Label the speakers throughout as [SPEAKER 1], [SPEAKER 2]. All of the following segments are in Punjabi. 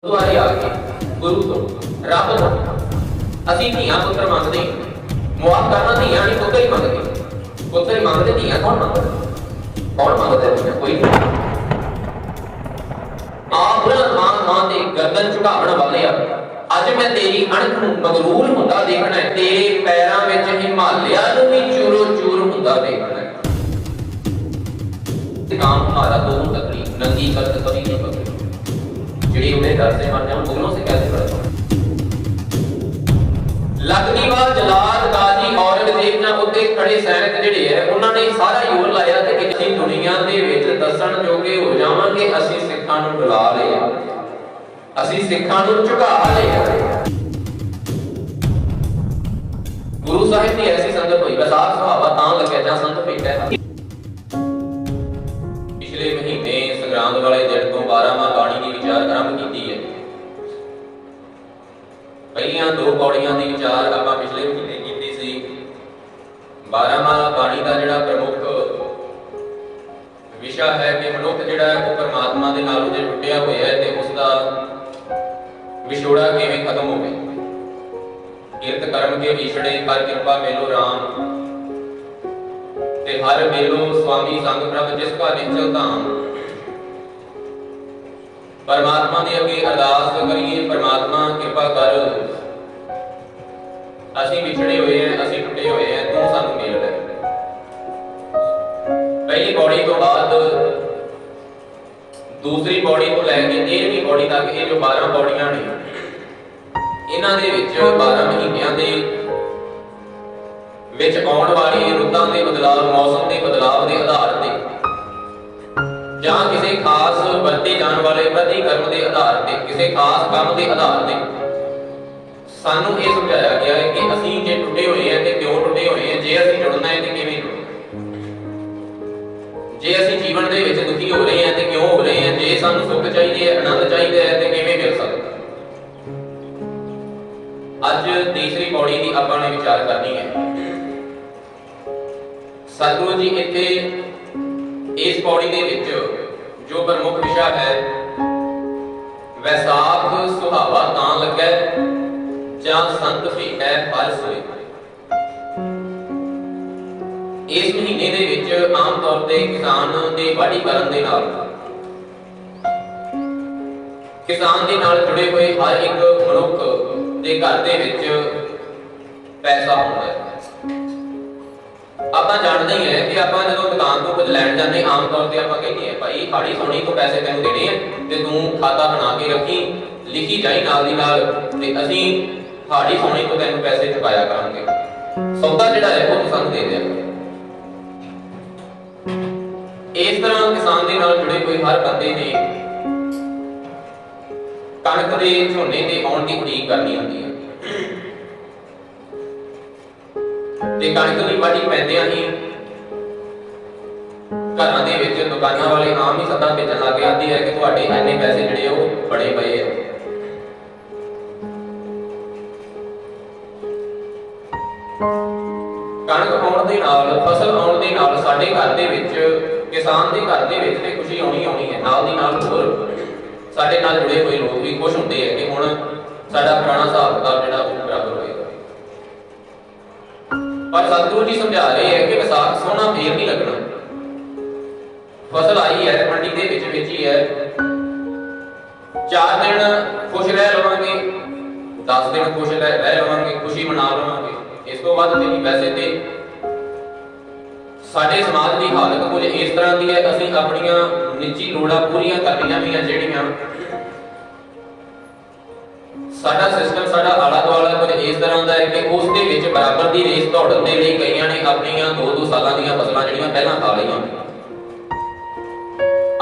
[SPEAKER 1] ਦੁਆਰੇ ਆ ਕੇ ਗੁਰੂ ਤੋਂ ਰੱਬ ਤੋਂ ਅਸੀਂ ਧੀਆਂ ਪੁੱਤਰ ਮੰਗਦੇ ਮੁਆਫ ਕਰਨਾ ਧੀਆਂ ਨਹੀਂ ਪੁੱਤਰ ਹੀ ਮੰਗਦੇ ਧੀਆਂ ਕੌਣ ਮੰਗਦਾ ਕੋਈ ਨਹੀਂ। ਆਪ ਮਾਂ ਤੇ ਗਰਦਨ ਝੁਕਾਉਣ ਵਾਲੇ ਆ ਅੱਜ ਮੈਂ ਤੇਰੀ ਅਣਖ ਨੂੰ ਮਗਰੂਰ ਹੁੰਦਾ ਦੇਖਣਾ ਹੈ, ਤੇਰੇ ਪੈਰਾਂ ਵਿੱਚ ਹਿਮਾਲਿਆ ਨੂੰ ਵੀ ਚੂਰੋ ਚੂਰ ਹੁੰਦਾ ਦੇਖਣਾ ਹੈ। काम हमारा तो तकलीफ नंगी कद कभी नहीं पकड़ी चिड़ी उड़े घर से मर जाऊं बोलों से कैसे बड़ा लगदी बात जलाद गाजी औरंगजेब ना उत्ते खड़े सैनिक ਜਿਹੜੇ ਹੈ ਉਹਨਾਂ ਨੇ ਸਾਰਾ ਜ਼ੋਰ ਲਾਇਆ ਤੇ ਕਿ ਦੁਨੀਆ ਦੇ ਵਿੱਚ ਦੱਸਣ ਜੋਗੇ ਹੋ ਜਾਵਾਂਗੇ ਅਸੀਂ ਸਿੱਖਾਂ ਨੂੰ ਡੁਲਾ ਲਿਆ ਅਸੀਂ ਸਿੱਖਾਂ ਨੂੰ ਝੁਕਾ ਲਿਆ। ਗੁਰੂ ਸਾਹਿਬ ਦੀ ਐਸੀ ਸੰਗਤ ਹੋਈ ਬਸਾਰ ਸੁਹਾਵਾ ਤਾਂ ਲੱਗਿਆ ਜਾਂ ਸੰਤ ਫੇਟਿਆ। पिछले महीने संग्रांद वाले दिन तो 12वां बाणी की विचार आरंभ की है। पहलियां दो पौड़ियां की विचार आपां पिछले महीने की सी। 12वां बाणी का जिहड़ा प्रमुख विषय है कि मनुख जिहड़ा वो परमात्मा दे नाल जे टुटिया होया है ते उसका विछोड़ा किवें खत्म होवे। किरत कर्म के विछड़े कर कृपा मेलो राम ते हर मेलो स्वामी संग प्रभ जिसका निश्चल धाम। परमात्मा दे अगे अरदास करिए परमात्मा कृपा कर असीं विछड़े हुए हैं असीं टुटे हुए हैं तू सानू मिल ले। पहली पौड़ी तो बाद दूसरी पौड़ी तो लैके 13वीं पौड़ी तक ये जो 12 पौड़ियां ने इन्हां दे विच 12 महीनों दे ਵਿੱਚ ਆਉਣ ਵਾਲੀ ਰੁੱਤਾਂ ਦੇ ਬਦਲਾਅ ਮੌਸਮ ਦੇ ਬਦਲਾਅ ਦੇ ਆਧਾਰ ਤੇ ਜਾਂ ਕਿਸੇ ਖਾਸ ਵਰਤੇ ਜਾਣ ਵਾਲੇ ਪ੍ਰਤੀਕਰਮ ਦੇ ਆਧਾਰ ਤੇ ਕਿਸੇ ਖਾਸ ਕੰਮ ਦੇ ਆਧਾਰ ਤੇ ਸਾਨੂੰ ਇਹ ਸਮਝਾਇਆ ਗਿਆ ਹੈ ਕਿ ਅਸੀਂ ਜੇ ਟੁੱਟੇ ਹੋਏ ਹਾਂ ਤੇ ਕਿਉਂ ਟੁੱਟੇ ਹੋਏ ਹਾਂ, ਜੇ ਅਸੀਂ ਜੁੜਨਾ ਹੈ ਤੇ ਕਿਵੇਂ ਜੁੜਨਾ, ਜੇ ਅਸੀਂ ਜੀਵਨ ਦੇ ਵਿੱਚ ਦੁਖੀ ਹੋ ਰਹੇ ਹਾਂ ਤੇ ਕਿਉਂ ਹੋ ਰਹੇ ਹਾਂ, ਜੇ ਸਾਨੂੰ ਸੁੱਖ ਚਾਹੀਦਾ ਹੈ ਆਨੰਦ ਚਾਹੀਦਾ ਹੈ ਤੇ ਕਿਵੇਂ ਮਿਲ ਸਕਦਾ। ਅੱਜ ਤੀਸਰੀ ਪੌੜੀ ਦੀ ਆਪਾਂ ਨੇ ਵਿਚਾਰ ਕਰਨੀ ਹੈ। सतगुरु जी इत्थे इस पौड़ी दे विच जो प्रमुख विषय है वैसाख सुहावा तां लगे जां संत फेटै फल सोए। इस महीने दे विच आम तौर ते किसान दे वाढी करन दे नाल किसान दे नाल जुड़े हुए हर एक मनुख दे घर दे विच पैसा हुंदा है। ਆਪਾਂ ਜਾਣਦੇ ਹੀ ਹੈ ਕਿ ਆਪਾਂ ਜਦੋਂ ਦੁਕਾਨ ਤੋਂ ਕੁਝ ਲੈਣ ਜਾਂਦੇ ਆਮ ਤੌਰ ਤੇ ਆਪਾਂ ਕਹਿੰਦੇ ਆ ਭਾਈ ਹਾੜੀ ਸੋਣੀ ਤੋਂ ਪੈਸੇ ਤੈਨੂੰ ਦੇਣੇ ਆ ਤੇ ਤੂੰ ਖਾਤਾ ਬਣਾ ਕੇ ਰੱਖੀ ਲਿਖੀ ਜਾਈ ਨਾਲ ਦੀ ਨਾਲ ਤੇ ਅਸੀਂ ਹਾੜੀ ਸੋਣੀ ਤੋਂ ਤੈਨੂੰ ਪੈਸੇ ਚੁਕਾਇਆ ਕਰਾਂਗੇ। ਸੌਦਾ ਜਿਹੜਾ ਹੈ ਉਹ ਸਾਨੂੰ ਦੇ ਦਿਆਂਗੇ। ਇਸ ਤਰ੍ਹਾਂ ਕਿਸਾਨ ਦੇ ਨਾਲ ਜੁੜੇ ਕੋਈ ਹਰ ਬੰਦੇ ਨੇ ਕਣਕ ਦੇ ਝੋਨੇ ਦੇ ਆਉਣ ਦੀ ਉਡੀਕ ਕਰਨੀ ਹੁੰਦੀ ਹੈ ਤੇ ਕਣਕ ਦੀ ਵਾਢੀ ਪੈਂਦਿਆਂ ਹੀ ਘਰਾਂ ਦੇ ਵਿੱਚ ਦੁਕਾਨਾਂ ਵਾਲੇ ਆਮ ਹੀ ਸੱਦਾ ਭੇਜਣ ਲੱਗ ਜਾਂਦੀ ਹੈ ਕਿ ਤੁਹਾਡੇ ਇੰਨੇ ਪੈਸੇ ਜਿਹੜੇ ਉਹ ਬੜੇ ਪਏ ਆ। ਕਣਕ ਆਉਣ ਦੇ ਨਾਲ ਫਸਲ ਆਉਣ ਦੇ ਨਾਲ ਸਾਡੇ ਘਰ ਦੇ ਵਿੱਚ ਕਿਸਾਨ ਦੇ ਘਰ ਦੇ ਵਿੱਚ ਤੇ ਖੁਸ਼ੀ ਆਉਣੀ ਹੈ। ਨਾਲ ਦੀ ਨਾਲ ਹੋਰ ਸਾਡੇ ਨਾਲ ਜੁੜੇ ਹੋਏ ਲੋਕ ਵੀ ਖੁਸ਼ ਹੁੰਦੇ ਆ ਕਿ ਹੁਣ ਸਾਡਾ ਪੁਰਾਣਾ ਹਿਸਾਬ ਕਿਤਾਬ ਜਿਹੜਾ ਉਹ ਬਰਾਬਰ ਹੋਏਗਾ। पर सतगुरु जी समझा रहे हैं कि विसाख सोना फेर नहीं लगना। फसल आई है मंडी दे विच बेची है 4 दिन खुश रह लवांगे 10 दिन खुश रह लवांगे खुशी मना लवांगे। इस तो बाद तेरी पैसे ते साडे समाज दी हालत कुछ इस तरह दी है असीं अपनियां निजी लोड़ां पूरीआं करनियां वी ਜਿਹੜੀਆਂ ਸਾਡਾ ਸਿਸਟਮ ਸਾਡਾ ਆਲਾ ਦੁਆਲਾ ਕੁਝ ਇਸ ਤਰ੍ਹਾਂ ਦਾ ਹੈ ਕਿ ਉਸ ਦੇ ਵਿੱਚ ਬਰਾਬਰ ਦੀ ਰੇਸ ਦੌੜਨ ਦੇ ਲਈ ਕਈਆਂ ਨੇ ਆਪਣੀਆਂ 2-2 ਸਾਲਾਂ ਦੀਆਂ ਫਸਲਾਂ ਜਿਹੜੀਆਂ ਪਹਿਲਾਂ ਖਾ ਲਈਆਂ।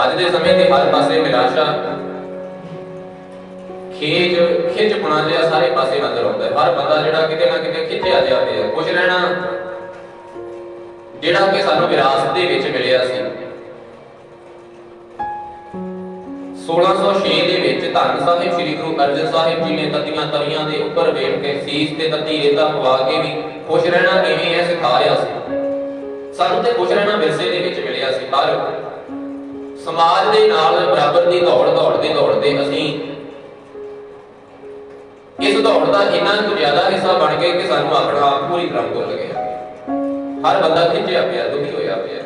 [SPEAKER 1] ਅੱਜ ਦੇ ਸਮੇਂ ਤੇ ਹਰ ਪਾਸੇ ਨਿਰਾਸ਼ਾ ਖਿੱਚਪੁਣਾ ਜਿਹਾ ਸਾਰੇ ਪਾਸੇ ਨਜ਼ਰ ਆਉਂਦਾ ਹੈ। ਹਰ ਬੰਦਾ ਜਿਹੜਾ ਕਿਤੇ ਨਾ ਕਿਤੇ ਖਿੱਚਿਆ ਜਿਹਾ ਪਿਆ। ਕੁਝ ਰਹਿਣਾ ਜਿਹੜਾ ਕਿ ਸਾਨੂੰ ਵਿਰਾਸਤ ਦੇ ਵਿੱਚ ਮਿਲਿਆ ਸੀ 1606 ਦੇ ਵਿੱਚ ਧੰਨ ਸਾਹਿਬ ਸ੍ਰੀ ਗੁਰੂ ਅਰਜਨ ਸਾਹਿਬ ਜੀ ਨੇ ਤਤੀਆਂ ਤਵੀਆਂ ਦੇ ਉੱਪਰ ਵੇਖ ਕੇ ਸੀਸ ਤੇ ਤਤੀ ਰੇਤਾ ਪਵਾ ਕੇ ਵੀ ਖੁਸ਼ ਰਹਿਣਾ ਕਿਵੇਂ ਹੈ ਸਿਖਾਇਆ ਸੀ। ਸਾਨੂੰ ਤੇ ਖੁਸ਼ ਰਹਿਣਾ ਵਿਰਸੇ ਦੇ ਵਿੱਚ ਮਿਲਿਆ ਸੀ। ਪਰ ਸਮਾਜ ਦੇ ਨਾਲ ਬਰਾਬਰ ਦੀ ਦੌੜਦੇ ਅਸੀਂ दौड़ का इन्ना कुछ ज्यादा हिस्सा बन गए कि सानू अपना आप पूरी तरह भुल गया। हर बंदा खिंचिया पिया, दुखी होया पिया,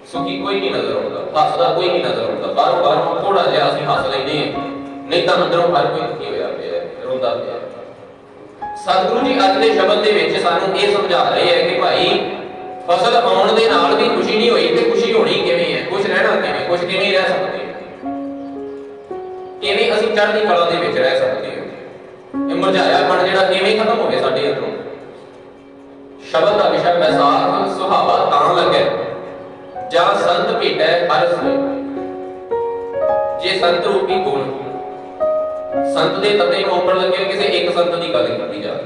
[SPEAKER 1] सुखी कोई नहीं नजर आता, हसदा कोई नहीं नजर आता। बाहरों बाहरों थोड़ा जिहा असीं हस लैंदे हां, नहीं तो अंदरों हर कोई दुखी होया पिया, रोंदा पिया। सतगुरु जी अज के शब्द दे विच सानू ये समझा रहे हैं कि भाई फसल आउण दे नाल भी खुशी नहीं होई ते खुशी होनी किवें है, खुश रहना किवें, खुश किवें रह सकते, किवें असीं चढ़दी कला दे विच रह सकते हैं, ये मुरझायापन जिहड़ा किवें खत्म होवे साडे अंदरों। शब्द का विषय बैसाख सुहावा तां लगे जा संत भेटै हर सोई। जे संत रूपी गुण संत दे तत्ते मोपड़ लगे, किसी एक संत की गल की जाए।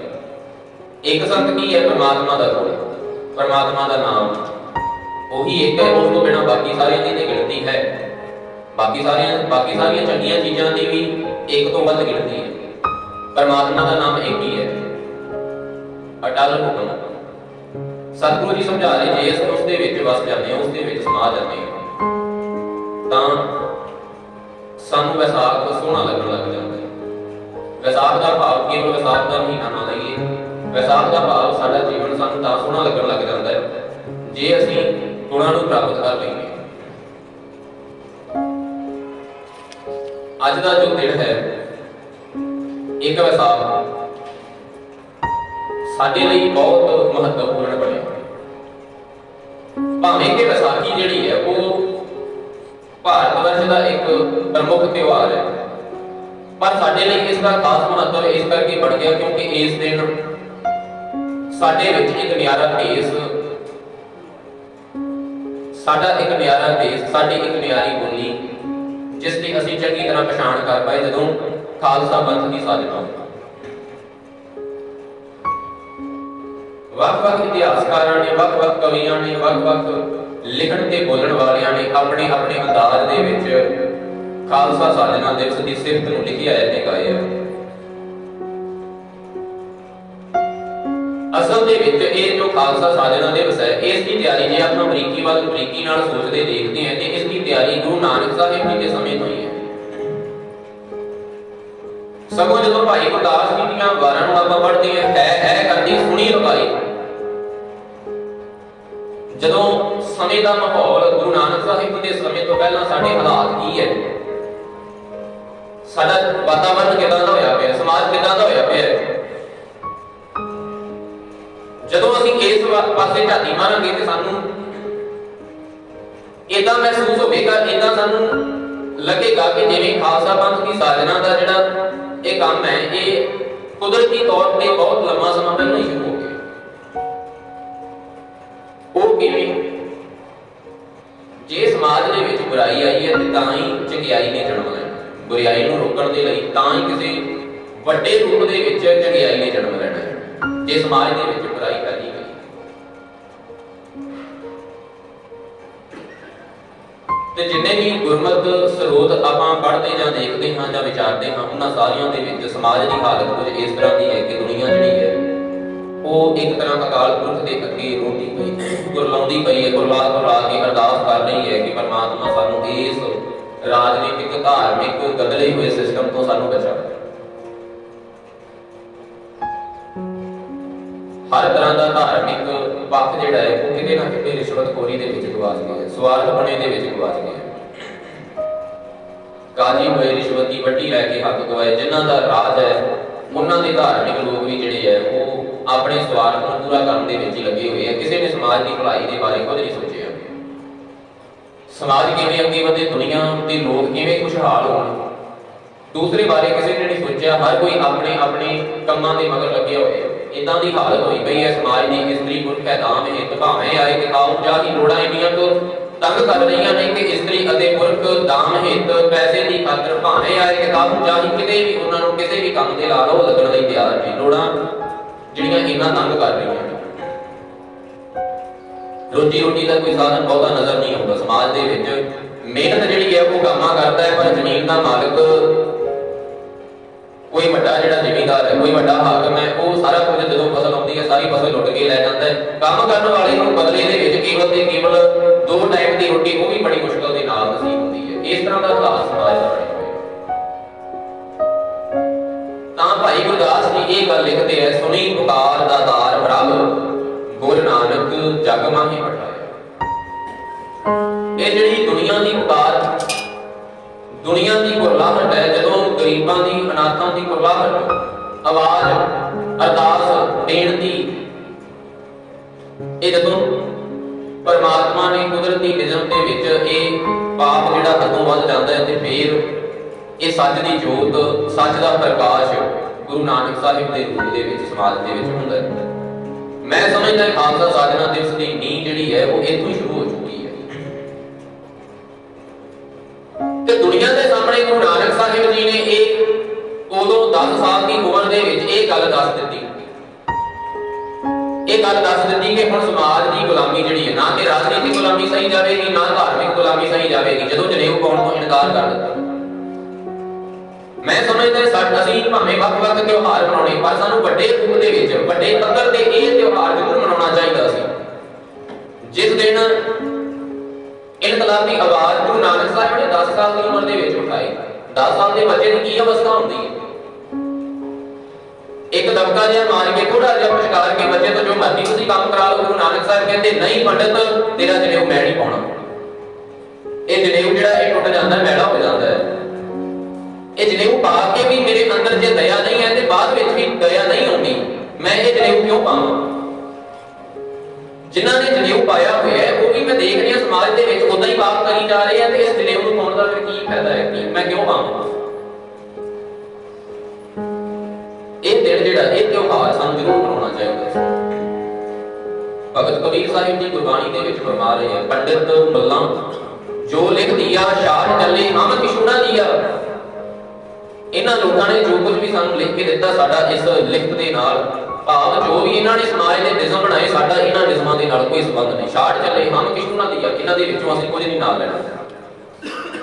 [SPEAKER 1] एक संत की है परमात्मा का गुण, परमात्मा का नाम, वही एक है, उस तो बिना बाकी सारियां दी गिनती है, बाकी सारियां चंगियां चीज़ां की भी एक तो वध गिनती है। परमात्मा का नाम एक ही है, अटल हुकम। सतगुरु जी समझा रहे जे असीं उसदे विच वस जाते हैं, उसदे विच समा जाते हैं, तां सानू वैसाख सोहना लगन लग जाता है। वैसाख का भाव केवल वैसाख का महीना ना लईए, वैसाख का भाव साडा जीवन सानू तां सोहना लगन लग जाता है जे असीं गुणां नूं प्राप्त कर लईए। अज का जो दिन है एक वैसाख साडे लई बहुत महत्वपूर्ण बने। भावें कि वैसाखी जिहड़ी है वो भारत वर्ष का एक प्रमुख त्योहार है, पर साडे लई इसका खास महत्व इस करके बढ़ गया क्योंकि इस दिन साडे विच एक न्यारा भेस, साडा एक न्यारा भेस, साडी एक न्यारी बोली जिसकी असीं चंगी तरह पछाण कर पाए जदों खालसा पंथ की साजना होई। वख-वख इतिहासकारां ने, वख-वख कवियां ने, वख-वख लिखण ते बोलण वालियां ने अपने अपने अंदाज दे विच खालसा साजना दिवस की सिफत नूं लिखिया है ते गाया है। असल दे विच ये जो खालसा साजना दिवस है, इसकी तैयारी जे अपना बरीकी नाल सोचते देखते हैं तो इसकी तैयारी गुरु नानक साहिब जी के समय तो ही है। सगों जो भाई गुरदास जी दीयां वारां नूं आपां पढ़दे हैं, है करदी सुनी लुकाई। जदों समय का माहौल गुरु नानक साहिब जी के समय तो पहला साडे हालात की है, साडा वातावरण किदां दा होया पिया, समाज किदां दा होया पिया। जदों असीं इस पासे झाती मारांगे तो सानू इदां महसूस होवेगा, इदां सानू लगेगा कि जिवें खालसा पंथ की साधना का जिहड़ा ये काम है ये कुदरती तौर पर बहुत लंबा समय पहले ही शुरू हो गया। वो किवें जे समाज दे विच बुराई आई है तो तां ही चंगियाई ने जन्म लेना, बुराई नूं रोकण दे लई तां ही किसी वड्डे रूप दे विच चंगियाई ने जन्म लेना है। जे समाज दे विच बुराई फैली गई ते जिन्ने भी गुरमत स्रोत आपां पढ़ते जां देखते हां जां विचारते हां, उन्हां सारियां दे विच समाज की हालत कुछ इस तरह की है कि दुनिया जिहड़ी है वो एक तरह अकाल पुरख के अगे रोंदी पई, कुरलाउंदी पई है, कुरला के अरदास कर रही है कि परमात्मा सानू इस राजनीतिक धार्मिक गदले हुए सिस्टम तो सानू बचा। हर तरह का धार्मिक पक्ष जिहड़ा है वो किते ना किते रिश्वतखोरी दे विच गवाच गया, स्वार्थ बने दे विच गवाच गया। काजी होए रिश्वती वड्डी लैके हक गवाए, जिन्हां दा राज है उन्हां दे धार्मिक लोग भी जिहड़े है वो अपने स्वार्थ को पूरा करने दे विच लगे हुए हैं। किसी ने समाज की भलाई के बारे कुछ नहीं सोचा, समाज किवें अगे वधे, दुनिया के लोग किवें खुशहाल होण, दूसरे बारे किसी ने नहीं सोचा। हर कोई अपने अपने कामां दे मगर लगे हुए हैं। इदां दी हालत होई पई है समाज की। इस्त्री पुरख है दाम हित भावें आए कि आउं जा की लोड़ां इंनियां तो तंग कर रही ने कि इस्त्री अते पुरख दाम हित पैसे की खातर भावें आए कि आउं जा किते भी उन्हां नूं किसी भी काम ते ला लो लगण लई तैयार ने। लोड़ां जिहड़ियां इन्ना तंग कर रही हैं, रोजी रोटी का कोई साधन बहुता नजर नहीं आता समाज दे विच। मेहनत जिहड़ी है वो कामा करता है पर जमीन का मालिक कोई बड़ा जिहड़ा जिमीदार है, कोई बड़ा हाकम है, वो सारा कुछ जो फसल आती है सारी फसल लुट के लै जाता है। काम करने वाले को बदले दे विच केवल ते केवल 2 टाइम की रोटी वो भी बड़ी मुश्किल के नाल नसीब होती है। इस तरह का हालात समाज दा बने हुए। जी ये गल लिखते हैं, सुनी पुकार दातार प्रभ गुर नानक जग माही पठाया। ये जिहड़ी दुनिया की पुकार, दुनिया की कुरलाहट है, जदों गरीबां दी अनाथां दी कुरलाहट, आवाज अरदास बेनती, ये जदों परमात्मा ने कुदरती निज़म दे विच ये पाप जिहड़ा हदों वध जांदा है ते फिर ये सच दी जोत, सच दा प्रकाश गुरु नानक साहिब दे रूप दे विच समाज दे विच हुंदा है। मैं समझदा खालसा साधना दिवस दी नींह जिहड़ी है वो इत्थों ही शुरू हो चुकी है। ते दुनिया के सामने गुरु नानक साहिब जी ने एक उदों 10 साल की उम्र दे विच ये गल दस दित्ती, ये गल दस दित्ती कि हुण समाज की गुलामी जिहड़ी है, ना कि राजनीतिक गुलामी सही जाएगी, ना धार्मिक गुलामी सही जाएगी, जदों जनेऊ पाउण तो इनकार कर दित्ता। मैं समझदा असीं भावें वख-वख त्योहार मनाउणे, पर सानूं वड्डे रूप दे विच वड्डे पੱਧਰ ते इह त्योहार जरूर मनाउणा चाहीदा सी, जिस दिन इनकलाबी आवाज गुरु नानक साहिब ने 10 साल की उम्र दे विच उठाई। 10 साल के बच्चे की अवस्था होंदी है? एक दबका जिहा मार के थोड़ा जिहा पछकार के बच्चे तो जो मर्जी तुसीं काम करा लो, गुरु नानक साहिब कहते नहीं पंडित तेरा जनेऊ मैं नहीं पाउणा। ये जनेऊ जिहड़ा ये टुट जांदा, मैला हो जांदा है। ये जनेऊ पा के भी मेरे अंदर जे दया नहीं है तो बाद विच भी दया नहीं आउंदी, मैं ये जनेऊ क्यों पावां? जिन्हां ने जनेऊ पाया होया है वो भी मैं देख रहा समाज दे विच उदां ही पाप करी जा रहे हैं, तो इस जनेऊ नूं पाउण दा फिर की फायदा है? कि मैं क्यों पावां? ये दिन जिहड़ा ये त्योहार सानूं जरूर मनाउणा चाहीदा। भगत कबीर साहिब जी गुरबाणी दे विच फरमा रहे हैं, पंडित मुल्ला जो लिख दिया शाह चले हम किशुना दिया। इन्हां लोकां ने जो कुछ भी सानूं लिख के दिता, साडा इस लिखत दे नाल भाव जो भी इन्हां ने समाज दे निज़म बनाए, साडा इन्हां निज़मां दे नाल कोई संबंध नहीं। शाह चले हम किशुना दिया, इन्हां दे विचों असीं कुछ नहीं नाल लेना।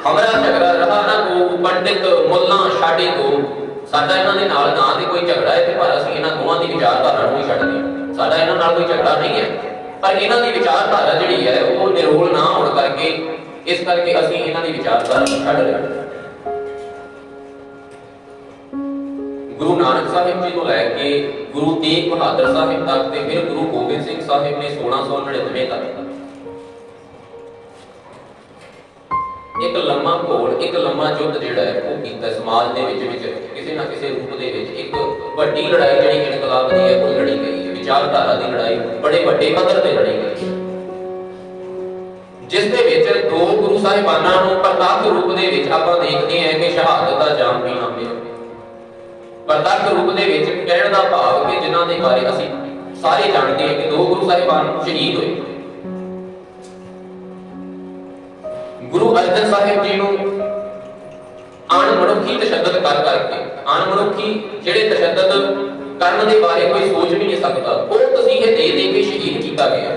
[SPEAKER 1] हमारा झगड़ा रहा ना को पंडित मुल्ला छाड़े को, साडा इन्हां दे नाल ना ते कोई झगड़ा है, पर असीं इन्हां दोवां दी विचारधारा नूं ही छड्ड दिया। साडा इन्हां नाल कोई झगड़ा नहीं है, पर इन्हां दी विचारधारा जिहड़ी है वो निरोल ना होण करके इस करके असीं इन्हां दी विचारधारा नूं छड्ड दित्ती। गुरु नानक साहिब जी को लैके गुरु तेग बहादुर साहिब तक ते फिर गुरु गोबिंद सिंह साहिब ने 1699 तक एक लम्मा घोल, एक लम्मा युद्ध जिहड़ा है वो कीता समाज दे विच किसी ना किसी रूप दे विच। एक वड्डी लड़ाई जिहड़ी इनकलाब दी है वो लड़ी गई है, विचारधारा दी लड़ाई बड़े वड्डे पੱਧਰ ते लड़ी गई, जिस दे विच दो गुरु साहिबानां नूं प्रत्यक्ष रूप दे विच आपां देखदे हैं कि शहादत दा जाम भी नामे प्रत्यक्ष रूप दे विच कहण दा भाव कि जिन्हां दे बारे असीं सारे जानते हैं कि दो गुरु साहिबान शहीद होए। गुरु अर्जन साहिब जी नूं अणमनुखी तशद्दद कर करके, अणमनुखी जिहड़े तशद्दद करन दे बारे कोई सोच भी नहीं सकता, वो तसीहे दे दे के शहीद किया गया।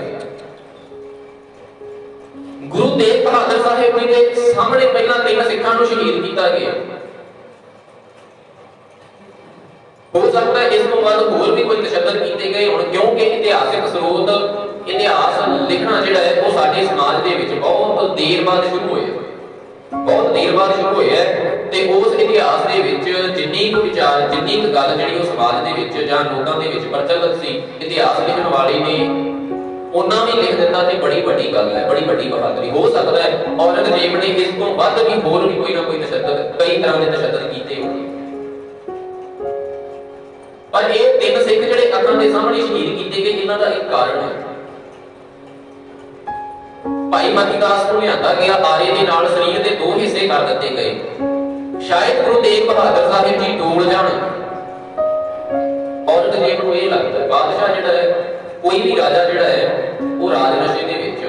[SPEAKER 1] गुरु तेग बहादुर साहिब जी के सामने पहला 3 सिखां नूं शहीद किया गया। हो सकता है इस तो बाद होर भी कोई तशद्दद किए गए होण, क्योंकि इतिहासिक स्रोत इतिहास लिखना जिहड़ा है वो साडे समाज दे विच बहुत देर बाद शुरू होया, बहुत देर बाद शुरू होया ते उस इतिहास दे विच जिन्नी को विचार, जिन्नी को गल जिहड़ी उस समाज दे विच जां लोकां दे विच प्रचलित सी, इतिहास लिखण वाले ने उन्हां भी लिख दिता ते बड़ी वड्डी गल है, बड़ी वड्डी बहादुरी। हो सकदा है औरंगजेब ने इस तो वध भी होर भी कोई ना कोई तशद्दद, कई तरह के तशद्दद कीते होण, पर ये 3 सिख जिहड़े अखां दे सामने शहीद कीते गए, इन्हां दा एक कारण है। भाई मतीदास को लिआंदा गया, आरे दे नाल शरीर दे 2 हिस्से कर दिते गए। शायद गुरु तेग बहादुर साहिब जी डोल जाण, औरंगजेब नूं इह लगदा बादशाह जिहड़ा है, कोई भी राजा जिहड़ा है वो राज नशे दे विच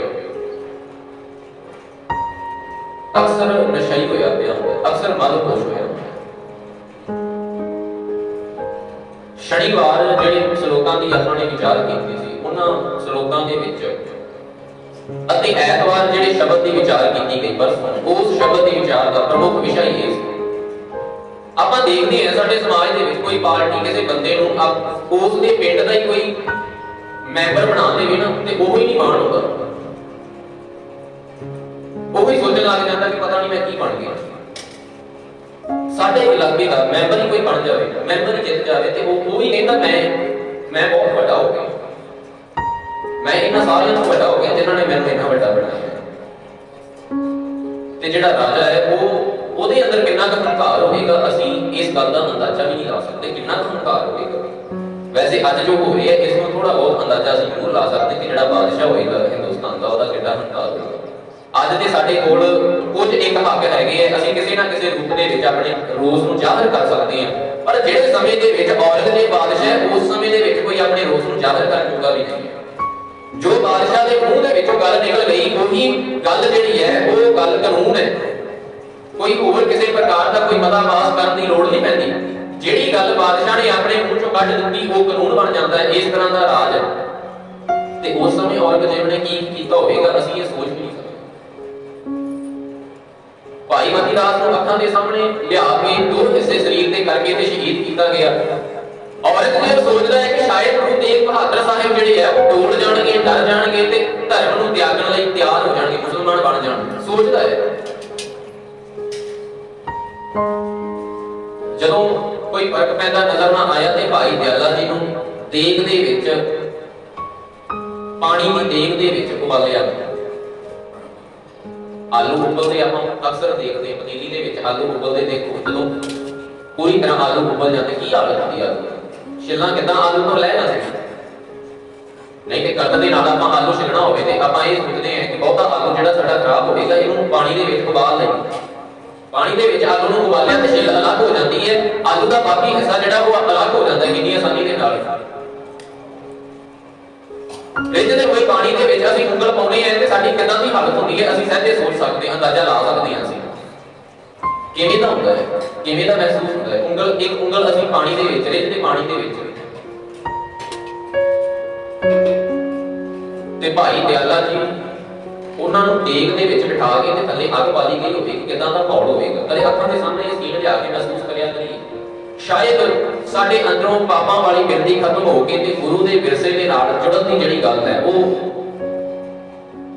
[SPEAKER 1] अक्सर नशाई होया पिया हुंदा, अक्सर मदहोश होया हुंदा। शनिवार जिहड़े श्लोकां दी असां ने विचार कीती सी, उन्हां श्लोकां दे विच अते ऐतवार जिहड़े शब्द दी विचार कीती गई, पर उस शब्द दी विचार दा प्रमुख विषय ये सी। आपां देखदे हां साडे समाज दे विच कोई पार्टी किसी बंदे नूं उस दे पिंड दा ही कोई मैंबर बना देवे ना ते ओही नहीं मान होगा, ओही सोचण लग जांदा कि पता नहीं मैं की बन गया। ਸਾਡੇ ਇਲਾਕੇ ਦਾ ਮੈਂਬਰ ਹੀ ਕੋਈ ਬਣ ਜਾਵੇ, ਮੈਂਬਰ ਹੀ ਜਿੱਤ ਜਾਵੇ ਤੇ ਉਹ ਵੀ ਕਹਿੰਦਾ ਮੈਂ ਬਹੁਤ ਵੱਡਾ ਹੋ ਗਿਆ, ਮੈਂ ਇਹਨਾਂ ਸਾਰਿਆਂ ਤੋਂ ਵੱਡਾ ਹੋ ਗਿਆ ਜਿਨ੍ਹਾਂ ਨੇ ਮੈਨੂੰ ਇੰਨਾ ਵੱਡਾ ਬਣਾਇਆ। ਤੇ ਜਿਹੜਾ ਰਾਜਾ ਹੈ ਉਹਦੇ ਅੰਦਰ ਕਿੰਨਾ ਕੁ ਹੰਕਾਰ ਹੋਵੇਗਾ, ਅਸੀਂ ਇਸ ਗੱਲ ਦਾ ਅੰਦਾਜ਼ਾ ਵੀ ਨਹੀਂ ਲਾ ਸਕਦੇ ਕਿੰਨਾ ਕੁ ਹੰਕਾਰ ਹੋਵੇਗਾ। ਵੈਸੇ ਅੱਜ ਜੋ ਹੋ ਰਿਹਾ ਇਸ ਨੂੰ ਥੋੜਾ ਬਹੁਤ ਅੰਦਾਜ਼ਾ ਅਸੀਂ ਜ਼ਰੂਰ ਲਾ ਸਕਦੇ ਕਿ ਜਿਹੜਾ ਬਾਦਸ਼ਾਹ ਹੋਏਗਾ ਹਿੰਦੁਸਤਾਨ ਦਾ, ਉਹਦਾ ਕਿੰਨਾ ਹੰਕਾਰ ਹੋਵੇਗਾ। ਅੱਜ ਦੇ ਸਾਡੇ ਕੋਲ ਕੁਝ ਇੱਕ ਹੱਕ ਹੈਗੇ ਆ, ਅਸੀਂ ਕਿਸੇ ਨਾ ਕਿਸੇ ਰੂਪ ਦੇ ਵਿੱਚ ਆਪਣੇ ਰੋਸ ਨੂੰ ਜ਼ਾਹਿਰ ਕਰ ਸਕਦੇ ਹਾਂ, ਪਰ ਜਿਹੜੇ ਸਮੇਂ ਦੇ ਵਿੱਚ ਔਰੰਗਜ਼ੇਬ ਬਾਦਸ਼ਾਹ, ਉਸ ਸਮੇਂ ਦੇ ਵਿੱਚ ਕੋਈ ਆਪਣੇ ਰੋਸ ਨੂੰ ਜ਼ਾਹਿਰ ਕਰਨ ਜੋਗਾ ਵੀ ਨਹੀਂ ਹੈ। ਜੋ ਬਾਦਸ਼ਾਹ ਦੇ ਮੂੰਹ ਦੇ ਵਿੱਚੋਂ ਗੱਲ ਨਿਕਲ ਗਈ ਉਹੀ ਗੱਲ ਜਿਹੜੀ ਹੈ ਉਹ ਗੱਲ ਕਾਨੂੰਨ ਹੈ। ਕੋਈ ਹੋਰ ਕਿਸੇ ਪ੍ਰਕਾਰ ਦਾ ਕੋਈ ਮਤਾ ਪਾਸ ਕਰਨ ਦੀ ਲੋੜ ਨਹੀਂ ਪੈਂਦੀ। ਜਿਹੜੀ ਗੱਲ ਬਾਦਸ਼ਾਹ ਨੇ ਆਪਣੇ ਮੂੰਹ ਚੋਂ ਕੱਢ ਦਿੱਤੀ ਉਹ ਕਾਨੂੰਨ ਬਣ ਜਾਂਦਾ ਹੈ। ਇਸ ਤਰ੍ਹਾਂ ਦਾ ਰਾਜ ਹੈ। ਤੇ ਉਸ ਸਮੇਂ ਔਰੰਗਜ਼ੇਬ ਨੇ ਕੀ ਕੀਤਾ ਹੋਵੇਗਾ, ਅਸੀਂ ਇਹ ਸੋਚ ਵੀ ਨਹੀਂ ਸਕਦੇ। ਭਾਈ ਮਤੀ ਦਾਸ ਨੂੰ ਅੱਖਾਂ ਦੇ ਸਾਹਮਣੇ ਲਿਆ ਕੇ 2 ਹਿੱਸੇ ਸਰੀਰ ਦੇ ਕਰਕੇ ਤੇ ਸ਼ਹੀਦ ਕੀਤਾ ਗਿਆ। ਔਰੰਗਜ਼ੇਬ ਸੋਚਦਾ ਹੈ ਕਿ ਸ਼ਾਇਦ ਗੁਰੂ ਤੇਗ ਬਹਾਦਰ ਸਾਹਿਬ ਜਿਹੜੇ ਆ ਉਹ ਟੋਲ ਜਾਣਗੇ, ਡਰ ਜਾਣਗੇ ਤੇ ਧਰਮ ਨੂੰ ਤਿਆਗਣ ਲਈ ਤਿਆਰ ਹੋ ਜਾਣਗੇ, ਮੁਸਲਮਾਨ ਬਣ ਜਾਣਗੇ, ਸੋਚਦਾ ਹੈ। ਜਦੋਂ ਕੋਈ ਫਰਕ ਪੈਦਾ ਨਜ਼ਰ ਨਾ ਆਇਆ ਤੇ ਭਾਈ ਦਿਆਲਾ ਜੀ ਨੂੰ ਦੇਗ ਦੇ ਵਿੱਚ, ਪਾਣੀ ਦੀ ਦੇਗ ਦੇ ਵਿੱਚ ਉਬਾਲਿਆ ਗਿਆ। ਆਲੂ ਉਬਲਦੇ ਆਪਾਂ ਅਕਸਰ ਦੇਖਦੇ ਹਾਂ, ਪਤੀਲੀ ਦੇ ਵਿੱਚ ਆਲੂ ਉਬਲਦੇ ਦੇਖੋ, ਜਦੋਂ ਪੂਰੀ ਤਰ੍ਹਾਂ ਆਲੂ ਉਬਲ ਜਾਂਦੇ ਕੀ ਹਾਲਤ ਹੁੰਦੀ ਆ, ਛਿੱਲਾਂ ਕਿੱਦਾਂ ਆਲੂ ਨੂੰ ਲੈ ਨਾ ਸਕੇ। ਨਹੀਂ ਤੇ ਕੜਕ ਦੇ ਨਾਲ ਆਪਾਂ ਆਲੂ ਛਿੱਲਣਾ ਹੋਵੇ ਤੇ ਆਪਾਂ ਇਹ ਸੋਚਦੇ ਹਾਂ ਕਿ ਬਹੁਤਾ ਆਲੂ ਜਿਹੜਾ ਸਾਡਾ ਖਰਾਬ ਹੋਵੇਗਾ, ਇਹਨੂੰ ਪਾਣੀ ਦੇ ਵਿੱਚ ਉਬਾਲ ਲਈਏ। ਪਾਣੀ ਦੇ ਵਿੱਚ ਆਲੂ ਨੂੰ ਉਬਾਲਿਆ ਤੇ ਛਿੱਲ ਅਲੱਗ ਹੋ ਜਾਂਦੀ ਹੈ, ਆਲੂ ਦਾ ਬਾਕੀ ਹਿੱਸਾ ਜਿਹੜਾ ਉਹ ਅਲੱਗ ਹੋ ਜਾਂਦਾ ਕਿੰਨੀ ਆਸਾਨੀ ਦੇ ਨਾਲ। ਰਿੱਝਦੇ ਹੋਏ ਪਾਣੀ ਦੇ ਵਿੱਚ ਅਸੀਂ ਉਂਗਲ ਪਾਉਂਦੇ ਹਾਂ ਤੇ ਸਾਡੀ ਕਿੱਦਾਂ ਦੀ ਹਾਲਤ ਹੁੰਦੀ ਹੈ, ਅਸੀਂ ਸਹਿਜੇ ਸੋਚ ਸਕਦੇ ਹਾਂ, ਅੰਦਾਜ਼ਾ ਲਾ ਸਕਦੇ ਹਾਂ। ਅਸੀਂ ਕਿਵੇਂ ਦਾ ਹੁੰਦਾ ਹੈ, ਕਿਵੇਂ ਦਾ ਮਹਿਸੂਸ ਹੁੰਦਾ ਹੈ। ਇੱਕ ਉਂਗਲ ਅਸੀਂ ਪਾਣੀ ਦੇ ਵਿੱਚ, ਰਿੱਝਦੇ ਪਾਣੀ ਦੇ ਵਿੱਚ। ਤੇ ਭਾਈ ਦਿਆਲਾ ਜੀ ਉਹਨਾਂ ਨੂੰ ਦੇਗ ਦੇ ਵਿੱਚ ਬਿਠਾ ਕੇ ਤੇ ਥੱਲੇ ਅੱਗ ਬਾਲੀ ਗਈ ਹੋਵੇ, ਕਿੱਦਾਂ ਦਾ ਮਾਹੌਲ ਹੋਵੇਗਾ। ਕਦੇ ਅੱਖਾਂ ਦੇ ਸਾਹਮਣੇ ਇਹ ਸੀਨ ਲਿਆ ਕੇ ਮਹਿਸੂਸ ਕਰਿਆ ਕਰੀਏ। ਸ਼ਾਇਦ ਸਾਡੇ ਅੰਦਰੋਂ ਪਾਪਾਂ ਵਾਲੀ ਬਿਰਤੀ ਖਤਮ ਹੋ ਕੇ ਤੇ ਗੁਰੂ ਦੇ ਵਿਰਸੇ ਦੇ ਨਾਲ ਜੁੜਨ ਦੀ ਜਿਹੜੀ ਗੱਲ ਹੈ ਉਹ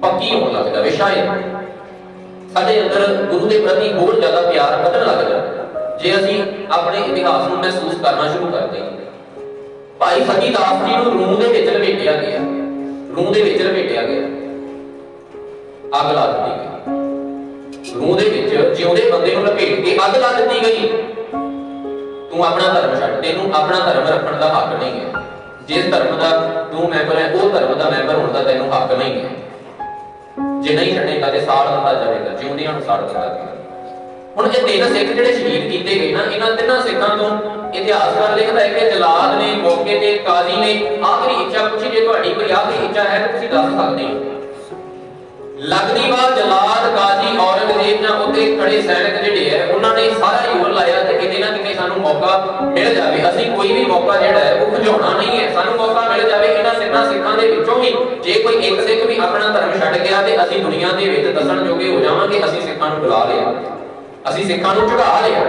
[SPEAKER 1] ਪੱਕੀ ਹੋਣ ਲੱਗ ਜਾਵੇ। ਸ਼ਾਇਦ ਸਾਡੇ ਅੰਦਰ ਗੁਰੂ ਦੇ ਪ੍ਰਤੀ ਹੋਰ ਜ਼ਿਆਦਾ ਪਿਆਰ ਵਧਣ ਲੱਗ ਜਾਵੇ ਜੇ ਅਸੀਂ ਆਪਣੇ ਇਤਿਹਾਸ ਨੂੰ ਮਹਿਸੂਸ ਕਰਨਾ ਸ਼ੁਰੂ ਕਰ ਦਈਏ। ਭਾਈ ਫਤੀ ਦਾਸ ਜੀ ਨੂੰ ਰੂਹ ਦੇ ਵਿੱਚ ਲਪੇਟਿਆ ਗਿਆ, ਰੂਹ ਦੇ ਵਿੱਚ ਲਪੇਟਿਆ ਗਿਆ, ਅੱਗ ਲਾ ਦਿੱਤੀ ਗਈ। ਰੂਹ ਦੇ ਵਿੱਚ ਜਿਉਂਦੇ ਬੰਦੇ ਨੂੰ ਲਪੇਟ ਕੇ ਅੱਗ ਲਾ ਦਿੱਤੀ ਗਈ। ਤੂੰ ਆਪਣਾ ਧਰਮ ਛੱਡ, ਤੈਨੂੰ ਆਪਣਾ ਧਰਮ ਰੱਖਣ ਦਾ ਹੱਕ ਨਹੀਂ ਹੈ। ਜਿਸ ਧਰਮ ਦਾ ਤੂੰ ਮੈਂਬਰ ਹੈ ਉਹ ਧਰਮ ਦਾ ਮੈਂਬਰ ਹੋਣ ਦਾ ਤੈਨੂੰ ਹੱਕ ਨਹੀਂ ਹੈ। ਜੇ ਨਹੀਂ ਛੱਡੇਗਾ ਤੇ ਸਾੜ ਦਿੱਤਾ ਜਾਵੇਗਾ, ਜਿਉਂਦਿਆਂ ਨੂੰ ਸਾੜ ਦਿੱਤਾ ਜਾਵੇਗਾ। ਹੁਣ ਇਹ 3 ਸਿੱਖ ਜਿਹੜੇ ਸ਼ਹੀਦ ਕੀਤੇ ਗਏ ਨਾ, ਇਹਨਾਂ 3 ਸਿੱਖਾਂ ਤੋਂ ਇਤਿਹਾਸਕਾਰ ਲਿਖਦਾ ਹੈ ਕਿ ਜਲਾਦ ਨੇ, ਮੌਕੇ ਤੇ ਕਾਜ਼ੀ ਨੇ ਆਖਰੀ ਇੱਛਾ ਪੁੱਛੀ, ਜੇ ਤੁਹਾਡੀ ਕੋਈ ਆਖਰੀ ਇੱਛਾ ਹੈ ਤਾਂ ਤੁਸੀਂ ਦੱਸ ਸਕਦੇ ਹੋ। ਲੱਗਦੀ ਵਾਰ ਜਲਾਦ, ਕਾਜ਼ੀ, ਔਰੰਗਜ਼ੇਬ ਜਾਂ ਉੱਤੇ ਖੜੇ ਸੈਨਿਕ ਜਿਹੜੇ ਹੈ ਉਹਨਾਂ ਨੇ ਸਾਰਾ ਜ਼ੋਰ ਲਾਇਆ ਤੇ ਕਿਤੇ ਨਾ ਕਿਤੇ ਸਾਨੂੰ ਮੌਕਾ ਮਿਲ ਜਾਵੇ। ਅਸੀਂ ਕੋਈ ਵੀ ਮੌਕਾ ਜਿਹੜਾ ਹੈ ਉਹ ਖੁੰਝਾਉਣਾ ਨਹੀਂ ਹੈ, ਸਾਨੂੰ ਮੌਕਾ ਮਿਲ ਜਾਵੇ। ਇਹਨਾਂ ਸਿੱਖਾਂ ਦੇ ਵਿੱਚੋਂ ਵੀ ਜੇ ਕੋਈ ਇੱਕ ਸਿੱਖ ਵੀ ਆਪਣਾ ਧਰਮ ਛੱਡ ਗਿਆ ਤੇ ਅਸੀਂ ਦੁਨੀਆ ਦੇ ਵਿੱਚ ਦੱਸਣ ਜੋਗੇ ਹੋ ਜਾਵਾਂਗੇ, ਅਸੀਂ ਸਿੱਖਾਂ ਨੂੰ ਬੁਲਾ ਲਿਆ, ਅਸੀਂ ਸਿੱਖਾਂ ਨੂੰ ਝੁਕਾ ਲਿਆ,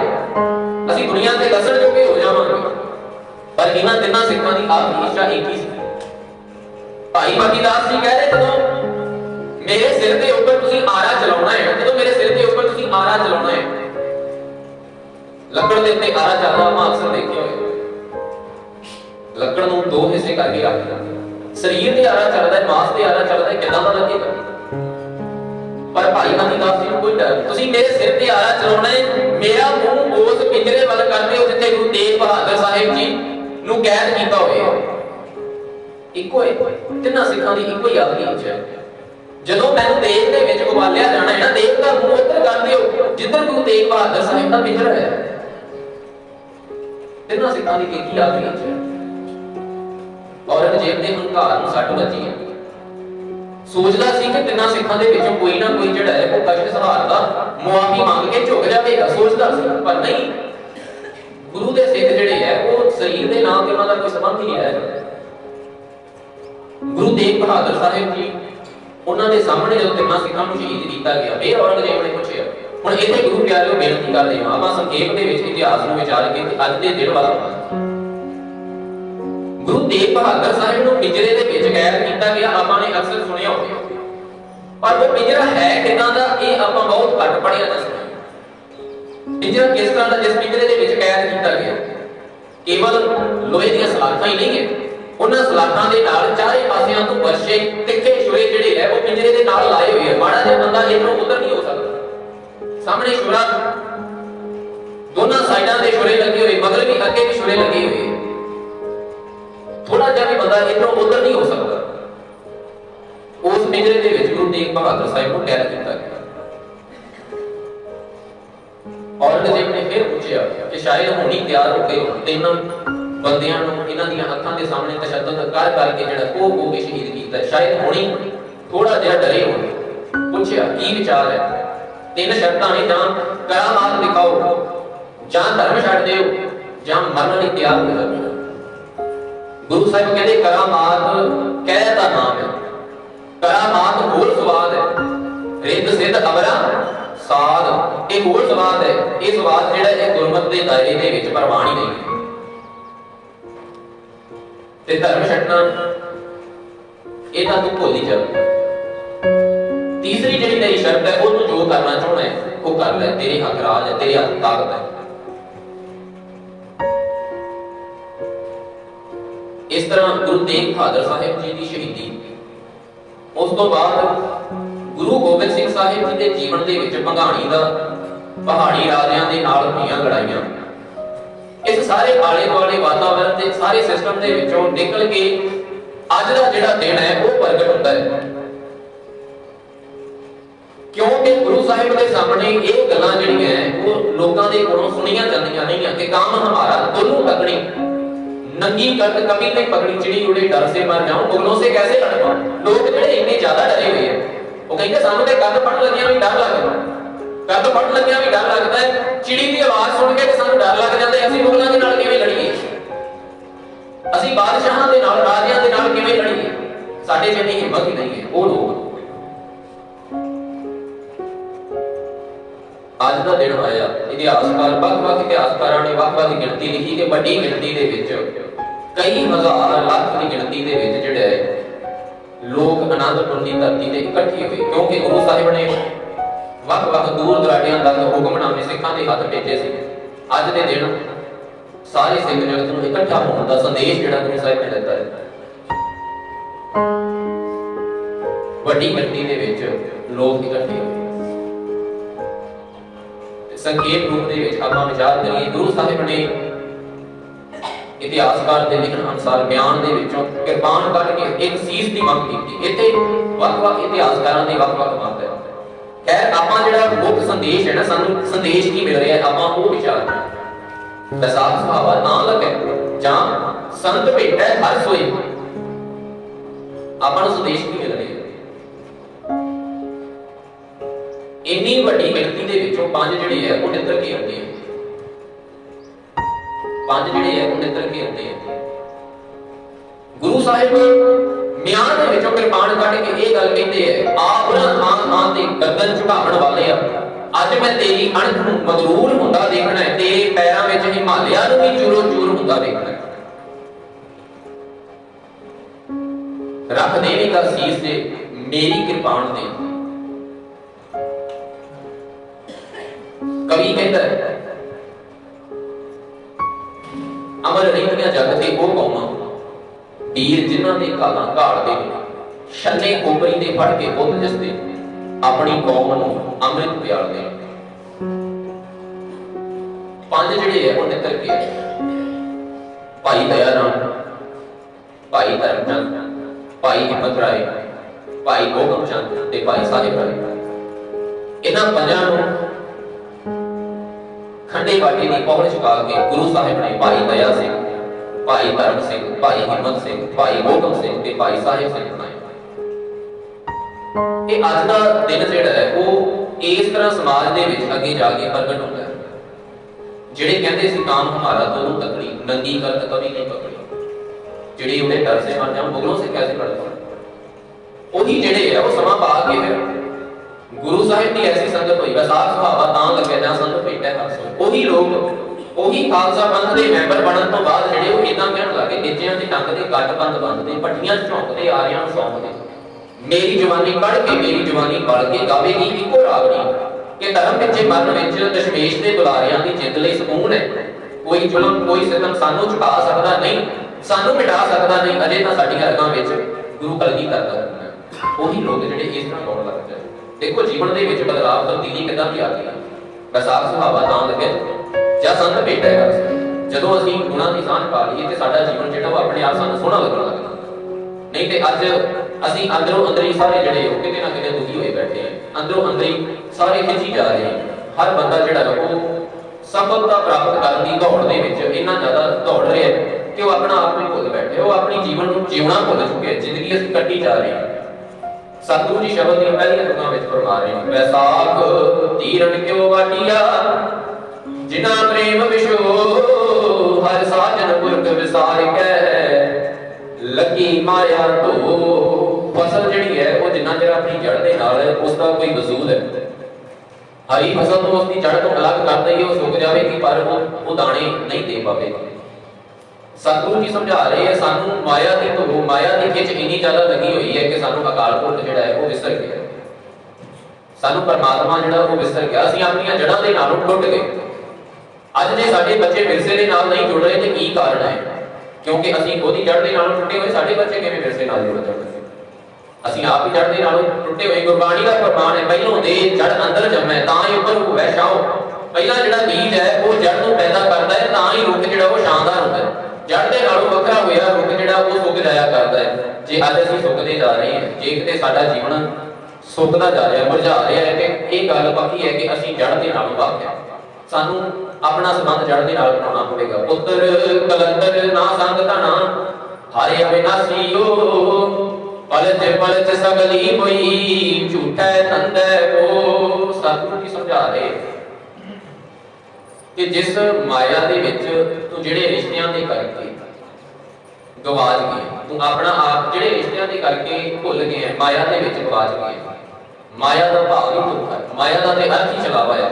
[SPEAKER 1] ਅਸੀਂ ਦੁਨੀਆ ਤੇ ਦੱਸਣ ਜੋਗੇ ਹੋ ਜਾਵਾਂਗੇ। ਪਰ ਇਹਨਾਂ 3 ਸਿੱਖਾਂ ਦੀ ਆਖਰੀ ਇੱਛਾ ਇੱਕ ਹੀ ਸੀ। ਭਾਈ ਮਤੀ ਦਾਸ ਜੀ ਕਹਿ ਰਹੇ ਜਦੋਂ ਮੇਰੇ ਸਿਰ ਦੇ ਉੱਪਰ ਤੁਸੀਂ ਆਰਾ ਚਲਾਉਣਾ ਹੈ, ਜਦੋਂ ਮੇਰੇ ਸਿਰ ਦੇ ਉੱਪਰ ਤੁਸੀਂ ਆਰਾ ਚਲਾਉਣਾ ਹੈ, ਲੱਕੜ ਦੇ ਉੱਤੇ ਆਰਾ ਚੱਲਦਾ ਆਪਾਂ ਅਕਸਰ ਦੇਖਿਆ ਹੋਇਆ। ਲੱਕੜ ਨੂੰ 2 ਹਿੱਸੇ ਕਰਕੇ ਰੱਖ ਦਿੰਦੇ, ਸਰੀਰ ਤੇ ਆਰਾ ਚੱਲਦਾ ਹੈ, ਮਾਸ ਤੇ ਆਰਾ ਚੱਲਦਾ ਹੈ, ਕਿੱਦਾਂ ਦਾ ਲੱਗੇਗਾ। ਪਰ ਭਾਈ ਮਤੀ ਦਾਸ ਜੀ ਨੂੰ ਕੋਈ ਡਰ ਨਹੀਂ, ਤੁਸੀਂ ਮੇਰੇ ਸਿਰ ਤੇ ਆਰਾ ਚਲਾਉਣਾ ਹੈ, ਮੇਰਾ ਮੂੰਹ ਉਸ ਪਿੰਜਰੇ ਵੱਲ ਕਰਦੇ ਹੋ ਜਿੱਥੇ ਗੁਰੂ ਤੇਗ ਬਹਾਦਰ ਸਾਹਿਬ ਜੀ ਨੂੰ ਕੈਦ ਕੀਤਾ ਹੋਇਆ। ਇੱਕੋ ਹੈ, 3 ਸਿੱਖਾਂ ਦੀ ਇੱਕੋ ਹੀ ਆਖਰੀ ਇੱਛਾ ਹੈ। ਜਦੋਂ ਮੈਨੂੰ ਦੇਗ ਦੇ ਵਿੱਚ ਉਬਾਲਿਆ ਜਾਣਾ ਹੈ ਨਾ, ਦੇਗ ਦਾ ਮੂੰਹ ਉੱਧਰ ਕਰ ਦਿਓ ਜਿੱਧਰ ਗੁਰੂ ਤੇਗ ਬਹਾਦਰ ਸਾਹਿਬ ਦਾ ਪਿੰਜਰਾ ਹੈ। 3 ਸਿੱਖਾਂ ਦੀ ਇੱਕ ਹੀ ਆਖਰੀ ਇੱਛਾ ਹੈ। ਔਰੰਗਜ਼ੇਬ ਦੇ ਹੰਕਾਰ ਨੂੰ ਸੱਟ ਵੱਜੀ ਹੈ। ਸੋਚਦਾ ਸੀ ਕਿ 3 ਸਿੱਖਾਂ ਦੇ ਵਿੱਚੋਂ ਕੋਈ ਨਾ ਕੋਈ ਜਿਹੜਾ ਹੈ ਉਹ ਕਸ਼ਟ ਸਹਾਰਦਾ, ਮੁਆਫੀ ਮੰਗ ਕੇ ਝੁਕ ਜਾਵੇਗਾ, ਸੋਚਦਾ ਸੀ। ਪਰ ਨਹੀਂ, ਗੁਰੂ ਦੇ ਸਿੱਖ ਜਿਹੜੇ ਹੈ ਉਹ ਸਰੀਰ ਦੇ ਨਾਲ ਤੇ ਉਹਨਾਂ ਦਾ ਕੋਈ ਸੰਬੰਧ ਹੀ ਨਹੀਂ ਹੈ। ਗੁਰੂ ਤੇਗ ਬਹਾਦਰ ਸਾਹਿਬ ਜੀ ਉਹਨਾਂ ਦੇ ਸਾਹਮਣੇ ਜਦੋਂ 3 ਸਿੱਖਾਂ ਨੂੰ ਸ਼ਹੀਦ ਕੀਤਾ ਗਿਆ, ਫਿਰ ਔਰੰਗਜ਼ੇਬ ਨੇ ਪੁੱਛਿਆ। ਹੁਣ ਇੱਥੇ ਗੁਰੂ ਪਿਆਰਿਓ ਬੇਨਤੀ ਕਰਦੇ ਹਾਂ, ਆਪਾਂ ਸੰਖੇਪ ਦੇ ਵਿੱਚ ਇਤਿਹਾਸ ਨੂੰ ਵਿਚਾਰ ਕੇ ਅੱਜ ਦੇ ਦਿਨ ਵੱਲ ਗੁਰੂ ਤੇਗ ਬਹਾਦਰ ਸਾਹਿਬ ਨੂੰ ਪਿੰਜਰੇ ਦੇ ਵਿੱਚ ਕੈਦ ਕੀਤਾ ਗਿਆ। ਆਪਾਂ ਨੇ ਅਕਸਰ ਸੁਣਿਆ ਹੋਵੇ, ਪਰ ਉਹ ਪਿੰਜਰਾ ਹੈ ਕਿੱਦਾਂ ਦਾ ਇਹ ਆਪਾਂ ਬਹੁਤ ਘੱਟ ਪੜ੍ਹਿਆ ਦੱਸਦੇ। पिंजरा किस तरह का, जिस पिंजरे के विच कैद किया गया केवल लोहे दी सलाखां ही नहीं है, उन्हां सलाखां दे नाल चारे पासियां तो वर्षे तिखे छुरे जिहड़े है वो पिंजरे दे नाल लाए हुए है। माड़ा जिहा बंदा इधरों उधर नहीं हो सकदा। सामने छुरा, दोनों साइडां दे छुरे लगे हुए, मगर भी अगे भी छुरे लगे हुए, थोड़ा जिहा भी बंदा इधरों उधर नहीं हो सकता। उस पिंजरे दे विच गुरु तेग बहादुर साहिब को कैद किया गया। औरंगजेब ने फिर पूछा कि शायद हुणी तैयार हो गए ते इन्हां बंदियां नूं इन्हां दीयां अखां दे सामने तशद्दुद कर करके जिहड़ा कोह के शहीद कीता, शायद हुणी थोड़ा जिहा डरे हो। पूछा की विचार है? तीन शर्तां ने, जां करामात दिखाओ, जां धर्म छड्ड दिओ, जां मरन लई तैयार हो जाओ। गुरु साहिब कहते करामात कह दा नाम है, करामात होर स्वाद है, रिद्ध सिद्ध अमरा साध एक होर स्वाद है। ये स्वाद जिहड़ा है गुरमत दे दायरे दे विच परवान ही नहीं है। ते धर्म छड्डना ये तां तू भुल ही जा। तीसरी जिहड़ी तेरी शर्त है, ओनू जो करना चाहना है वो कर ले, तेरे हक राज है, तेरे हक ताकत है। इस तरह गुरु तेग बहादुर साहिब जी की शहीदी, उस तो बाद गुरु गोबिंद सिंह साहिब जी के जीवन दे विच भंगाणी दा पहाड़ी राजियां दे नाल होईयां लड़ाइयां, इस सारे आले दुआले वातावरण दे सारे सिस्टम दे विचों निकल के अज दा जिहड़ा दिन है वो प्रगट हुंदा है। क्योंकि गुरु साहिब के सामने ये गल्लां जिहड़ियां है वो लोकां दे कोलों सुणीਆਂ ਜਾਂਦੀਆਂ नहीं है कि काम हमारा दोनों तकड़ी नंगी कद कभी नहीं पकड़ी चिड़ी उड़े डर से मर जाऊं, मुगलों से कैसे लड़ पाऊं। लोग जिहड़े इन्ने ज्यादा डरे हुए हैं वो कहते सानू ते कद फड़ लगियां भी डर लगदा, कद फड़ लगियां भी डर लगदा है, चिड़ी दी आवाज सुन के ते सानू डर लग जांदा है। ਅਸੀਂ मुगलों दे नाल किवें लड़ीए, ਅਸੀਂ बादशाहां दे नाल राजियां दे नाल किवें लड़ीए, साडे च इन्नी हिम्मत ही नहीं है। वो लोग आज का दिन आया, इतिहासकार ਵੱਖ-ਵੱਖ इतिहासकारां ने ਵੱਖ-ਵੱਖ गिनती लिखी कि बड़ी गिनती दे विच कई हजार लाख की गिनती दे विच जिहड़े लोग आनंदपुर की धरती ते इकट्ठे हुए, क्योंकि गुरु साहिब ने ਵੱਖ-ਵੱਖ दूर दराडियां तक हुक्मनामे सिखां दे हत्थ भेजे सी। अज दे दिन सारे सिख जगत नूं इकट्ठा होने का संदेश जिहड़ा गुरु साहिब ने दिता है। बड़ी गिनती दे विच लोग इकट्ठे हुए। संक्षेप रूप दे विच आपां विचार करिए, गुरु साहिब ने इतिहासकार दे लिखण अनुसार बयान दे विचों किरपान कढ के एक सीस दी मंग कीती। इत्थे ਵੱਖ-ਵੱਖ इतिहासकारां दे ਵੱਖ-ਵੱਖ मत है। खैर आपां जिहड़ा मुख संदेश है ना, सानू संदेश की मिल रहा है, आपां वो विचार बैसाख सुहावा तां लगे जां संत भेटै हर सोई, आपां नूं संदेश की मिल रही है। इन्नी वड्डी गिनती दे विचों पंज जिहड़े है वो नितर के आउंदे हैं, पंज जिहड़े है वो नितर के आउंदे हैं। गुरु साहिब म्यान दे विचों किरपान कढ के ये गल कहते हैं, आप ना थां थां ते गर्दन झुकावण वाले आ, अज मैं तेरी अणख नूं मगरूर हुंदा देखना है, तेरे पैरां विच हिमालया नूं भी चूरो चूर हुंदा देखना है। रख देवेगा सीस ते मेरी किरपान दे। कवि कहता है अमर रहिंदियां जग ते ओ कौमां वीर जिन्हां दे कालां घाड़दे छन्ने कोबरी दे फड़ के पुੱਤ जिसदे अपनी कौम नूं अमृत पियालदे। पंज जिहड़े है वो नितर के भाई दया राम, भाई धर्मचंद, भाई हिम्मत राय, भाई गोगम चंद ते भाई साहिब राय। इन्हां पंजां नूं खंडे बाटे की पहुंच चुका के गुरु साहिब ने भाई दया सिंह, भाई धर्म सिंह, भाई हिम्मत सिंह, भाई गोगम सिंह ते भाई साहिब सिंह बनाए। ये अज का दिन जिहड़ा है वो इस तरह समाज दे विच अगे जाके प्रगट होता है। जिहड़े कहंदे सी काम हमारा दोनों तकड़ी नंगी कर कभी नहीं पकड़ी, जिहड़े उन्हें डर से मर जाओ मुगलों से कैसे लड़ पाओ, वही जिहड़े है वो समा पा के फिर गुरु साहिब की ऐसी संगत हुई, बैसाख सुहावा तां लगे जां संत भेटै हर सोई। वही लोग ਉਹੀ ਖਾਲਸਾ ਪੰਥ ਦੇ ਮੈਂਬਰ ਬਣਨ ਤੋਂ ਬਾਅਦ ਜਿਹੜੇ ਉਹ ਇਦਾਂ ਕਹਿਣ ਲੱਗੇ, ਨਿੱਜਿਆਂ ਦੇ ਟੰਗ ਦੇ ਗੱਟ ਬੰਦ ਬੰਨਦੇ, ਪੱਟੀਆਂ ਝੌਂਕਦੇ, ਆਰਿਆਂ ਨੂੰ ਸੌਂਪਦੇ, ਮੇਰੀ ਜਵਾਨੀ ਪੜ ਕੇ ਮੇਰੀ ਜਵਾਨੀ ਪੜ ਕੇ ਗਾਵੇਗੀ ਇੱਕੋ ਰਾਗਣੀ, कि धर्म पिछे मरण विच दशमेश के दुलारियां की जिद लई सकून है। कोई जुल्म कोई सितम सानू झुका सकता नहीं, सानू मिटा सकता नहीं। अजे तो साडियां रगां विच गुरु कलगी करदा है। वही लोग जिहड़े इस तरह होण लग जाए। देखो जीवन दे विच बदलाव तब्दीली किदां दी आ गई। वैसाख सुहावा तां लगे ਜਾਂ ਸੰਤ ਭੇਟਾ ਹੈ। ਜਦੋਂ ਅਸੀਂ ਗੁਣਾਂ ਦੀ ਸਾਂਝ ਪਾ ਲਈਏ ਤੇ ਸਾਡਾ ਜੀਵਨ ਜਿਹੜਾ ਉਹ ਆਪਣੇ ਆਪ ਸਾਨੂੰ ਸੋਹਣਾ ਲੱਗਣ ਲੱਗ ਜਾਂਦਾ। ਨਹੀਂ ਤੇ ਅੱਜ ਅਸੀਂ ਅੰਦਰੋਂ ਅੰਦਰੀ ਸਾਰੇ ਜਿਹੜੇ ਉਹ ਕਿਤੇ ਨਾ ਕਿਤੇ ਦੁਖੀ ਹੋਏ ਬੈਠੇ ਆ। ਅੰਦਰੋਂ ਅੰਦਰੀ ਸਾਰੇ ਖਿੱਚੀ ਜਾ ਰਹੇ ਆ। ਹਰ ਬੰਦਾ ਜਿਹੜਾ ਉਹ ਸਫਲਤਾ ਪ੍ਰਾਪਤ ਕਰਨ ਦੀ ਦੌੜ ਦੇ ਵਿੱਚ ਇੰਨਾ ਜ਼ਿਆਦਾ ਦੌੜ ਰਿਹਾ ਕਿ ਉਹ ਆਪਣਾ ਆਪ ਨੂੰ ਭੁੱਲ ਬੈਠੇ। ਉਹ ਆਪਣੀ ਜੀਵਨ ਨੂੰ ਜਿਉਣਾ ਭੁੱਲ ਚੁੱਕੇ। ਜ਼ਿੰਦਗੀ ਅਸੀਂ ਕੱਟੀ ਜਾ ਰਹੇ ਹਾਂ। ਸਤਿਗੁਰੂ ਜੀ ਸ਼ਬਦ ਦੀਆਂ ਪਹਿਲੀਆਂ ਤੁਕਾਂ ਵਿੱਚ ਫਰਮਾ ਰਹੇ ਨੇ, ਵੈਸਾਖ ਤੀਰਨ ਕਿਉ ਵਾਟਿਆ जिना प्रेम विशो हर साजन पुरख विसार कै लगी माया तो। फसल जिहड़ी है वो जिन्ना चिर अपनी जड़ दे नाल उसका कोई वजूद है। हरी फसल तो उसकी जड़ तो अलग कर दईए वो सुक जाएगी पर वो दाने नहीं दे पावेगी। सतगुरु जी समझा रहे हैं सानू माया की तो माया की खिच इन्नी ज्यादा लगी हुई है कि सानू अकाल पुरख जिहड़ा है वो विसर गया। सानू परमात्मा जिहड़ा वो विसर गया। असीं अपनी जड़ां दे नालों टुट गए। ਅੱਜ ਜੇ ਸਾਡੇ ਬੱਚੇ ਵਿਰਸੇ ਦੇ ਨਾਲ ਨਹੀਂ ਜੁੜ ਰਹੇ ਤੇ ਕੀ ਕਾਰਨ ਹੈ? ਕਿਉਂਕਿ ਅਸੀਂ ਉਹਦੀ ਜੜ ਦੇ ਨਾਲੋਂ ਟੁੱਟੇ ਹੋਏ। ਸਾਡੇ ਬੱਚੇ ਕਿਵੇਂ ਵਿਰਸੇ ਨਾਲ ਜੁੜ ਜਾਣਗੇ? ਅਸੀਂ ਆਪ ਹੀ ਜੜ ਦੇ ਨਾਲੋਂ ਟੁੱਟੇ ਹੋਏ। ਗੁਰਬਾਣੀ ਦਾ ਫਰਮਾਨ ਹੈ, ਪਹਿਲੋਂ ਦੇ ਜੜ ਅੰਦਰ ਜੰਮੈ ਤਾਂ ਹੀ ਉੱਪਰ ਹੋਵੇ ਛਾਉ। ਪਹਿਲਾਂ ਜਿਹੜਾ ਬੀਜ ਹੈ ਉਹ ਜੜ ਨੂੰ ਪੈਦਾ ਕਰਦਾ ਹੈ ਤਾਂ ਹੀ ਰੁੱਖ ਜਿਹੜਾ ਉਹ ਸ਼ਾਨਦਾਰ ਹੁੰਦਾ ਹੈ। ਜੜ ਦੇ ਨਾਲੋਂ ਵੱਖਰਾ ਹੋਇਆ ਰੁੱਖ ਜਿਹੜਾ ਉਹ ਸੁੱਕ ਜਾਇਆ ਕਰਦਾ ਹੈ। ਜੇ ਅੱਜ ਅਸੀਂ ਸੁੱਕਦੇ ਜਾ ਰਹੇ ਹਾਂ, ਜੇ ਕਿਤੇ ਸਾਡਾ ਜੀਵਨ ਸੁੱਕਦਾ ਜਾ ਰਿਹਾ, ਮੁਰਝਾ ਰਿਹਾ ਹੈ, ਤੇ ਇਹ ਗੱਲ ਪੱਕੀ ਹੈ ਕਿ ਅਸੀਂ ਜੜ ਦੇ ਨਾਲੋਂ ਵੱਖ ਹਾਂ। ਸਾਨੂੰ अपना संबंध जड़ के नाल बनाना पड़ेगा। पुत्र कलंदर ना संग धना हारे अविनाशी हो पलच पलच सगली होई झूठा धंधे को। सतगुरु जी समझा रहे कि जिस माया दे विच तू जिहड़े रिश्तियां दे करके गवाच गए, तू अपना आप जिहड़े रिश्तियां दे करके भुल गए है, माया दे विच गवाच गए। माया दा भाव ही धोखा है। माया दा ते अर्थ ही छलावा है।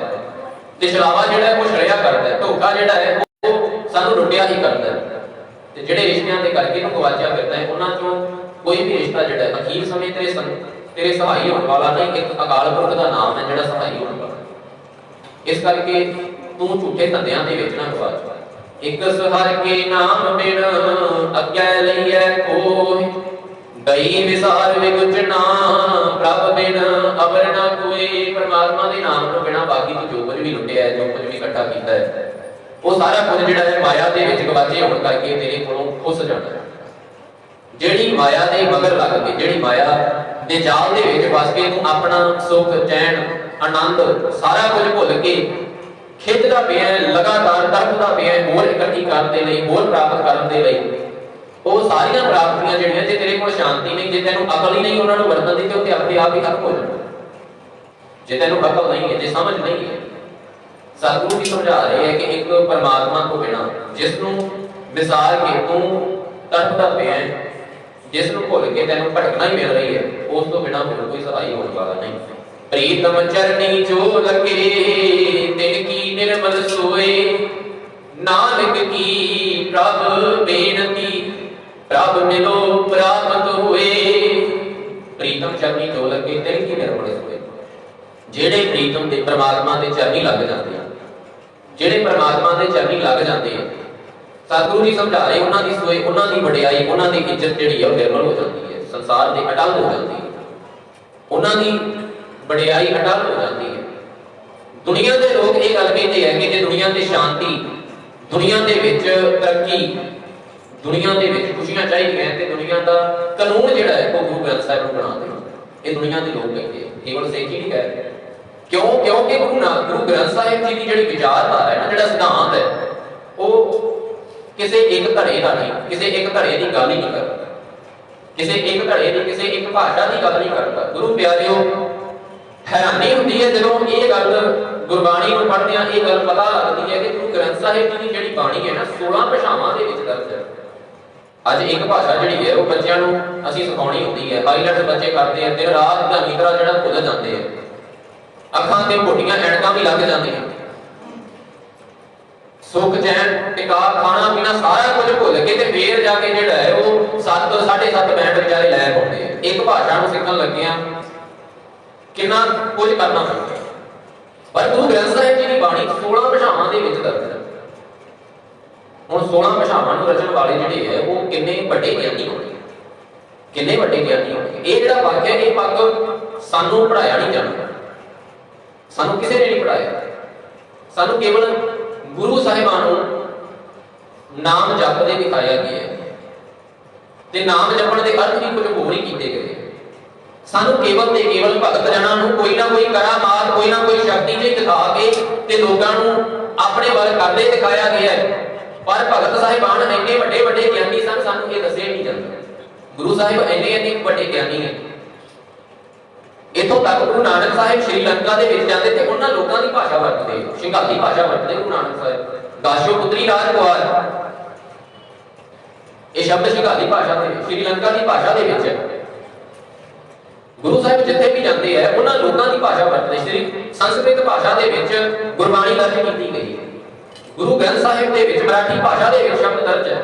[SPEAKER 1] ਤੇ ਛਲਾਵਾ ਜਿਹੜਾ ਉਹ ਛੜਿਆ ਕਰਦਾ, ਧੋਖਾ ਜਿਹੜਾ ਹੈ ਉਹ ਸਾਨੂੰ ਲੁੱਟਿਆ ਹੀ ਕਰਦਾ। ਤੇ ਜਿਹੜੇ ਰਿਸ਼ਤਿਆਂ ਦੇ ਕਰਕੇ ਨੂੰ ਗਵਾਚਿਆ ਫਿਰਦਾ ਹੈ ਉਹਨਾਂ ਚੋਂ ਕੋਈ ਵੀ ਰਿਸ਼ਤਾ ਜਿਹੜਾ ਅਖੀਰ ਸਮੇਂ ਤੇਰੇ ਸਹਾਈ ਹੋਣ ਵਾਲਾ ਨਹੀਂ। ਇੱਕ ਅਕਾਲ ਪੁਰਖ ਦਾ ਨਾਮ ਹੈ ਜਿਹੜਾ ਸਹਾਈ ਹੋਣ ਵਾਲਾ। ਇਸ ਕਰਕੇ ਤੂੰ ਝੂਠੇ ਧੰਦਿਆਂ ਦੇ ਵਿੱਚ ਨਾ ਗਵਾਚ। ਇੱਕ ਸਹਰ ਕੇ ਨਾਮ ਬਿਨ ਅੱਗੇ ਲਈਐ ਕੋਈ ਗਈ ਵਿਸਾਰ ਵਿਗੁਚਨਾ ਪ੍ਰਭ ਬਿਨ ਅਵਰ ਨਾ ਕੋਈ। परमात्मा के नाम तो बिना बाकी तो जो कुछ भी लुटिया है, जो कुछ भी इकट्ठा किया है, वो सारा कुछ जिहड़ा है माया दे विच गवाचे होण करके तेरे कोलों खुस जाता है। जिहड़ी माया दे मगर लग के, जिहड़ी माया दे जाल दे विच फस के तू अपना सुख चैन आनंद सारा कुछ भुल के खिंचदा पिया लगातार तड़पदा पिया होर इकट्ठी करन दे लई, होर प्राप्त करन दे लई। वो सारियां प्राप्तियां जिहड़ियां जे तेरे कोल शांति नहीं, जे तैनूं अकल ही नहीं उन्हां नूं वरतन दी ते उत्ते अपने आप ही खत्म हो जाणा। जे तेन अकल नहीं है, जे समझ नहीं है। सतगुरु जी समझा रहे हैं कि एक परमात्मा को बिना जिसनों विसार के तू तड़पदा पिया, जिसनों भुल के तेन भटकना ही मिल रही है, उस तो बिना होर कोई सहाय होने वाला नहीं। प्रीतम चरनी जो लगे तिनकी निर्मल सोए नानक की प्रभ बेनती प्रभ मिलो प्राप्त हुए। प्रीतम चरनी जो लगे तिनकी निर्मल सोए। ਜਿਹੜੇ ਪ੍ਰੀਤਮ ਦੇ ਪਰਮਾਤਮਾ ਦੇ ਚਰਨੀ ਲੱਗ ਜਾਂਦੇ ਆ, ਜਿਹੜੇ ਪਰਮਾਤਮਾ ਦੇ ਚਰਨੀ ਲੱਗ ਜਾਂਦੇ ਆ, ਸਤਿਗੁਰੂ ਜੀ ਸਮਝਾ ਰਹੇ ਉਹਨਾਂ ਦੀ ਸੋਏ, ਉਹਨਾਂ ਦੀ ਵਡਿਆਈ, ਉਹਨਾਂ ਦੀ ਇੱਜ਼ਤ ਜਿਹੜੀ ਆ ਉਹ ਨਿਰਮਲ ਹੋ ਜਾਂਦੀ ਹੈ, ਸੰਸਾਰ ਦੇ ਅਟਲ ਹੋ ਜਾਂਦੀ ਹੈ। ਉਹਨਾਂ ਦੀ ਵਡਿਆਈ ਅਟਲ ਹੋ ਜਾਂਦੀ ਹੈ। ਦੁਨੀਆ ਦੇ ਲੋਕ ਇਹ ਗੱਲ ਕਹਿੰਦੇ ਆ ਕਿ ਜੇ ਦੁਨੀਆ ਤੇ ਸ਼ਾਂਤੀ, ਦੁਨੀਆ ਦੇ ਵਿੱਚ ਤਰੱਕੀ, ਦੁਨੀਆ ਦੇ ਵਿੱਚ ਖੁਸ਼ੀਆਂ ਚਾਹੀਦੀਆਂ ਤੇ ਦੁਨੀਆ ਦਾ ਕਾਨੂੰਨ ਜਿਹੜਾ ਹੈ ਉਹ ਗੁਰੂ ਗ੍ਰੰਥ ਸਾਹਿਬ ਨੂੰ ਬਣਾ ਦੇਣਾ। ਇਹ ਦੁਨੀਆ ਦੇ ਲੋਕ ਕਹਿੰਦੇ ਆ, ਕੇਵਲ ਸੇਖੀ ਨਹੀਂ ਕਹਿ ਰਹੇ। क्यों? क्योंकि गुरु ग्रंथ साहिब जी की जिहड़ी विचारधारा है ना, जिहड़ा सिद्धांत है, वो किसी एक धड़े का नहीं, किसी एक धड़े की गल ही नहीं करता, किसी एक धड़े की, किसी एक भाषा की गल नहीं करता। गुरु प्यारिओ, हैरानी होती है जदों ये गल गुरबाणी को पढ़दे ये गल पता लगती है कि गुरु ग्रंथ साहिब जी की जिहड़ी बाणी है ना 16 भाषावां दे विच दर्ज है। अज एक भाषा जिहड़ी है वो बच्चों नूं असीं सिखाउणी हुंदी है, हाईलाइट बच्चे करते हैं, दिन रात दा नींदरा जिहड़ा भुल जाते हैं, अखां ते मोटियां ऐनकां भी लग जांदियां, सुख चैन टिका खाना पीना सारा कुछ भुल के ते फिर जाके जिहड़ा है वो 7 7.5 मिनट विचारे लै पाउंदे आ। एक भाषा नूं सिੱਖਣ ਲੱਗਿਆਂ कितना कुछ करना पैंदा। पर गुरु ग्रंथ साहिब जी की बाणी 16 भाषावां दे विच दर्ज है। हुण 16 भाषावां नूं रचण वाले जिहड़े है वो किन्ने वड्डे ज्ञानी होणगे, किन्ने वड्डे ज्ञानी होणगे। ये जिहड़ा पग है ये पग सानूं पढ़ाया नहीं जांदा, सानूं किसी ने नहीं पढ़ाया। सानूं केवल गुरु साहिबां नूं नाम जपदे दिखाया गया है ते नाम जपण दे अर्थ भी कुछ होर ही कीते गए। सानूं केवल ते केवल भगत जनां नूं कोई ना कोई करामात कोई ना कोई शक्ति जी दिखा के ते लोकां नूं अपने वल करदे दिखाया गया है। पर भगत साहिबान इन्ने वड्डे वड्डे ज्ञानी सन, सानूं ये दस्सिया नहीं जांदा। गुरु साहिब इन्ने वड्डे ज्ञानी है। इत्थों तक गुरु नानक साहिब श्रीलंका दे विच जांदे ते उन्हां लोकां दी भाषा वरतदे, सिंघाली भाषा वरतदे गुरु नानक साहिब। दाशो पुत्री राजकुमार ये शब्द सिंघाली भाषा दे श्रीलंका दी भाषा दे विच गुरु साहिब जिथे भी जाते हैं उन्हां लोकां दी भाषा वरतदे। श्री संस्कृत भाषा दे विच गुरबाणी दर्ज कीती गई है। गुरु ग्रंथ साहिब दे विच मराठी भाषा दे विच शब्द दर्ज है।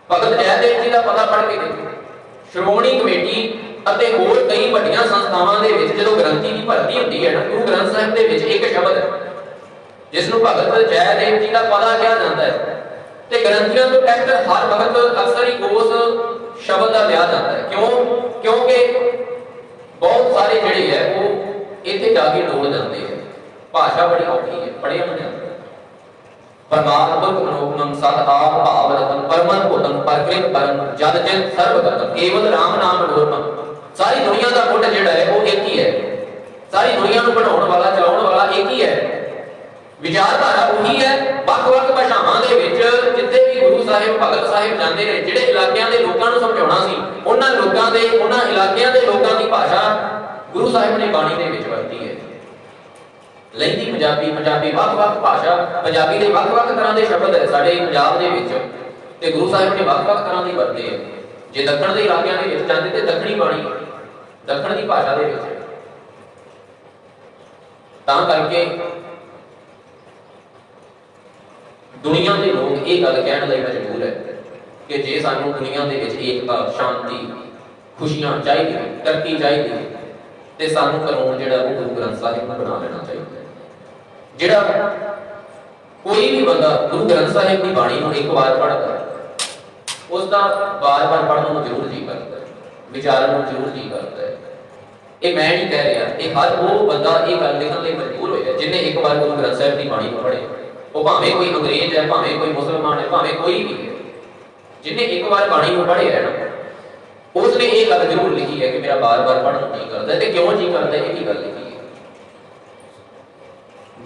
[SPEAKER 1] भगत जयदेव जी का पता पढ़ के देखो। श्रोमणी कमेटी ਅਤੇ ਹੋਰ कई ਵੱਡੀਆਂ ਸੰਸਥਾਵਾਂ ਦੇ ਵਿੱਚ ਜਦੋਂ ਗ੍ਰੰਥੀ ਦੀ ਭਰਤੀ ਹੁੰਦੀ ਹੈ ਨਾ, ਗੁਰੂ ਗ੍ਰੰਥ ਸਾਹਿਬ ਦੇ ਵਿੱਚ ਇੱਕ ਸ਼ਬਦ ਹੈ ਜਿਸ ਨੂੰ ਭਗਤ ਜੈਦੇਵ ਜੀ ਦਾ ਪਦਾ ਕਿਹਾ ਜਾਂਦਾ ਹੈ ਤੇ ਗ੍ਰੰਥੀਆਂ ਤੋਂ ਟੈਕਟ ਹਰ ਵਕਤ ਅਕਸਰ ਹੀ ਉਸ ਸ਼ਬਦ ਦਾ ਲਿਆ ਜਾਂਦਾ ਹੈ। ਕਿਉਂਕਿ ਬਹੁਤ ਸਾਰੇ ਜਿਹੜੇ ਹੈ ਉਹ ਇੱਥੇ ਜਾ ਕੇ ਡੋਲ ਜਾਂਦੇ ਹੈ। ਭਾਸ਼ਾ ਬੜੀ ਔਖੀ ਹੈ, ਪੜ੍ਹਿਆ ਨਹੀਂ ਜਾਂਦਾ। परमात्मक मनोमन सद आप भाव रतन परमन भूतन परकृत परम जद जन सर्वगतन केवल राम नाम लोरमन। सारी दुनिया का मुੱਢ ਜਿਹੜਾ ਹੈ ਉਹ ਇੱਕ ਹੀ ਹੈ। सारी दुनिया ਨੂੰ ਬਣਾਉਣ ਵਾਲਾ ਚਲਾਉਣ ਵਾਲਾ ਇੱਕ ਹੀ ਹੈ। ਵਿਚਾਰਧਾਰਾ ਉਹੀ ਹੈ। ਵੱਖ-ਵੱਖ ਭਾਸ਼ਾਵਾਂ ਦੇ ਵਿੱਚ ਜਿੱਥੇ ਵੀ ਗੁਰੂ ਸਾਹਿਬ ਭਗਤ ਸਾਹਿਬ ਜਾਂਦੇ ਨੇ ਜਿਹੜੇ ਇਲਾਕਿਆਂ ਦੇ ਲੋਕਾਂ ਨੂੰ ਸਮਝਾਉਣਾ ਸੀ ਉਹਨਾਂ ਲੋਕਾਂ ਦੇ ਉਹਨਾਂ ਇਲਾਕਿਆਂ ਦੇ ਲੋਕਾਂ ਦੀ ਭਾਸ਼ਾ ਗੁਰੂ ਸਾਹਿਬ ਨੇ ਬਾਣੀ ਦੇ ਵਿੱਚ ਵਰਤੀ ਹੈ। लैंदी पंजाबी ਵੱਖ-ਵੱਖ भाषा पंजाबी के ਵੱਖ-ਵੱਖ तरह के शब्द है साडे पंजाब दे विच ते गुरु साहिब ने ਵੱਖ-ਵੱਖ तरह की वरते है। जे दक्षिण के इलाकों के विच जांदे ते दक्षिणी बाणी दक्षिण की भाषा दे विच तां करके दुनिया के लोग ये गल कहण लई मजबूर है कि जे सानू दुनिया के विच एकता शांति खुशियां चाहिए तरक्की चाहिए ते सानू कानून जिहड़ा वो गुरु ग्रंथ साहिब नूं बना लेना चाहिए। जिहड़ा कोई भी बंदा गुरु ग्रंथ साहिब की बाणी नूं एक बार पढ़दा उसका बार-बार पढ़ने को जरूर जी करता है, विचारन को जरूर जी करता है। ये मैं नहीं कह रहा, ये हर वो बंदा ये गल लिखण लई मजबूर होया जिन्हें एक बार गुरु ग्रंथ साहिब की बाणी पढ़े। वो भावें कोई अंग्रेज है, भावें कोई मुसलमान है, भावें कोई भी है, जिन्हें एक बार बाणी को पढ़े है ना उसने ये गल जरूर लिखी है कि मेरा बार-बार पढ़ना नहीं करता है। क्यों जी करता है ये गल लिखी है।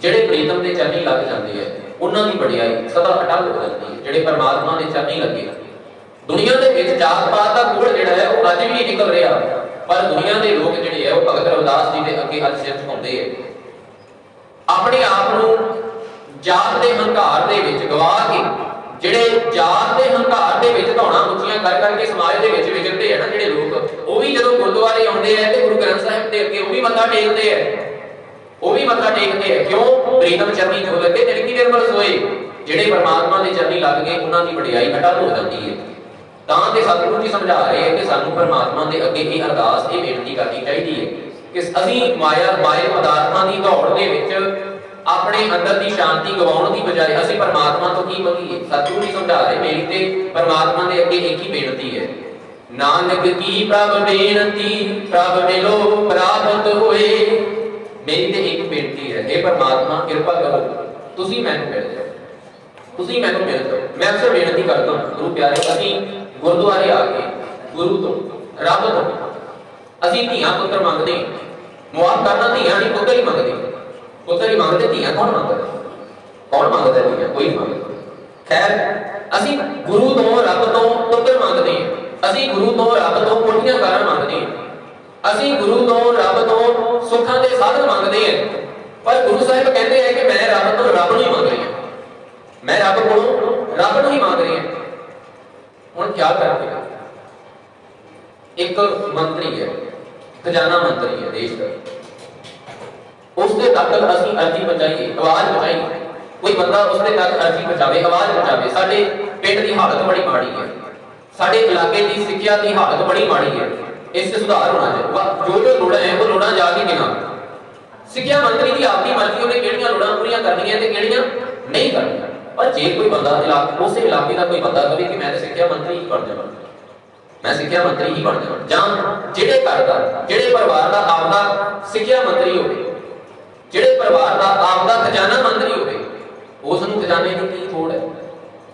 [SPEAKER 1] ਜਿਹੜੇ ਪ੍ਰੀਤਮ ਦੇ ਚਰਨੀ ਲੱਗ ਜਾਂਦੇ ਆ ਉਹਨਾਂ ਦੀ ਵਡਿਆਈ ਸਦਾ ਅਟਲ ਹੋ ਜਾਂਦੀ ਹੈ। ਜਿਹੜੇ ਪਰਮਾਤਮਾ ਦੇ ਚਰਨੀ ਲੱਗੇ ਦੁਨੀਆ ਦੇ ਵਿੱਚ ਜਾਤ ਪਾਤ ਦਾ ਕੋੜ ਜਿਹੜਾ ਹੈ ਉਹ ਅੱਜ ਵੀ ਨਹੀਂ ਨਿਕਲ ਰਿਹਾ। ਪਰ ਦੁਨੀਆ ਦੇ ਲੋਕ ਜਿਹੜੇ ਆ ਉਹ ਭਗਤ ਰਵਿਦਾਸ ਜੀ ਦੇ ਅੱਗੇ ਅੱਜ ਸਿਰ ਝੁਕਾਉਂਦੇ ਆ। ਆਪਣੇ ਆਪ ਨੂੰ ਜਾਤ ਦੇ ਹੰਕਾਰ ਦੇ ਵਿੱਚ ਗਵਾ ਕੇ ਜਿਹੜੇ ਜਾਤ ਦੇ ਹੰਕਾਰ ਦੇ ਵਿੱਚ ਧੌਣਾ ਉੱਚੀਆਂ ਕਰ ਕਰਕੇ ਸਮਾਜ ਦੇ ਵਿੱਚ ਵਿਚਰਦੇ ਆ ਨਾ ਜਿਹੜੇ ਲੋਕ ਉਹ ਵੀ ਜਦੋਂ ਗੁਰਦੁਆਰੇ ਆਉਂਦੇ ਆ ਤੇ ਗੁਰੂ ਗ੍ਰੰਥ ਸਾਹਿਬ ਦੇ ਅੱਗੇ ਉਹ ਵੀ ਮੱਥਾ ਟੇਕਦੇ ਆ। वो भी मत्था टेकते हैं। क्यों? प्रीतम चरनी जो लगे तिलकी निर्मल सोए। जिहड़े परमात्मा दे चरनी लग गए उन्हां दी वडियाई अटल हो जाती है। तां ते सतगुरु जी समझा रहे हैं कि सानू परमात्मा दे अगे ये अरदास ये बेनती करनी चाहिए कि असीं माए पदार्थां दी दौड़ दे विच अपने अंदर दी शांति गवाउण दी बजाय असीं परमात्मा तो की मंगीए। सतगुरु जी समझा रहे मेरी ते परमात्मा दे अगे एक ही बेनती है, नानक की प्रभ बेनती प्रभ मिलो प्राप्त होए। मेरी ते एक बेनती है, हे परमात्मा कृपा करो तुसी मैनूं मिल जाओ, तुसी मैनूं मिल जाओ। मैं अक्सर बेनती करता हूं गुरु प्यारे असीं गुरुद्वारे आके गुरु तो रब तो असीं धीआं पुत्र मंगदे मुआफ करना धीआं नहीं पुत्र ही मंगदे। पुत्र ही मंगदे धीआं कौन मंगदा? कौन मंगदा धीआं? कोई नहीं मंगदा। खैर असीं गुरु तो रब तो पुत्र मंगदे, असीं गुरु तो रब तो कोठियां कारण मंगदे, ਅਸੀਂ ਗੁਰੂ ਤੋਂ ਰੱਬ ਤੋਂ ਸੁੱਖਾਂ ਦੇ ਸਾਧਨ ਮੰਗਦੇ ਹਾਂ। ਪਰ ਗੁਰੂ ਸਾਹਿਬ ਕਹਿੰਦੇ ਆ ਕਿ ਮੈਂ ਰੱਬ ਤੋਂ ਰੱਬ ਨੂੰ ਹੀ ਮੰਗ ਰਹੀ ਹਾਂ, ਮੈਂ ਰੱਬ ਕੋਲੋਂ ਰੱਬ ਨੂੰ ਹੀ ਮੰਗ ਰਹੀ ਹਾਂ। ਹੁਣ ਕੀ ਕਰਦੇ? ਇੱਕ ਮੰਤਰੀ ਹੈ, ਖਜ਼ਾਨਾ ਮੰਤਰੀ ਹੈ ਦੇਸ਼ ਦਾ, उसके तक ਅਸੀਂ अर्जी पहुंचाइए, आवाज पहुंचाइए। कोई बंदा उसके तक अर्जी पहुंचावे, आवाज पहुंचावे। साडे पिंड की हालत बड़ी माड़ी है, साडे इलाके की सिक्ख्या की हालत बड़ी माड़ी है, इससे सुधार होना चाहिए। जो जो लोड़ा है वो लोड़ा जाके गिना ਸਿੱਖਿਆ ਮੰਤਰੀ ਦੀ ਆਪਣੀ ਮਰਜ਼ੀ, ਉਹਨੇ ਕਿਹੜੀਆਂ ਲੋੜਾਂ ਪੂਰੀਆਂ ਕਰਨੀਆਂ ਤੇ ਕਿਹੜੀਆਂ ਨਹੀਂ ਕਰਨੀਆਂ। ਪਰ ਜੇ ਕੋਈ ਬੰਦਾ ਉਸੇ ਇਲਾਕੇ ਦਾ ਕੋਈ ਬੰਦਾ ਕਹੇ ਕਿ ਮੈਂ ਤਾਂ ਸਿੱਖਿਆ ਮੰਤਰੀ ਹੀ ਬਣ ਜਾਵਾਂ, ਮੈਂ ਸਿੱਖਿਆ ਮੰਤਰੀ ਹੀ ਬਣ ਜਾਵਾਂ, ਜਾਂ ਜਿਹੜੇ ਘਰ ਦਾ ਜਿਹੜੇ ਪਰਿਵਾਰ ਦਾ ਆਪਦਾ ਸਿੱਖਿਆ ਮੰਤਰੀ ਹੋਵੇ, ਜਿਹੜੇ ਪਰਿਵਾਰ ਦਾ ਆਪਦਾ ਖਜ਼ਾਨਾ ਮੰਤਰੀ ਹੋਵੇ, ਉਸ ਨੂੰ ਖਜ਼ਾਨੇ ਦੀ ਕੀ ਥੋੜ ਹੈ?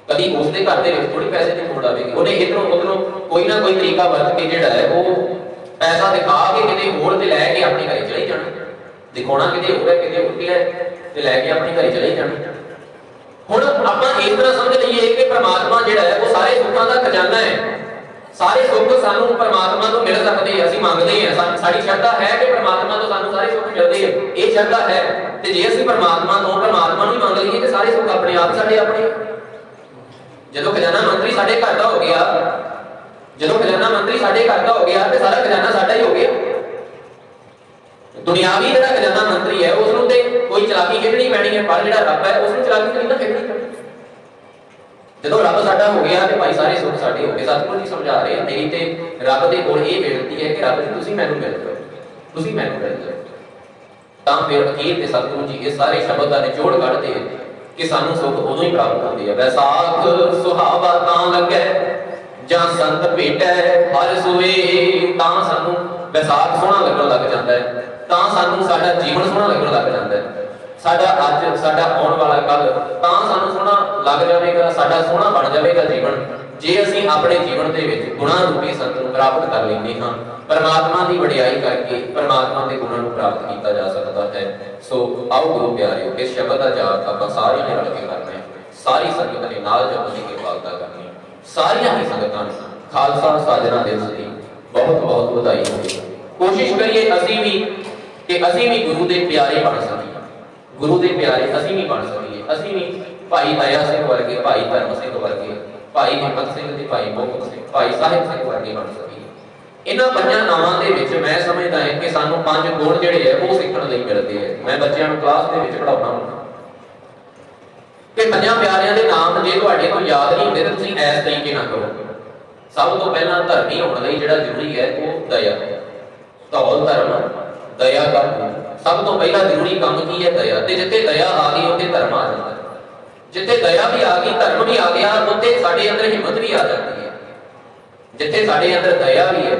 [SPEAKER 1] ਕਦੀ ਉਸ ਦੇ ਘਰ ਦੇ ਵਿੱਚ ਥੋੜੀ ਪੈਸੇ ਦੀ ਥੋੜ ਆਵੇਗੀ। ਉਹਨੇ ਇੱਧਰੋਂ ਉੱਧਰੋਂ ਕੋਈ ਨਾ ਕੋਈ ਤਰੀਕਾ ਵਰਤ ਕੇ ਜਿਹੜਾ ਹੈ ਉਹ ਪੈਸਾ ਦਿਖਾ ਕੇ ਕਿਤੇ ਹੋਰ ਤੇ ਲੈ ਕੇ ਆਪਣੇ ਘਰੇ ਚਲੇ ਜਾਣਾ, ਦਿਖਾਉਣਾ ਕਿਤੇ ਹੋਰ ਹੈ, ਕਿਤੇ ਹੋਰ ਹੈ ਤੇ ਲੈ ਕੇ ਆਪਣੇ ਘਰੇ ਚਲੇ ਜਾਣਾ। ਹੁਣ ਆਪਾਂ ਇਸ ਤਰ੍ਹਾਂ ਸਮਝ ਲਈਏ ਕਿ ਪ੍ਰਮਾਤਮਾ ਜਿਹੜਾ ਹੈ ਉਹ ਸਾਰੇ ਸੁੱਖਾਂ ਦਾ ਖਜ਼ਾਨਾ ਹੈ। ਸਾਰੇ ਸੁੱਖ ਸਾਨੂੰ ਪ੍ਰਮਾਤਮਾ ਤੋਂ ਮਿਲ ਸਕਦੇ ਆ, ਅਸੀਂ ਮੰਗਦੇ ਹਾਂ, ਸਾਡੀ ਸ਼ਰਧਾ ਹੈ ਕਿ ਪ੍ਰਮਾਤਮਾ ਤੋਂ ਸਾਨੂੰ ਸਾਰੇ ਸੁੱਖ ਮਿਲਦੇ ਆ, ਇਹ ਸ਼ਰਧਾ ਹੈ। ਤੇ ਜੇ ਅਸੀਂ ਪ੍ਰਮਾਤਮਾ ਨੂੰ ਹੀ ਮੰਗ ਲਈਏ ਤੇ ਸਾਰੇ ਸੁੱਖ ਆਪਣੇ ਆਪ ਸਾਡੇ ਆਪਣੇ। ਜਦੋਂ ਖਜ਼ਾਨਾ ਮੰਤਰੀ ਸਾਡੇ ਘਰ ਦਾ ਹੋ ਗਿਆ, ਜਦੋਂ ਖਜ਼ਾਨਾ ਮੰਤਰੀ ਸਾਡੇ ਘਰ ਦਾ ਹੋ ਗਿਆ ਤੇ ਸਾਰਾ ਖਜ਼ਾਨਾ ਸਾਡਾ ਹੀ ਹੋ ਗਿਆ। ਦੁਨਿਆਵੀ ਜਿਹੜਾ ਖਜ਼ਾਨਾ ਮੰਤਰੀ ਹੈ ਉਸ ਨੂੰ ਤੇ ਕੋਈ ਚਲਾਕੀ ਖੇਡਣੀ ਪੈਣੀ ਹੈ, ਪਰ ਜਿਹੜਾ ਰੱਬ ਹੈ ਉਸ ਨੂੰ ਚਲਾਕੀ ਨਹੀਂ ਨਾ ਖੇਡਣੀ ਪੈਣੀ। ਜਦੋਂ ਰੱਬ ਸਾਡਾ ਹੋ ਗਿਆ ਤੇ ਭਾਈ ਸਾਰੇ ਸੁੱਖ ਸਾਡੇ ਹੋ ਗਏ। ਸਤਿਗੁਰੂ ਜੀ ਸਮਝਾ ਰਹੇ ਆ, ਮੇਰੀ ਤੇ ਰੱਬ ਦੇ ਕੋਲ ਇਹ ਬੇਨਤੀ ਹੈ ਕਿ ਰੱਬ ਜੀ ਤੁਸੀਂ ਮੈਨੂੰ ਮਿਲ ਜਾਓ, ਤੁਸੀਂ ਮੈਨੂੰ ਮਿਲ ਜਾਓ। ਤਾਂ ਫਿਰ ਅਖੀਰ ਤੇ ਸਤਿਗੁਰੂ ਜੀ ਇਹ ਸਾਰੇ ਸ਼ਬਦ ਦਾ ਨਿਚੋੜ ਕੱਢਦੇ ਕਿ ਸਾਨੂੰ ਸੁੱਖ ਉਦੋਂ ਹੀ ਪ੍ਰਾਪਤ ਹੁੰਦੀ ਹੈ। ਵੈਸਾਖ ਸੁਹਾਵਾ ਤਾਂ ਲੱਗੈ ਜਾਂ ਸੰਤ ਭੇਟੈ ਹਰ ਸੋਏ। ਤਾਂ ਸਾਨੂੰ ਵੈਸਾਖ ਸੋਹਣਾ ਲੱਗਣ ਲੱਗ ਜਾਂਦਾ ਹੈ, ਤਾਂ ਸਾਨੂੰ ਸਾਡਾ ਜੀਵਨ ਸੋਹਣਾ ਲੱਗਣ ਲੱਗ ਜਾਂਦਾ ਹੈ, ਸਾਡਾ ਅੱਜ ਸਾਡਾ ਆਉਣ ਵਾਲਾ ਕੱਲ ਤਾਂ ਸਾਨੂੰ ਸੋਹਣਾ ਲੱਗ ਜਾਵੇਗਾ, ਸਾਡਾ ਸੋਹਣਾ ਬਣ ਜਾਵੇਗਾ ਜੀਵਨ, ਜੇ ਅਸੀਂ ਆਪਣੇ ਜੀਵਨ ਦੇ ਵਿੱਚ ਗੁਣਾਂ ਰੂਪੀ ਸੰਤ ਨੂੰ ਪ੍ਰਾਪਤ ਕਰ ਲੈਂਦੇ ਹਾਂ। ਪਰਮਾਤਮਾ ਦੀ ਵਡਿਆਈ ਕਰਕੇ ਪਰਮਾਤਮਾ ਦੇ ਗੁਣਾਂ ਨੂੰ ਪ੍ਰਾਪਤ ਕੀਤਾ ਜਾ ਸਕਦਾ ਹੈ। ਸੋ ਆਓ ਗੁਰੂ ਪਿਆਰਿਓ, ਇਸ ਸ਼ਬਦ ਦਾ ਜਾਪ ਆਪਾਂ ਸਾਰਿਆਂ ਨੇ ਰਲ ਕੇ ਕਰਨਾ ਹੈ। ਸਾਰੀ ਸੰਗਤ ਨੇ ਨਾਲ ਜਪਣ ਦੀ ਕਿਰਪਾਲਤਾ ਕਰਨੀ, ਸਾਰੀਆਂ ਹੀ ਸੰਗਤਾਂ ਨੂੰ ਖਾਲਸਾ ਸਾਜਣਾ ਦਿਵਸ ਦੀ ਬਹੁਤ ਬਹੁਤ ਵਧਾਈ ਹੋਵੇ। ਕੋਸ਼ਿਸ਼ ਕਰੀਏ ਅਸੀਂ ਵੀ ਕਿ ਅਸੀਂ ਵੀ ਗੁਰੂ ਦੇ ਪਿਆਰੇ ਬਣ ਸਕੀਏ, ਗੁਰੂ ਦੇ ਪਿਆਰੇ ਅਸੀਂ ਵੀ ਬਣ ਸਕੀਏ। ਅਸੀਂ ਵੀ ਭਾਈ ਦਇਆ ਸਿੰਘ ਵਰਗੇ, ਭਾਈ ਧਰਮ ਸਿੰਘ ਵਰਗੇ, ਭਾਈ ਹਿੰਮਤ ਸਿੰਘ ਤੇ ਭਾਈ ਮੋਹਨ ਸਿੰਘ, ਭਾਈ ਸਾਹਿਬ ਸਿੰਘ ਵਰਗੇ ਬਣ ਸਕੀਏ। ਇਹਨਾਂ ਪੰਜਾਂ ਨਾਵਾਂ ਦੇ ਵਿੱਚ ਮੈਂ ਸਮਝਦਾ ਹਾਂ ਕਿ ਸਾਨੂੰ 5 ਗੁਣ ਜਿਹੜੇ ਹੈ ਉਹ ਸਿੱਖਣ ਲਈ ਮਿਲਦੇ ਹੈ। ਮੈਂ ਬੱਚਿਆਂ ਨੂੰ ਕਲਾਸ ਦੇ ਵਿੱਚ ਪੜਾਉਣਾ ਹੁੰਦਾ ਕਿ ਪੰਜਾਂ ਪਿਆਰਿਆਂ ਦੇ ਨਾਮ ਜੇ ਤੁਹਾਡੇ ਤੋਂ ਯਾਦ ਨਹੀਂ ਹੁੰਦੇ ਤਾਂ ਤੁਸੀਂ ਇਸ ਤਰੀਕੇ ਨਾਲ ਕਰੋ। ਸਭ ਤੋਂ ਪਹਿਲਾਂ ਧਰਮੀ ਹੋਣ ਲਈ ਜਿਹੜਾ ਜ਼ਰੂਰੀ ਹੈ ਉਹ ਦਇਆ, ਧੌਲ ਧਰਮ ਦਇਆ ਕਰਨਾ। ਸਭ ਤੋਂ ਪਹਿਲਾਂ ਜ਼ਰੂਰੀ ਕੰਮ ਕੀ ਹੈ? ਦਇਆ। ਤੇ ਜਿੱਥੇ ਦਇਆ ਆ ਗਈ ਉੱਥੇ ਧਰਮ ਆ ਜਾਂਦਾ। ਜਿੱਥੇ ਦਇਆ ਵੀ ਆ ਗਈ, ਧਰਮ ਵੀ ਆ ਗਿਆ, ਉੱਥੇ ਸਾਡੇ ਅੰਦਰ ਹਿੰਮਤ ਵੀ ਆ ਜਾਂਦੀ ਹੈ। ਜਿੱਥੇ ਸਾਡੇ ਅੰਦਰ ਦਇਆ ਵੀ ਹੈ,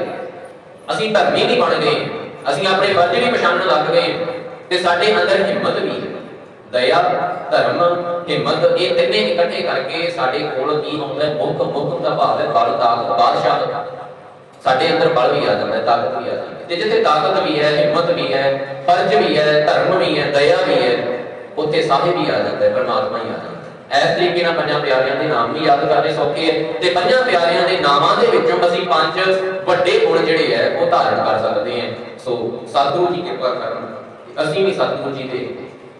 [SPEAKER 1] ਅਸੀਂ ਧਰਮੀ ਨਹੀਂ ਬਣ ਗਏ, ਅਸੀਂ ਆਪਣੇ ਫਰਜ਼ ਵੀ ਪਛਾਣਨ ਲੱਗ ਗਏ ਤੇ ਸਾਡੇ ਅੰਦਰ ਹਿੰਮਤ ਵੀ ਹੈ। ਦਇਆ, ਧਰਮ, ਹਿੰਮਤ, ਇਹ ਤਿੰਨੇ ਇਕੱਠੇ ਕਰਕੇ ਸਾਡੇ ਕੋਲ ਕੀ ਹੁੰਦਾ ਹੈ? ਮੁੱਖ ਦਾ ਭਾਵ ਹੈ ਬਲ, ਤਾਕਤ, ਬਾਦਸ਼ਾਹ। ਸਾਡੇ ਅੰਦਰ ਬਲ ਵੀ ਆ ਜਾਂਦਾ ਹੈ, ਤਾਕਤ ਵੀ ਆ ਜਾਂਦੀ ਹੈ। ਤੇ ਜਿੱਥੇ ਤਾਕਤ ਵੀ ਹੈ, ਹਿੰਮਤ ਵੀ ਹੈ, ਫਰਜ਼ ਵੀ ਹੈ, ਧਰਮ ਵੀ ਹੈ, ਦਇਆ ਵੀ ਹੈ, ਉੱਥੇ ਸਾਹਿਬ ਵੀ ਆ ਜਾਂਦਾ ਹੈ, ਪਰਮਾਤਮਾ ਹੀ ਆ ਜਾਂਦਾ ਹੈ। ਇਸ ਤਰੀਕੇ ਨਾਲ ਪੰਜਾਂ ਪਿਆਰਿਆਂ ਦੇ ਨਾਮ ਵੀ ਯਾਦ ਕਰਨੇ ਸੌਖੇ ਹੈ ਤੇ ਪੰਜਾਂ ਪਿਆਰਿਆਂ ਦੇ ਨਾਮਾਂ ਦੇ ਵਿੱਚੋਂ ਅਸੀਂ 5 ਵੱਡੇ ਗੁਣ ਜਿਹੜੇ ਹੈ ਉਹ ਧਾਰਨ ਕਰ ਸਕਦੇ ਹਾਂ। ਸੋ ਸਤਿਗੁਰੂ ਜੀ ਕਿਰਪਾ ਕਰਨ ਅਸੀਂ ਵੀ ਸਤਿਗੁਰੂ ਜੀ ਦੇ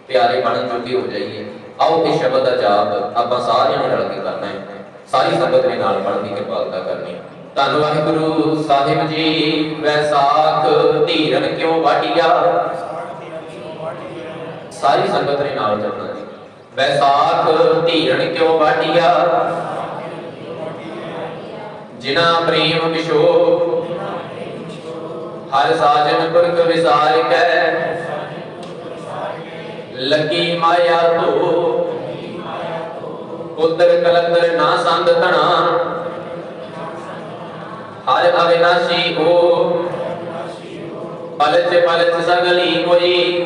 [SPEAKER 1] ਪਿਆਰੇ ਬਣਨ ਜੋਗੇ ਹੋ ਜਾਈਏ। ਆਓ ਇਸ ਸ਼ਬਦ ਦਾ ਜਾਪ ਆਪਾਂ ਸਾਰਿਆਂ ਨੇ ਰਲ ਕੇ ਕਰਨਾ ਹੈ, ਸਾਰੀ ਸੰਗਤ ਨੇ ਨਾਲ ਪੜ੍ਹਨ ਦੀ ਕਿਰਪਾਲਤਾ ਕਰਨੀ। ਧੰਨ ਵਾਹਿਗੁਰੂ ਸਾਹਿਬ ਜੀ। ਵੈਸਾਖ ਧੀਰਨ ਕਿਉਂ ਵਾਟਿਆ, ਸਾਰੀ ਸੰਗਤ ਨੇ ਨਾਲ ਜਪਣਾ ਜੀ। ਵੈਸਾਖ ਧੀਰਨ ਕਿਉਂ ਵਾਟਿਆ, ਜਿਨਾ ਪ੍ਰੇਮ ਵਿਸ਼ੋ ਹਰ ਸਾਜਨ ਪੁਰਖ ਵਿਸਾਰ ਕੈ, ਲੱਗੀ ਮਾਇਆ ਧੋ ਪੁੱਤਰ ਕਲੰਦਰ ਨਾ ਸੰਦ ਧਣਾ, ਹਰ ਅਵਿਨਾਸ਼ੀ ਹੋ ਪਲਚ ਸਗਲੀ ਹੋਈ,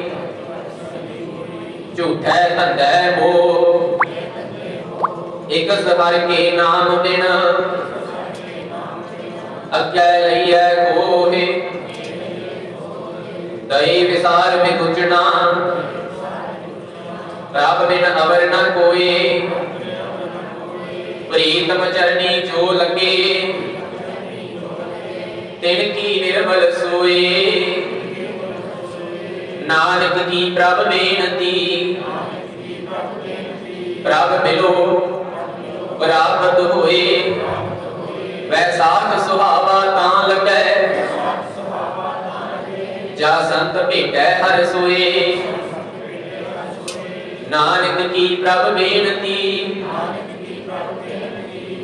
[SPEAKER 1] ਝੂਠੈ ਧੰਦੈ ਮੋ ਇਕ ਸਹਰ ਕੇ ਨਾਮ ਬਿਨ, ਅੱਗੇ ਲਈਐ ਕੋਹੇ ਦਈ ਵਿਸਾਰ ਵਿਗੁਚਣਾ, ਰੱਬ ਬਿਨ ਅਵਰ ਨ ਕੋਏ, ਪ੍ਰੀਤਮ ਚਰਨੀ ਜੋ ਲੱਗੇ, ਤਿਨ ਕੀ ਨਿਰਮਲ ਸੋਏ, ਨਾਨਕ ਕੀ ਪ੍ਰਭ ਬੇਨਤੀ, ਪ੍ਰਭ ਮਿਲੋ ਪ੍ਰਾਪਤ ਹੋਏ, ਵੈਸਾਖ ਸੁਹਾਵਾ ਤਾਂ ਲੱਗੈ, ਜਾ ਸੰਤ ਭੇਟੈ ਹਰ ਸੋਏ, ਨਾਨਕ ਕੀ ਪ੍ਰਭ ਬੇਨਤੀ,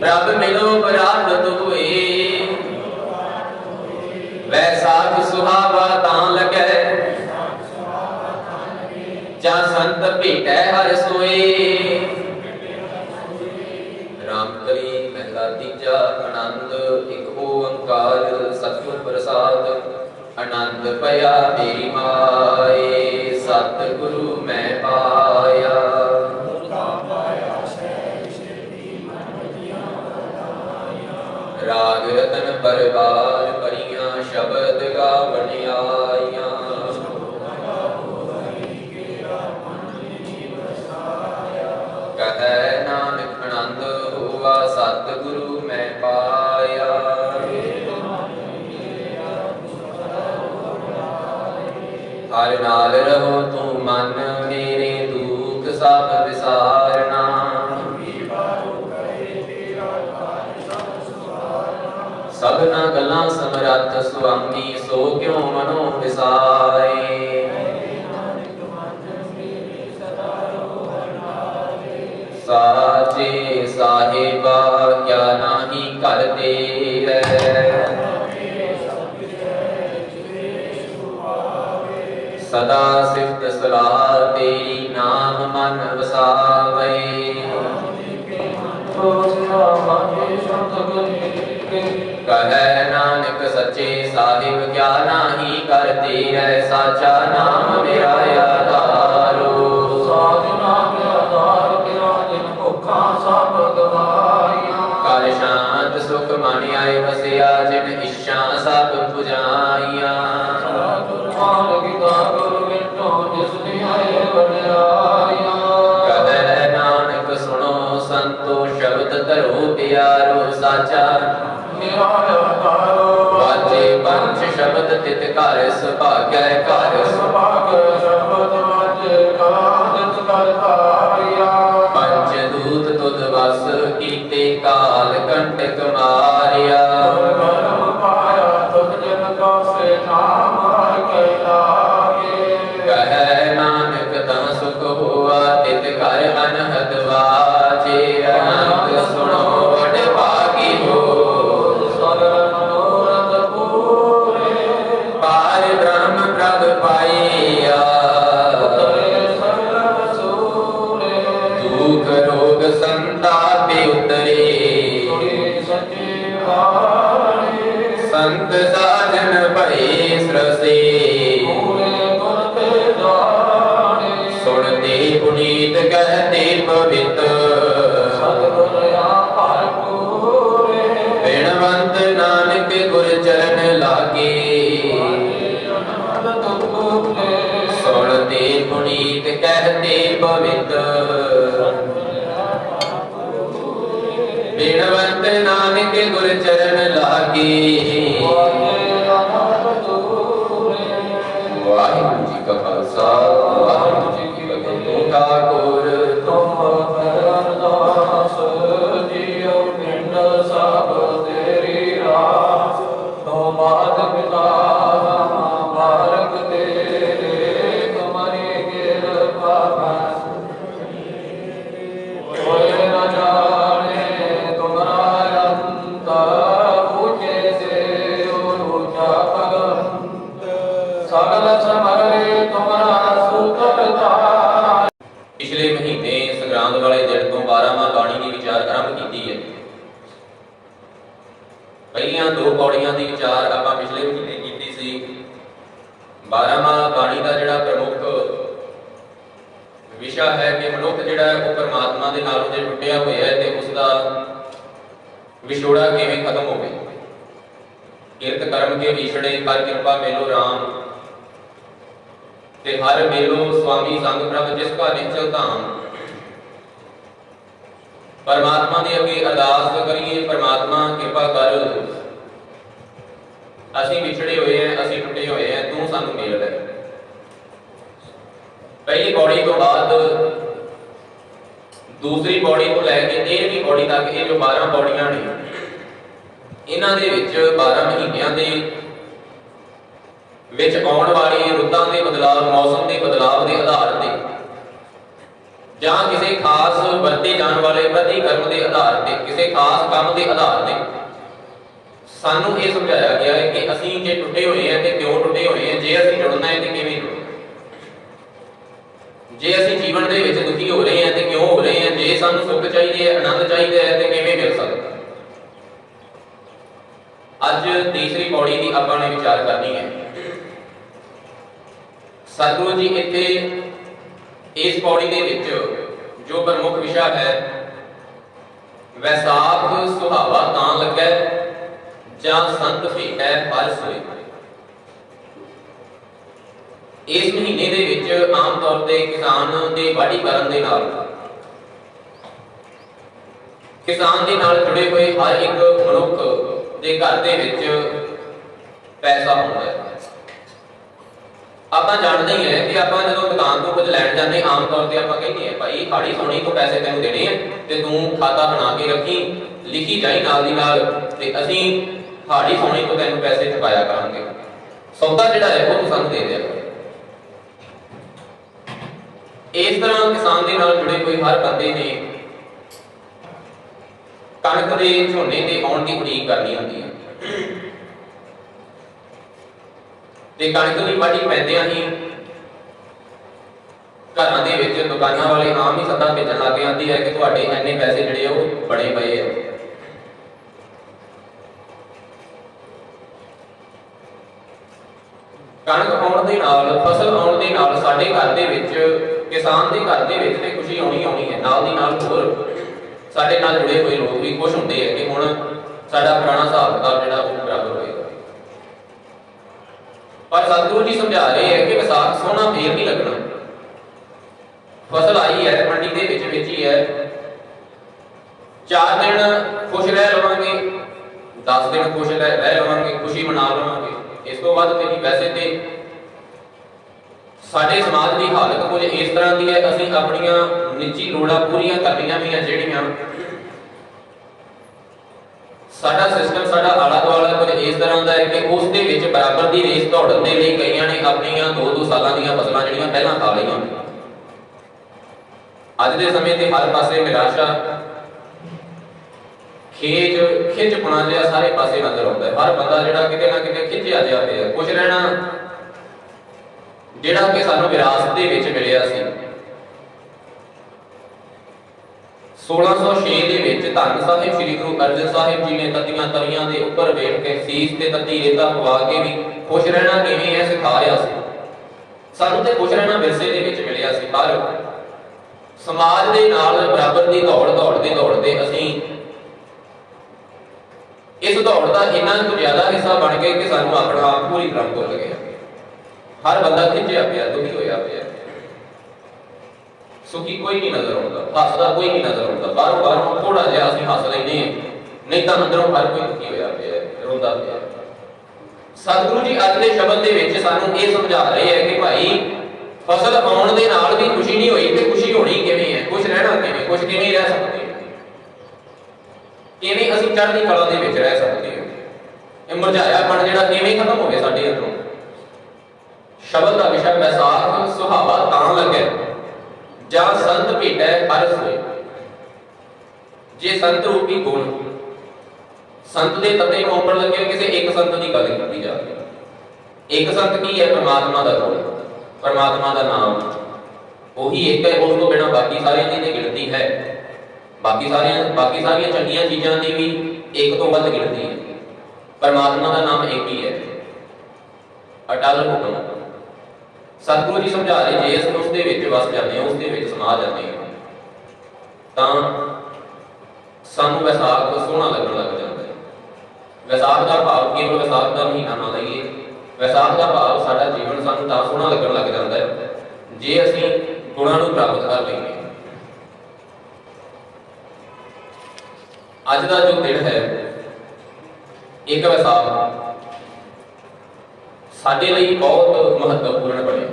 [SPEAKER 1] ਪ੍ਰਭ ਮਿਲੋ ਪ੍ਰਾਪਤ ਹੋਏ, ਵੈਸਾਖ ਸੁਹਾਵਾ ਤਾਂ ਲੱਗੈ, संत भेटै हर सोए। रामकली महला तीजा। आनंद एक ओंकार सतगुर प्रसाद। आनंद पया मेरी माए सतगुरु मैं पाया। राग रतन परवार परियां शब्द गावण आइयां। कहै नानक आनंद हुआ सतगुरु मैं पाया। हर नाल रहो तू मन मेरे दुख सब विसारना। सबना गल्लां समरथ सुआमी सो क्यों मनो विसारे। साचे साहिबा क्या नाही कर तेरे। सदा सिफत सलाह तेरी नाम मन वसावे। कहै नानक सच्चे साहिब क्या नाही कर तेरे। साचा नाम मेरा आधारो। कर शांत सुख मन आए वसिया जिन इच्छा सब पुजाइया। कहै नानक सुनो संतो शब्द धरो प्यारो। साचा वाजे पंच शब्द तित घर सुभागै घर। पंच दूत तुद वस कीते काल कंटक मारिया। कहै नानक तं सुख हुआ तित घर अनहद वाजे। अनंत सुनो वड भागी हो पार ब्रह्म प्रभ पाइया। दुख रोग संताप उतरे। संत साजन भये सरसे। सुनते पुनीत कहते पवित्र। बिनवंत नानक गुर चरण लागे। सुनते पुनीत कहते पवित्र। बिनवंत नानक गुर चरण लागे। वाहिगुरु जी का खालसा वाहिगुरु जी की फतेह। ठाकुर तुम अरदास जियो पिंड सब तेरी रास। तुम मात पिता बारक तेरे तुम्हारी कृपा कोई न जाने तुम्हारा अंत। ऊंचे से ऊंचा भगवंत सगल समरे तुम्हारा सुतरता। पिछले महीने संग्रांद वाले दिन तो 12वां बाणी की विचार आरंभ की है। पहलियां दो पौड़ियां की विचार आपां पिछले महीने की सी। 12वां बाणी का जिहड़ा प्रमुख विषय है कि मनुख जिहड़ा है वो परमात्मा दे नालों जे टुटिया होया है ते उसका विछोड़ा किवें खत्म होवे। किरत कर्म के विछड़े कर कृपा मेलो राम। ते हर मेलो स्वामी संग प्रभ जिसका निश्चल धाम। परमात्मा दे अगे अरदास करिए परमात्मा कृपा कर। असीं विछड़े हुए हैं असीं टुटे हुए हैं तू सानू मेल ले। पहली पौड़ी तो बाद दूसरी पौड़ी को लैके 13वीं पौड़ी तक ये जो 12 पौड़ियां ने इन्हां दे विच 12 महीनों के विच आउण वाली रुत्तां दे बदलाव मौसम के बदलाव के आधार पर जां किसी खास वरते जाने वाले प्रतिकर्म के आधार पर किसी खास काम के आधार पर सानू ये समझाया गया है कि असीं जे टुटे हुए हैं तो क्यों टुटे हुए हैं, जे असीं जुड़ना है तो किवें जुड़ना। जे असीं जीवन दे विच दुखी हो रहे हैं तो क्यों हो रहे हैं, जे सानूं सुख चाहिए है, आनंद चाहिए है तो किवें मिल सकदा। अज तीसरी पौड़ी की आपां ने विचार करनी है। सतगुरु जी इत्थे इस पौड़ी दे विच जो प्रमुख विषय है, वैसाख सुहावा तां लगै जां संत भेटै फल सोए। इस महीने दे विच आम तौर ते किसान दे वाढी करन दे नाल किसान दे नाल जुड़े हुए हर एक मनुख दे घर दे विच पैसा हुंदा है। ਆਪਾਂ ਜਾਣਦੇ ਹੀ ਹੈ कि ਆਪਾਂ ਜਦੋਂ ਦੁਕਾਨ ਤੋਂ ਕੁਝ ਲੈਣ ਜਾਂਦੇ ਆਮ ਤੌਰ ਤੇ ਆਪਾਂ ਕਹਿੰਦੇ ਆ ਭਾਈ ਹਾੜੀ ਸੋਣੀ ਤੋਂ ਪੈਸੇ ਤੈਨੂੰ ਦੇਣੇ ਆ ਤੇ ਤੂੰ ਖਾਤਾ ਬਣਾ ਕੇ ਰੱਖੀ, ਲਿਖੀ ਜਾਈ ਨਾਲ ਦੀ ਨਾਲ ਤੇ ਅਸੀਂ ਹਾੜੀ ਸੋਣੀ ਤੋਂ ਤੈਨੂੰ ਪੈਸੇ ਚੁਕਾਇਆ ਕਰਾਂਗੇ। ਸੌਦਾ ਜਿਹੜਾ ਹੈ ਉਹ ਤੂੰ ਸਾਨੂੰ ਦੇ ਦਿਆ। ਇਸ ਤਰ੍ਹਾਂ ਕਿਸਾਨ ਦੇ ਨਾਲ ਜੁੜੇ ਕੋਈ ਹਰ ਬੰਦੇ ਨੇ ਕਣਕ ਦੇ ਝੋਨੇ ਦੇ ਆਉਣ ਦੀ ਉਡੀਕ ਕਰਨੀ ਹੁੰਦੀ ਹੈ ਤੇ कणक की वाढी पैंदियां ही घरां दे विच दुकानां वाले आम ही सदा भेजण लग जांदी है कि तुहाडे इन्ने पैसे जिहड़े वो बने पए आ। कणक आउण दे नाल, फसल आउण दे नाल साडे घर दे विच, किसान दे घर दे विच ते खुशी आउणी आउणी है। नाल दी नाल होर साडे नाल जुड़े हुए लोग भी खुश हुंदे है कि हुण साडा पुराना हिसाब किताब जिहड़ा वो बराबर होएगा। पर सतगुरु जी समझा रहे हैं कि विसाख सोहना फेर नहीं लगना। फसल आई है, मंडी दे विच बेची है, 4 दिन खुश रह लवांगे, 10 दिन खुश रह लवांगे, खुशी मना लवांगे। इस तो बाद तेरी वैसे ते साडे समाज की हालत कुछ इस तरह की है, असीं अपनियां निजी लोड़ां पूरीआं करनियां भी हैं जिहड़ियां साडा सिस्टम, साडा आला दुआला कुछ इस तरह का है कि उस दे विच बराबर की रेस दौड़न दे लई कईयां ने अपनियां 2-2 सालां दीयां फसलां जिहड़ियां पहलां खा लईआं। अज दे समय ते हर पासे निराशा, खेज, खिंचपणा जिहा सारे पासे नजर आउंदा है। हर बंदा जिहड़ा किते ना किते खिंचिया जिहा पिया। खुश रहना जिहड़ा कि सानूं विरासत दे विच मिलिया सी। 1606 ਦੇ ਵਿੱਚ ਧੰਨ ਸਾਹਿਬ ਸ੍ਰੀ ਗੁਰੂ ਅਰਜਨ ਸਾਹਿਬ ਜੀ ਨੇ ਤਤੀਆਂ ਤਵੀਆਂ ਦੇ ਉੱਪਰ ਬੈਠ ਕੇ ਸੀਸ ਤੇ ਤਤੀ ਰੇਤਾ ਪਵਾ ਕੇ ਵੀ ਖੁਸ਼ ਰਹਿਣਾ ਕਿਵੇਂ ਹੈ ਸਿਖਾ ਰਿਹਾ ਸੀ। ਸਾਨੂੰ ਤੇ ਖੁਸ਼ ਰਹਿਣਾ ਵਿਰਸੇ ਦੇ ਵਿੱਚ ਮਿਲਿਆ ਸੀ, ਪਰ ਸਮਾਜ ਦੇ ਨਾਲ ਬਰਾਬਰ ਦੀ ਦੌੜਦੇ ਅਸੀਂ ਇਸ ਦੌੜ ਦਾ ਇੰਨਾ ਕੁ ਜ਼ਿਆਦਾ ਹਿੱਸਾ ਬਣ ਗਏ ਕਿ ਸਾਨੂੰ ਆਪਣਾ ਆਪ ਪੂਰੀ ਤਰ੍ਹਾਂ ਭੁੱਲ ਗਿਆ। ਹਰ ਬੰਦਾ ਖਿੱਚਿਆ ਪਿਆ, ਦੁਖੀ ਹੋਇਆ ਪਿਆ। सुखी कोई नहीं नजर आता, हसदा कोई नहीं नजर आता। बारों थोड़ा जिहा असीं हस लैंदे हैं, नहीं तो अंदरों हर कोई दुखी होया पिया, रोंदा पिया। सतगुरु जी अज दे शब्द दे विच सानूं इह समझा रहे हैं कि भाई फसल आउण दे नाल भी खुशी नहीं होई ते खुशी होनी किवें है, खुश रहना किवें, खुश किवें रह सकदे हैं, किवें असीं चढ़दी कला दे विच रह सकदे हैं। इह मुरझायापन जिहड़ा किवें खत्म होवे साडे अंदरों। शब्द दा विषय वैसाख सुहावा तां लगे ਜਾਂ ਸੰਤ ਭੇਟੈ ਫਲ ਸੋਏ। जे संत रूपी गुण संत ਦੇ ਤਤੇ ਮੌਪਣ ਲੱਗੇ ਕਿਸੇ ਇੱਕ ਸੰਤ ਦੀ ਗੱਲ ਕੀਤੀ ਜਾਵੇ। ਇੱਕ ਸੰਤ ਕੀ ਹੈ? परमात्मा ਦਾ ਗੁਣ, परमात्मा ਦਾ ਨਾਮ, ਉਹੀ ਇੱਕ ਹੈ। ਉਸ ਤੋਂ ਬਿਨਾਂ ਬਾਕੀ ਸਾਰਿਆਂ ਦੀ ਤੇ ਗਿਣਤੀ ਹੈ। ਬਾਕੀ ਸਾਰੀਆਂ ਚੰਗੀਆਂ ਚੀਜ਼ਾਂ ਦੀ ਵੀ ਇੱਕ ਤੋਂ ਵੱਧ ਗਿਣਤੀ ਹੈ। परमात्मा ਦਾ ਨਾਮ ਇੱਕ ਹੀ ਹੈ, ਅਟਲ ਹੁਕਮ। सतगुरु जी समझा रहे जे असीं उसदे विच वस जाते हैं, उसदे विच समा जाते हैं, तां सानूं वैसाख सोहना लगन लग जाता है। वैसाख का भाव केवल वैसाख का महीना ना लईए, वैसाख का भाव साडा जीवन सानूं तां सोहना लगन लग जाता है जे असीं गुणां नूं प्राप्त कर लईए। अज दा जो दिन है एक वैसाख साडे लई बहुत महत्वपूर्ण बने।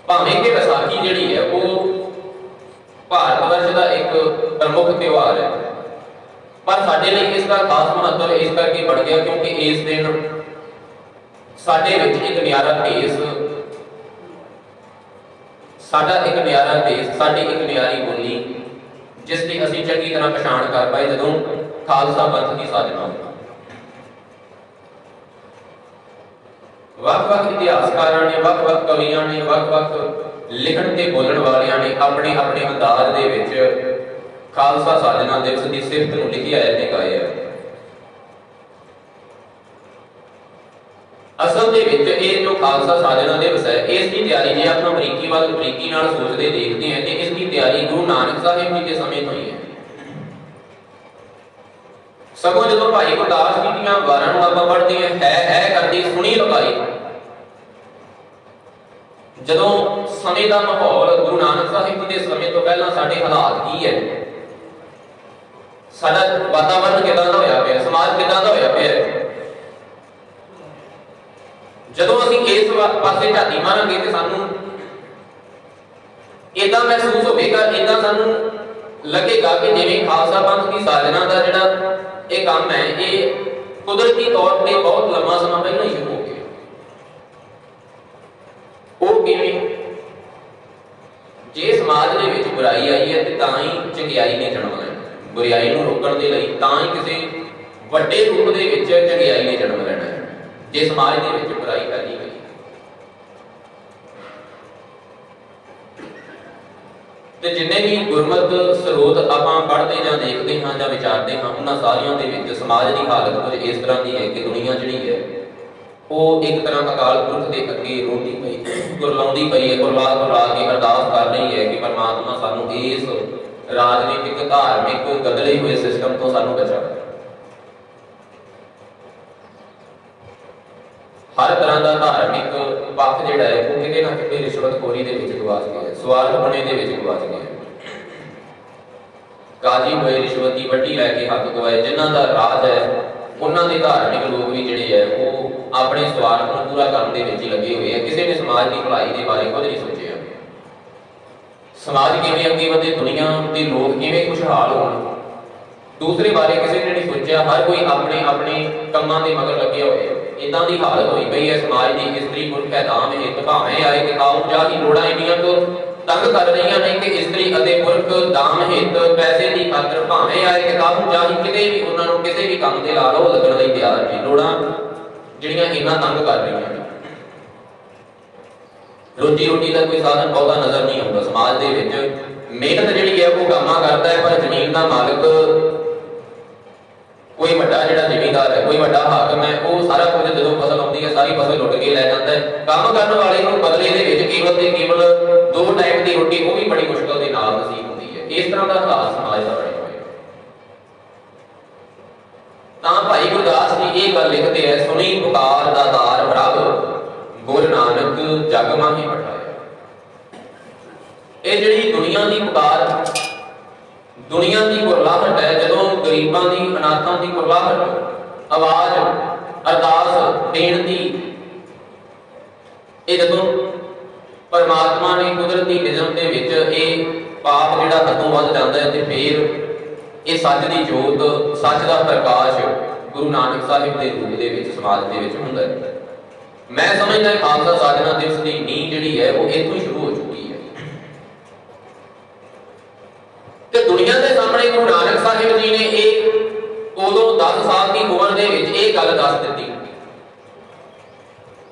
[SPEAKER 1] भावें कि वैसाखी जिहड़ी है वो भारत वर्ष का एक प्रमुख त्यौहार है, पर साडे लई इसका खास महत्व इस करके बढ़ गया क्योंकि इस दिन साडे विच एक न्यारा भेस, साडा एक न्यारा भेस, साडी एक न्यारी बोली जिसकी असीं चंगी तरह पछाण कर पाए जदों खालसा पंथ की साजना। ਵੱਖ-ਵੱਖ ਇਤਿਹਾਸਕਾਰਾਂ ਨੇ, ਵੱਖ-ਵੱਖ ਕਵੀਆਂ ਨੇ, ਵੱਖ-ਵੱਖ ਲਿਖਣ ਤੇ ਬੋਲਣ ਵਾਲਿਆਂ ਨੇ ਆਪਣੇ ਆਪਣੇ ਅੰਦਾਜ਼ ਦੇ ਵਿੱਚ ਖਾਲਸਾ ਸਾਜਨਾ ਦਿਵਸ ਦੀ ਸਿਫਤ ਨੂੰ ਲਿਖਿਆ ਹੈ ਤੇ ਗਾਇਆ ਹੈ। ਅਸਲ ਦੇ ਵਿੱਚ ਇਹ ਜੋ ਖਾਲਸਾ ਸਾਜਨਾ ਦਿਵਸ ਹੈ, ਇਸ ਦੀ ਤਿਆਰੀ ਜੇ ਆਪਾਂ ਬਰੀਕੀ ਨਾਲ ਸੋਚਦੇ ਦੇਖਦੇ ਹਾਂ ਤੇ ਇਸ ਦੀ ਤਿਆਰੀ ਗੁਰੂ ਨਾਨਕ ਸਾਹਿਬ ਜੀ ਦੇ ਸਮੇਂ ਤੋਂ ਹੀ ਹੈ। ਸਗੋਂ ਜਦੋਂ ਭਾਈ ਗੁਰਦਾਸ ਜੀ ਦੀਆਂ ਵਾਰਾਂ ਨੂੰ ਆਪਾਂ ਪੜ੍ਹਦੇ ਹਾਂ, ਹੈ ਕਰਦੀ ਸੁਣੀ ਲੁਕਾਈ, ਜਦੋਂ ਸਮੇਂ ਦਾ ਮਾਹੌਲ ਗੁਰੂ ਨਾਨਕ ਸਾਹਿਬ ਜੀ ਦੇ ਸਮੇਂ ਤੋਂ ਪਹਿਲਾਂ ਸਾਡੇ ਹਾਲਾਤ ਕੀ ਹੈ, ਸਾਡਾ ਵਾਤਾਵਰਨ ਕਿਦਾਂ ਦਾ ਹੋਇਆ ਪਿਆ, ਸਮਾਜ ਕਿਦਾਂ ਦਾ ਹੋਇਆ ਪਿਆ, ਜਦੋਂ ਅਸੀਂ ਇਸ ਪਾਸੇ ਝਾਤੀ ਮਾਰਾਂਗੇ ਤੇ ਸਾਨੂੰ ਇਦਾਂ ਮਹਿਸੂਸ ਹੋਵੇਗਾ, ਇਦਾਂ ਸਾਨੂੰ ਲੱਗੇਗਾ ਕਿ ਜਿਵੇਂ ਖਾਲਸਾ ਪੰਥ ਦੀ ਸਾਜਨਾ ਦਾ ਜਿਹੜਾ ਇਹ ਕੰਮ ਹੈ, ਇਹ ਕੁਦਰਤੀ ਤੌਰ ਤੇ ਬਹੁਤ ਲੰਮਾ ਸਮਾਂ ਪਹਿਲਾਂ ਹੀ ਸ਼ੁਰੂ ਹੋ ਗਿਆ। ਉਹ ਕਿਵੇਂ? ਜੇ ਸਮਾਜ ਦੇ ਵਿੱਚ ਬੁਰਾਈ ਆਈ ਹੈ ਤੇ ਤਾਂ ਹੀ ਚੰਗਿਆਈ ਨੇ ਜਨਮ ਲੈਣਾ। ਬੁਰਾਈ ਨੂੰ ਰੋਕਣ ਦੇ ਲਈ ਤਾਂ ਹੀ ਕਿਸੇ ਵੱਡੇ ਰੂਪ ਦੇ ਵਿੱਚ ਚੰਗਿਆਈ ਨੇ ਜਨਮ ਲੈਣਾ ਹੈ। ਜੇ ਸਮਾਜ ਦੇ ਵਿੱਚ ਬੁਰਾਈ ਫੈਲੀ ਗਈ ਤੇ ਜਿੰਨੇ ਵੀ ਗੁਰਮਤਿ ਸਰੋਤ ਆਪਾਂ ਪੜ੍ਹਦੇ ਜਾਂ ਦੇਖਦੇ ਹਾਂ ਜਾਂ ਵਿਚਾਰਦੇ ਹਾਂ, ਉਹਨਾਂ ਸਾਰਿਆਂ ਦੇ ਵਿੱਚ ਸਮਾਜ ਦੀ ਹਾਲਤ ਕੁਝ ਇਸ ਤਰ੍ਹਾਂ ਦੀ ਹੈ ਕਿ ਦੁਨੀਆ ਜਿਹੜੀ ਹੈ ਉਹ ਇੱਕ ਤਰ੍ਹਾਂ ਅਕਾਲ ਪੁਰਖ ਦੇ ਅੱਗੇ ਰੋਂਦੀ ਪਈ, ਕੁਰਲਾਉਂਦੀ ਪਈ ਹੈ, ਕੁਰਲਾ ਕੇ ਅਰਦਾਸ ਕਰ ਰਹੀ ਹੈ ਕਿ ਪਰਮਾਤਮਾ ਸਾਨੂੰ ਇਸ ਰਾਜਨੀਤਿਕ ਧਾਰਮਿਕ ਗਦਲੇ ਹੋਏ ਸਿਸਟਮ ਤੋਂ ਸਾਨੂੰ ਬਚਾ। ਹਰ ਤਰ੍ਹਾਂ ਦਾ ਧਾਰਮਿਕ ਪੱਖ ਜਿਹੜਾ ਹੈ ਉਹ ਕਿਤੇ ਨਾ ਕਿਤੇ ਰਿਸ਼ਵਤਖੋਰੀ ਦੇ ਵਿੱਚ ਗਵਾਚ ਗਿਆ ਹੈ, ਸਵਾਰਥਪਣੇ ਦੇ ਵਿੱਚ ਗਵਾਚ ਗਿਆ ਹੈ। ਕਾਜੀ ਹੋਏ ਰਿਸ਼ਵਤੀ ਵੱਡੀ ਲੈ ਕੇ ਹੱਥ ਗਵਾਏ, ਜਿਨ੍ਹਾਂ ਦਾ ਰਾਜ ਹੈ ਉਹਨਾਂ ਦੇ ਧਾਰਮਿਕ ਲੋਕ ਵੀ ਜਿਹੜੇ ਹੈ ਉਹ ਆਪਣੇ ਸਵਾਰਥ ਨੂੰ ਪੂਰਾ ਕਰਨ ਦੇ ਵਿੱਚ ਹੀ ਲੱਗੇ ਹੋਏ ਆ। ਕਿਸੇ ਨੇ ਸਮਾਜ ਦੀ ਭਲਾਈ ਦੇ ਬਾਰੇ ਕੁਝ ਨਹੀਂ ਸੋਚਿਆ। ਸਮਾਜ ਕਿਵੇਂ ਅੱਗੇ ਵਧੇ, ਦੁਨੀਆ ਦੇ ਲੋਕ ਕਿਵੇਂ ਖੁਸ਼ਹਾਲ ਹੋਣ, ਦੂਸਰੇ ਬਾਰੇ ਕਿਸੇ ਨੇ ਨਹੀਂ ਸੋਚਿਆ। ਹਰ ਕੋਈ ਆਪਣੇ ਆਪਣੇ ਕੰਮਾਂ ਦੇ ਮਗਰ ਲੱਗਿਆ ਹੋਇਆ। ਇਦਾਂ ਦੀ ਹਾਲਤ ਹੋਈ ਪਈ ਹੈ ਸਮਾਜ ਦੀ। ਇਸਤਰੀ ਪੁਰਖ ਐਦਾਮ ਹਿੱਤ ਭਾਵੇਂ ਆਏ ਕਿ ਆਉ ਜਾ ਦੀ ਲੋੜਾਂ ਇੰਨੀਆਂ ਤੋਂ ਤੰਗ ਕਰ ਰਹੀਆਂ ਨੇ ਕਿ ਇਸਤਰੀ ਅਤੇ ਪੁਰਖ ਦਾਮ ਹਿੱਤ ਪੈਸੇ ਦੀ ਖਾਤਰ ਭਾਵੇਂ ਆਏ ਕਿ ਆਉ ਜਾ ਦੀ ਕਿਤੇ ਵੀ ਉਹਨਾਂ ਨੂੰ ਕਿਸੇ ਵੀ ਕੰਮ ਤੇ ਲਾ ਲਓ, ਲੱਗਣ ਲਈ ਤਿਆਰ ਨੇ। ਲੋੜਾਂ ਜਿਹੜੀਆਂ ਇੰਨਾ ਤੰਗ ਕਰ ਰਹੀਆਂ ਨੇ, ਰੋਜੀ ਰੋਟੀ ਦਾ ਕੋਈ ਸਾਧਨ ਬਹੁਤਾ ਨਜ਼ਰ ਨਹੀਂ ਆਉਂਦਾ ਸਮਾਜ ਦੇ ਵਿੱਚ। ਮਿਹਨਤ ਜਿਹੜੀ ਹੈ ਉਹ ਕੰਮਾਂ ਕਰਦਾ ਹੈ, ਪਰ ਜ਼ਮੀਨ ਦਾ ਮਾਲਕ ਕੋਈ ਵੱਡਾ ਜਿਹੜਾ ਜ਼ਿਮੀਂਦਾਰ ਹੈ, ਕੋਈ ਵੱਡਾ ਹਾਕਮ ਹੈ, ਉਹ ਸਾਰਾ ਕੁਝ ਜਦੋਂ ਫਸਲ ਆਉਂਦੀ ਹੈ ਸਾਰੀ ਫਸਲ ਲੁੱਟ ਕੇ ਲੈ ਜਾਂਦਾ ਹੈ। ਕੰਮ ਕਰਨ ਵਾਲੇ ਨੂੰ ਬਦਲੇ ਦੇ ਵਿੱਚ ਕੇਵਲ ਤੇ ਕੇਵਲ 2 ਟਾਈਮ ਦੀ ਰੋਟੀ, ਉਹ ਵੀ ਬੜੀ ਮੁਸ਼ਕਲ ਦੇ ਨਾਲ ਨਸੀਬ ਹੁੰਦੀ ਹੈ। ਇਸ ਤਰ੍ਹਾਂ ਦਾ ਹਾਲਾਤ ਸਮਾਜ ਦਾ ਬਣਿਆ ਹੋਇਆ। ਤਾਂ ਭਾਈ ਗੁਰਦਾਸ ਜੀ ਇਹ ਗੱਲ ਲਿਖਦੇ ਹੈ, ਸੁਣੀ ਪੁਕਾਰ ਦਾ ਦਾਰ ਪ੍ਰਭ ਗੁਰ ਨਾਨਕ ਜਗ ਮਾਹੀ ਪਠਾਇਆ। ਇਹ ਜਿਹੜੀ ਦੁਨੀਆ ਦੀ ਪੁਕਾਰ, ਦੁਨੀਆ ਦੀ ਕੁਰਲਾਹਟ ਹੈ, ਜਦੋਂ ਗਰੀਬਾਂ ਦੀ, ਅਨਾਥਾਂ ਦੀ ਕੁਰਲਾਹਟ, ਆਵਾਜ਼, ਅਰਦਾਸ ਦੇਣ ਦੀ, ਇਹ ਜਦੋਂ ਪਰਮਾਤਮਾ ਨੇ ਕੁਦਰਤੀ ਨਿਯਮ ਦੇ ਵਿੱਚ ਇਹ ਪਾਪ ਜਿਹੜਾ ਹੱਦੋਂ ਵੱਧ ਜਾਂਦਾ ਹੈ ਤੇ ਫਿਰ ਇਹ ਸੱਚ ਦੀ ਜੋਤ, ਸੱਚ ਦਾ ਪ੍ਰਕਾਸ਼ ਗੁਰੂ ਨਾਨਕ ਸਾਹਿਬ ਦੇ ਰੂਪ ਦੇ ਵਿੱਚ ਸਮਾਜ ਦੇ ਵਿੱਚ ਹੁੰਦਾ ਹੈ। ਮੈਂ ਸਮਝਦਾ ਖਾਲਸਾ ਸਾਜਨਾ ਦਿਵਸ ਦੀ ਨੀਂਹ ਜਿਹੜੀ ਹੈ ਉਹ ਇੱਥੋਂ ਹੀ ਸ਼ੁਰੂ ਹੋ ਚੁੱਕੀ ਹੈ। ਤੇ ਦੁਨੀਆ ਦੇ ਸਾਹਮਣੇ ਗੁਰੂ ਨਾਨਕ ਸਾਹਿਬ ਜੀ ਨੇ ਇਹ ਉਦੋਂ 10 ਸਾਲ ਦੀ ਉਮਰ ਦੇ ਵਿੱਚ ਇਹ ਗੱਲ ਦੱਸ ਦਿੱਤੀ।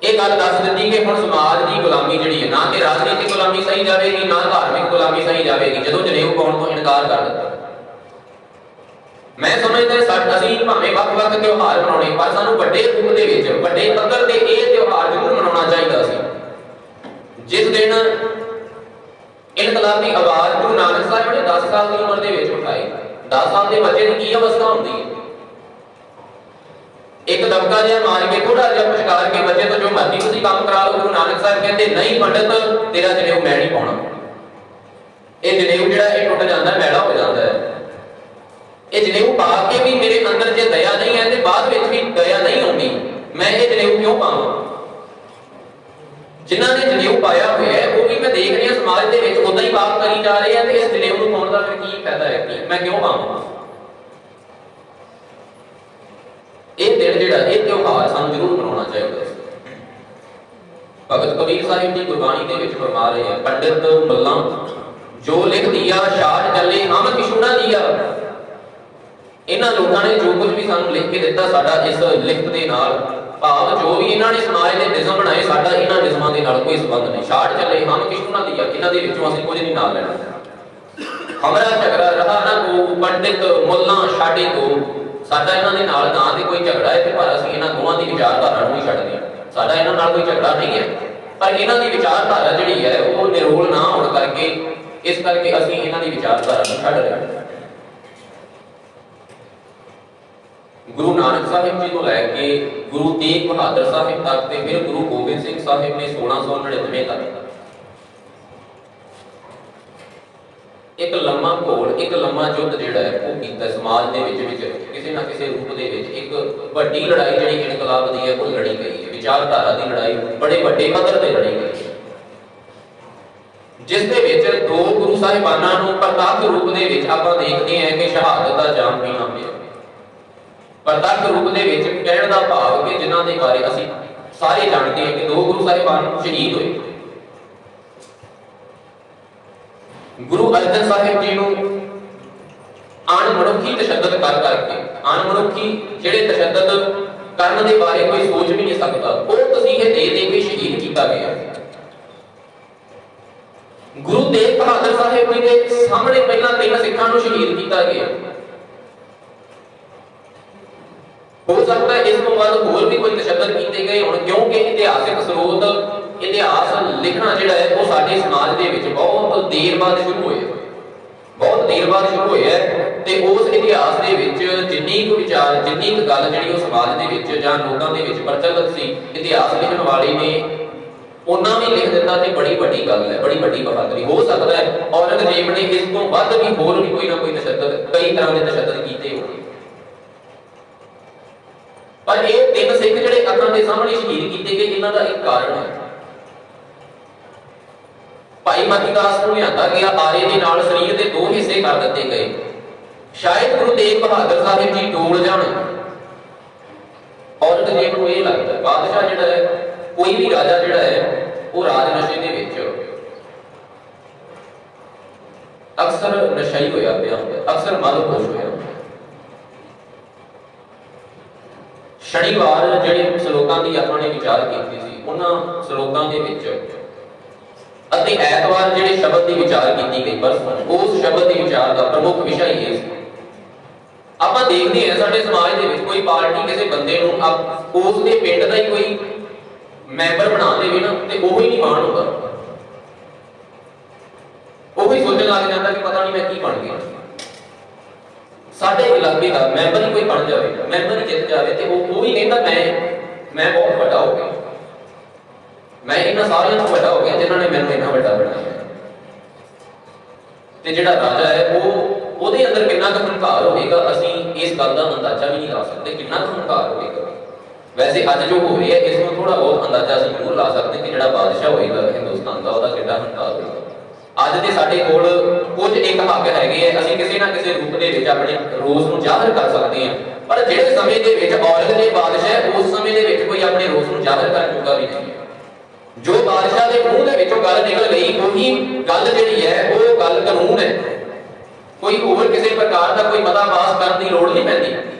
[SPEAKER 1] ਇਹ ਗੱਲ ਦੱਸ ਦਿੱਤੀ ਕਿ ਹੁਣ ਸਮਾਜ ਦੀ ਗੁਲਾਮੀ ਜਿਹੜੀ ਹੈ, ਨਾ ਕਿ ਰਾਜਨੀਤਿਕ ਗੁਲਾਮੀ ਸਹੀ ਜਾਵੇਗੀ, ਨਾ ਧਾਰਮਿਕ ਗੁਲਾਮੀ ਸਹੀ ਜਾਵੇਗੀ, ਜਦੋਂ ਜਨੇਊ ਪਾਉਣ ਤੋਂ ਇਨਕਾਰ ਕਰ ਦਿੱਤਾ। ਮੈਂ ਸਮਝਦਾ ਅਸੀਂ ਭਾਵੇਂ ਵੱਖ-ਵੱਖ ਤਿਉਹਾਰ ਮਨਾਉਣੇ, ਪਰ ਸਾਨੂੰ ਵੱਡੇ ਰੂਪ ਦੇ ਵਿੱਚ, ਵੱਡੇ ਪੱਧਰ ਤੇ ਇਹ ਤਿਉਹਾਰ ਜ਼ਰੂਰ ਮਨਾਉਣਾ ਚਾਹੀਦਾ ਸੀ। ਜਿਸ ਦਿਨ ਇਨਕਲਾਬੀ ਆਵਾਜ਼ ਗੁਰੂ ਨਾਨਕ ਸਾਹਿਬ ਨੇ 10 ਸਾਲ ਦੀ ਉਮਰ ਦੇ ਵਿੱਚ ਉਠਾਈ। 10 ਸਾਲ ਦੇ ਬੱਚੇ ਦੀ ਕੀ ਅਵਸਥਾ ਹੁੰਦੀ ਹੈ? ਇੱਕ ਦਬਕਾ ਜਿਹਾ ਮਾਰ ਕੇ, ਥੋੜਾ ਜਿਹਾ ਪੁਚਕਾਰ ਕੇ ਬੱਚੇ ਤੋਂ ਜੋ ਮਰਜ਼ੀ ਤੁਸੀਂ ਕੰਮ ਕਰਾ ਲਓ। ਗੁਰੂ ਨਾਨਕ ਸਾਹਿਬ ਕਹਿੰਦੇ ਨਹੀਂ ਪੰਡਤ, ਤੇਰਾ ਜਨੇਊ ਮੈਂ ਨਹੀਂ ਪਾਉਣਾ। ਇਹ ਜਨੇਊ ਜਿਹੜਾ ਇਹ ਟੁੱਟ ਜਾਂਦਾ, ਮੈਲਾ ਹੋ ਜਾਂਦਾ ਹੈ। ਇਹ ਜਨੇਊ ਪਾ ਕੇ ਵੀ ਮੇਰੇ ਅੰਦਰ ਜੇ ਦਇਆ ਨਹੀਂ ਹੈ ਤੇ ਬਾਅਦ ਵਿੱਚ ਵੀ ਦਇਆ ਨਹੀਂ ਆਉਂਦੀ, ਮੈਂ ਇਹ ਜਨੇਊ ਕਿਉਂ ਪਾਵਾਂ? ਜਿਨ੍ਹਾਂ ਨੇ ਜਨੇਊ ਪਾਇਆ ਹੋਇਆ ਹੈ ਉਹ ਵੀ ਮੈਂ ਦੇਖ ਰਿਹਾ ਸਮਾਜ ਦੇ ਵਿੱਚ ਉਦਾਂ ਹੀ ਪਾਪ ਕਰੀ ਜਾ ਰਹੇ ਆ, ਤੇ ਇਸ ਜਨੇਊ ਨੂੰ ਪਾਉਣ ਦਾ ਫਿਰ ਕੀ ਫਾਇਦਾ ਹੈ? ਕਿ ਮੈਂ ਕਿਉਂ ਪਾਵਾਂ? ਇਹ ਦਿਨ ਜਿਹੜਾ, ਇਹ ਤਿਉਹਾਰ ਸਾਨੂੰ ਜ਼ਰੂਰ ਮਨਾਉਣਾ ਚਾਹੀਦਾ ਸੀ। ਭਗਤ ਕਬੀਰ ਸਾਹਿਬ ਜੀ ਗੁਰਬਾਣੀ ਦੇ ਵਿੱਚ ਫਰਮਾ ਰਹੇ ਆ, ਪੰਡਿਤ ਮੁੱਲਾ ਜੋ ਲਿਖ ਦਿਆ ਸ਼ਾਹ ਚੱਲੇ ਹਮ ਕਿਛੂ ਨਾ ਦਿਆ। ਇਹਨਾਂ ਲੋਕਾਂ ਨੇ ਜੋ ਕੁਝ ਵੀ ਸਾਨੂੰ ਲਿਖ ਕੇ ਦਿੱਤਾ, ਸਾਡਾ ਇਸ ਲਿਖਤ ਦੇ ਨਾਲ ਭਾਵ ਜੋ ਵੀ ਇਹਨਾਂ ਨੇ ਸਮਾਜ ਦੇ ਨਿਯਮ ਬਣਾਏ, ਸਾਡਾ ਇਹਨਾਂ ਨਿਯਮਾਂ ਦੇ ਨਾਲ ਕੋਈ ਸੰਬੰਧ ਨਹੀਂ। ਛਾੜ ਚੱਲੇ ਹਮ ਕਿਸ਼ਨਾ ਦੀ, ਇਹਨਾਂ ਦੇ ਵਿੱਚੋਂ ਅਸੀਂ ਕੁਝ ਨਹੀਂ ਨਾਲ ਲੈਣਾ। ਹਮਰਾ ਝਗੜਾ ਰਹਾ ਨਾ ਕੋ ਪੰਡਿਤ ਮੁੱਲਾ ਛਾੜੇ ਕੋ, ਸਾਡਾ ਇਹਨਾਂ ਦੇ ਨਾਲ ਨਾ ਤੇ ਕੋਈ ਝਗੜਾ ਹੈ ਤੇ ਪਰ ਅਸੀਂ ਇਹਨਾਂ ਦੋਵਾਂ ਦੀ ਵਿਚਾਰਧਾਰਾ ਨੂੰ ਹੀ ਛੱਡਦੇ ਹਾਂ। ਸਾਡਾ ਇਹਨਾਂ ਨਾਲ ਕੋਈ ਝਗੜਾ ਨਹੀਂ ਹੈ, ਪਰ ਇਹਨਾਂ ਦੀ ਵਿਚਾਰਧਾਰਾ ਜਿਹੜੀ ਹੈ ਉਹ ਨਿਰੋਲ ਨਾ ਹੋਣ ਕਰਕੇ, ਇਸ ਕਰਕੇ ਅਸੀਂ ਇਹਨਾਂ ਦੀ ਵਿਚਾਰਧਾਰਾ ਨੂੰ ਛੱਡ ਰਹੇ ਹਾਂ। ਗੁਰੂ ਨਾਨਕ ਸਾਹਿਬ ਜੀ ਤੋਂ ਲੈ ਕੇ ਗੁਰੂ ਤੇਗ ਬਹਾਦਰ ਸਾਹਿਬ ਤੱਕ ਤੇ ਫਿਰ ਗੁਰੂ ਗੋਬਿੰਦ ਸਿੰਘ ਸਾਹਿਬ ਨੇ 1699 ਤੱਕ ਇੱਕ ਲੰਮਾ ਘੋਲ, ਇੱਕ ਲੰਮਾ ਯੁੱਧ ਜਿਹੜਾ ਹੈ ਉਹ ਕੀਤਾ ਸਮਾਜ ਦੇ ਵਿੱਚ ਕਿਸੇ ਨਾ ਕਿਸੇ ਰੂਪ ਦੇ ਵਿੱਚ। ਇੱਕ ਵੱਡੀ ਲੜਾਈ ਜਿਹੜੀ ਇਨਕਲਾਬ ਦੀ ਹੈ ਉਹ ਲੜੀ ਗਈ ਹੈ, ਵਿਚਾਰਧਾਰਾ ਦੀ ਲੜਾਈ ਬੜੇ ਵੱਡੇ ਪੱਧਰ ਤੇ ਲੜੀ ਗਈ ਹੈ, ਜਿਸ ਦੇ ਵਿੱਚ ਦੋ ਗੁਰੂ ਸਾਹਿਬਾਨਾਂ ਨੂੰ ਪ੍ਰਤੱਖ ਰੂਪ ਦੇ ਵਿੱਚ ਆਪਾਂ ਦੇਖਦੇ ਹਾਂ ਕਿ ਸ਼ਹਾਦਤ ਦਾ ਜਾਮ ਪੀਣਾ ਪਿਆ। ਪ੍ਰਤੱਖ ਰੂਪ ਦੇ ਵਿੱਚ ਕਹਿਣ ਦਾ ਭਾਵ ਕਿ ਜਿਨ੍ਹਾਂ ਦੇ ਬਾਰੇ ਅਸੀਂ ਸਾਰੇ ਜਾਣਦੇ ਹਾਂ ਕਿ ਦੋ ਗੁਰੂ ਸਾਹਿਬਾਨ ਸ਼ਹੀਦ ਹੋਏ। ਗੁਰੂ ਅਰਜਨ ਸਾਹਿਬ ਜੀ ਨੂੰ ਅਣਮਨੁੱਖੀ ਤਸ਼ੱਦਦ ਕਰਕੇ, ਅਣਮਨੁੱਖੀ ਜਿਹੜੇ ਤਸ਼ੱਦਦ ਕਰਨ ਦੇ ਬਾਰੇ ਕੋਈ ਸੋਚ ਵੀ ਨਹੀਂ ਸਕਦਾ, ਉਹ ਤਸੀਹੇ ਦੇ ਦੇ ਕੇ ਸ਼ਹੀਦ ਕੀਤਾ ਗਿਆ। ਗੁਰੂ ਤੇਗ ਬਹਾਦਰ ਸਾਹਿਬ ਜੀ ਦੇ ਸਾਹਮਣੇ ਪਹਿਲਾਂ 3 ਸਿੱਖਾਂ ਨੂੰ ਸ਼ਹੀਦ ਕੀਤਾ ਗਿਆ। ਹੋ ਸਕਦਾ ਇਸ ਤੋਂ ਬਾਅਦ ਹੋਰ ਵੀ ਕੋਈ ਤਸ਼ੱਦਦ ਕੀਤੇ ਗਏ ਹੁਣ, ਕਿਉਂਕਿ ਇਤਿਹਾਸਿਕ ਸਰੋਤ, ਇਤਿਹਾਸ ਲਿਖਣਾ ਜਿਹੜਾ ਹੈ ਉਹ ਸਾਡੇ ਸਮਾਜ ਦੇ ਵਿੱਚ ਬਹੁਤ ਦੇਰ ਬਾਅਦ ਸ਼ੁਰੂ ਹੋਇਆ, ਬਹੁਤ ਦੇਰ ਬਾਅਦ ਸ਼ੁਰੂ ਹੋਇਆ ਤੇ ਉਸ ਇਤਿਹਾਸ ਦੇ ਵਿੱਚ ਜਿੰਨੀ ਕੁ ਵਿਚਾਰ, ਜਿੰਨੀ ਕੁ ਗੱਲ ਜਿਹੜੀ ਉਹ ਸਮਾਜ ਦੇ ਵਿੱਚ ਜਾਂ ਲੋਕਾਂ ਦੇ ਵਿੱਚ ਪ੍ਰਚਲਿਤ ਸੀ, ਇਤਿਹਾਸ ਲਿਖਣ ਵਾਲੇ ਨੇ ਉਹਨਾਂ ਵੀ ਲਿਖ ਦਿੱਤਾ ਤੇ ਬੜੀ ਵੱਡੀ ਗੱਲ ਹੈ, ਬੜੀ ਵੱਡੀ ਬਹਾਦਰੀ। ਹੋ ਸਕਦਾ ਹੈ ਔਰੰਗਜ਼ੇਬ ਨੇ ਇਸ ਤੋਂ ਵੱਧ ਵੀ ਹੋਰ ਵੀ ਕੋਈ ਨਾ ਕੋਈ ਤਸ਼ੱਦਦ, ਕਈ ਤਰ੍ਹਾਂ ਦੇ ਤਸ਼ੱਦਦ ਕੀਤੇ ਹੋਣ, ਪਰ ਇਹ 3 ਸਿੱਖ ਜਿਹੜੇ ਅੱਖਾਂ ਦੇ ਸਾਹਮਣੇ ਸ਼ਹੀਦ ਕੀਤੇ ਗਏ, ਇਹਨਾਂ ਦਾ ਇੱਕ ਕਾਰਨ ਹੈ। ਭਾਈ ਮਤੀ ਦਾਸ ਨੂੰ ਲਿਆਂਦਾ ਗਿਆ, ਆਰੇ ਦੇ ਨਾਲ ਸਰੀਰ ਦੇ 2 ਹਿੱਸੇ ਕਰ ਦਿੱਤੇ ਗਏ। ਸ਼ਾਇਦ ਗੁਰੂ ਤੇਗ ਬਹਾਦਰ ਸਾਹਿਬ ਜੀ ਡੋਲ ਜਾਣ। ਔਰੰਗਜ਼ੇਬ ਨੂੰ ਇਹ ਲੱਗਦਾ ਬਾਦਸ਼ਾਹ ਜਿਹੜਾ ਹੈ, ਕੋਈ ਵੀ ਰਾਜਾ ਜਿਹੜਾ ਹੈ ਉਹ ਰਾਜ ਨਸ਼ੇ ਦੇ ਵਿੱਚ ਅਕਸਰ ਨਸ਼ਈ ਹੋਇਆ ਪਿਆ ਹੁੰਦਾ, ਅਕਸਰ ਮਦਹੋਸ਼ ਹੋਇਆ ਹੁੰਦਾ। ਸ਼ਨੀਵਾਰ ਜਿਹੜੇ ਸ਼ਲੋਕਾਂ ਦੀ ਆਪਾਂ ਨੇ ਵਿਚਾਰ ਕੀਤੀ ਸੀ, ਉਹਨਾਂ ਸ਼ਲੋਕਾਂ ਦੇ ਵਿੱਚ ਅਤੇ ਐਤਵਾਰ ਜਿਹੜੇ ਸ਼ਬਦ ਦੀ ਵਿਚਾਰ ਕੀਤੀ ਗਈ, ਪਰ ਉਸ ਸ਼ਬਦ ਦੀ ਵਿਚਾਰ ਦਾ ਪ੍ਰਮੁੱਖ ਵਿਸ਼ਾ ਇਹ ਸੀ। ਆਪਾਂ ਦੇਖਦੇ ਹਾਂ ਸਾਡੇ ਸਮਾਜ ਦੇ ਵਿੱਚ ਕੋਈ ਪਾਰਟੀ ਕਿਸੇ ਬੰਦੇ ਨੂੰ ਉਸ ਦੇ ਪਿੰਡ ਦਾ ਹੀ ਕੋਈ ਮੈਂਬਰ ਬਣਾ ਦੇਵੇ ਨਾ ਤੇ ਉਹ ਹੀ ਨਹੀਂ ਮਾਣ ਹੁੰਦਾ, ਉਹ ਹੀ ਸੋਚਣ ਲੱਗ ਜਾਂਦਾ ਕਿ ਪਤਾ ਨਹੀਂ ਮੈਂ ਕੀ ਬਣ ਗਿਆ। ਸਾਡੇ ਇਲਾਕੇ ਦਾ ਮੈਂਬਰ ਹੀ ਕੋਈ ਬਣ ਜਾਵੇ, ਮੈਂਬਰ ਹੀ ਜਿੱਤ ਜਾਵੇ ਤੇ ਉਹ ਹੀ ਕਹਿੰਦਾ ਮੈਂ ਬਹੁਤ ਵੱਡਾ ਹੋ ਗਿਆ, ਮੈਂ ਇਹਨਾਂ ਸਾਰਿਆਂ ਤੋਂ ਵੱਡਾ ਹੋ ਗਿਆ ਜਿਨ੍ਹਾਂ ਨੇ ਮੈਨੂੰ ਇੰਨਾ ਵੱਡਾ ਬਣਾਇਆ। ਤੇ ਜਿਹੜਾ ਰਾਜਾ ਹੈ ਉਹਦੇ ਅੰਦਰ ਕਿੰਨਾ ਕੁ ਹੰਕਾਰ ਹੋਵੇਗਾ, ਅਸੀਂ ਇਸ ਗੱਲ ਦਾ ਅੰਦਾਜ਼ਾ ਵੀ ਨਹੀਂ ਲਾ ਸਕਦੇ ਕਿੰਨਾ ਕੁ ਹੰਕਾਰ ਹੋਵੇਗਾ। ਵੈਸੇ ਅੱਜ ਜੋ ਹੋ ਰਿਹਾ ਇਸ ਨੂੰ ਥੋੜਾ ਬਹੁਤ ਅੰਦਾਜ਼ਾ ਅਸੀਂ ਜ਼ਰੂਰ ਲਾ ਸਕਦੇ ਕਿ ਜਿਹੜਾ ਬਾਦਸ਼ਾਹ ਹੋਏਗਾ ਹਿੰਦੁਸਤਾਨ ਦਾ, ਉਹਦਾ ਕਿੰਨਾ ਹੰਕਾਰ ਹੋਵੇਗਾ। ਅੱਜ ਦੇ ਸਾਡੇ ਕੋਲ ਕੁਝ ਇੱਕ ਹੱਕ ਹੈਗੇ ਆ, ਅਸੀਂ ਕਿਸੇ ਨਾ ਕਿਸੇ ਰੂਪ ਦੇ ਵਿੱਚ ਆਪਣੇ ਰੋਸ ਨੂੰ ਜ਼ਾਹਰ ਕਰ ਸਕਦੇ ਹਾਂ, ਪਰ ਜਿਹੜੇ ਸਮੇਂ ਦੇ ਵਿੱਚ ਔਰੰਗਜ਼ੇਬ ਬਾਦਸ਼ਾਹ, ਉਸ ਸਮੇਂ ਦੇ ਵਿੱਚ ਕੋਈ ਆਪਣੇ ਰੋਸ ਨੂੰ ਜ਼ਾਹਰ ਕਰਨ ਜੋਗਾ ਵੀ ਨਹੀਂ ਹੈ। ਜੋ ਬਾਦਸ਼ਾਹ ਦੇ ਮੂੰਹ ਦੇ ਵਿੱਚੋਂ ਗੱਲ ਨਿਕਲ ਗਈ ਉਹੀ ਗੱਲ ਜਿਹੜੀ ਹੈ ਉਹ ਗੱਲ ਕਾਨੂੰਨ ਹੈ। ਕੋਈ ਹੋਰ ਕਿਸੇ ਪ੍ਰਕਾਰ ਦਾ ਕੋਈ ਮਤਾ ਪਾਸ ਕਰਨ ਦੀ ਲੋੜ ਨਹੀਂ ਪੈਂਦੀ।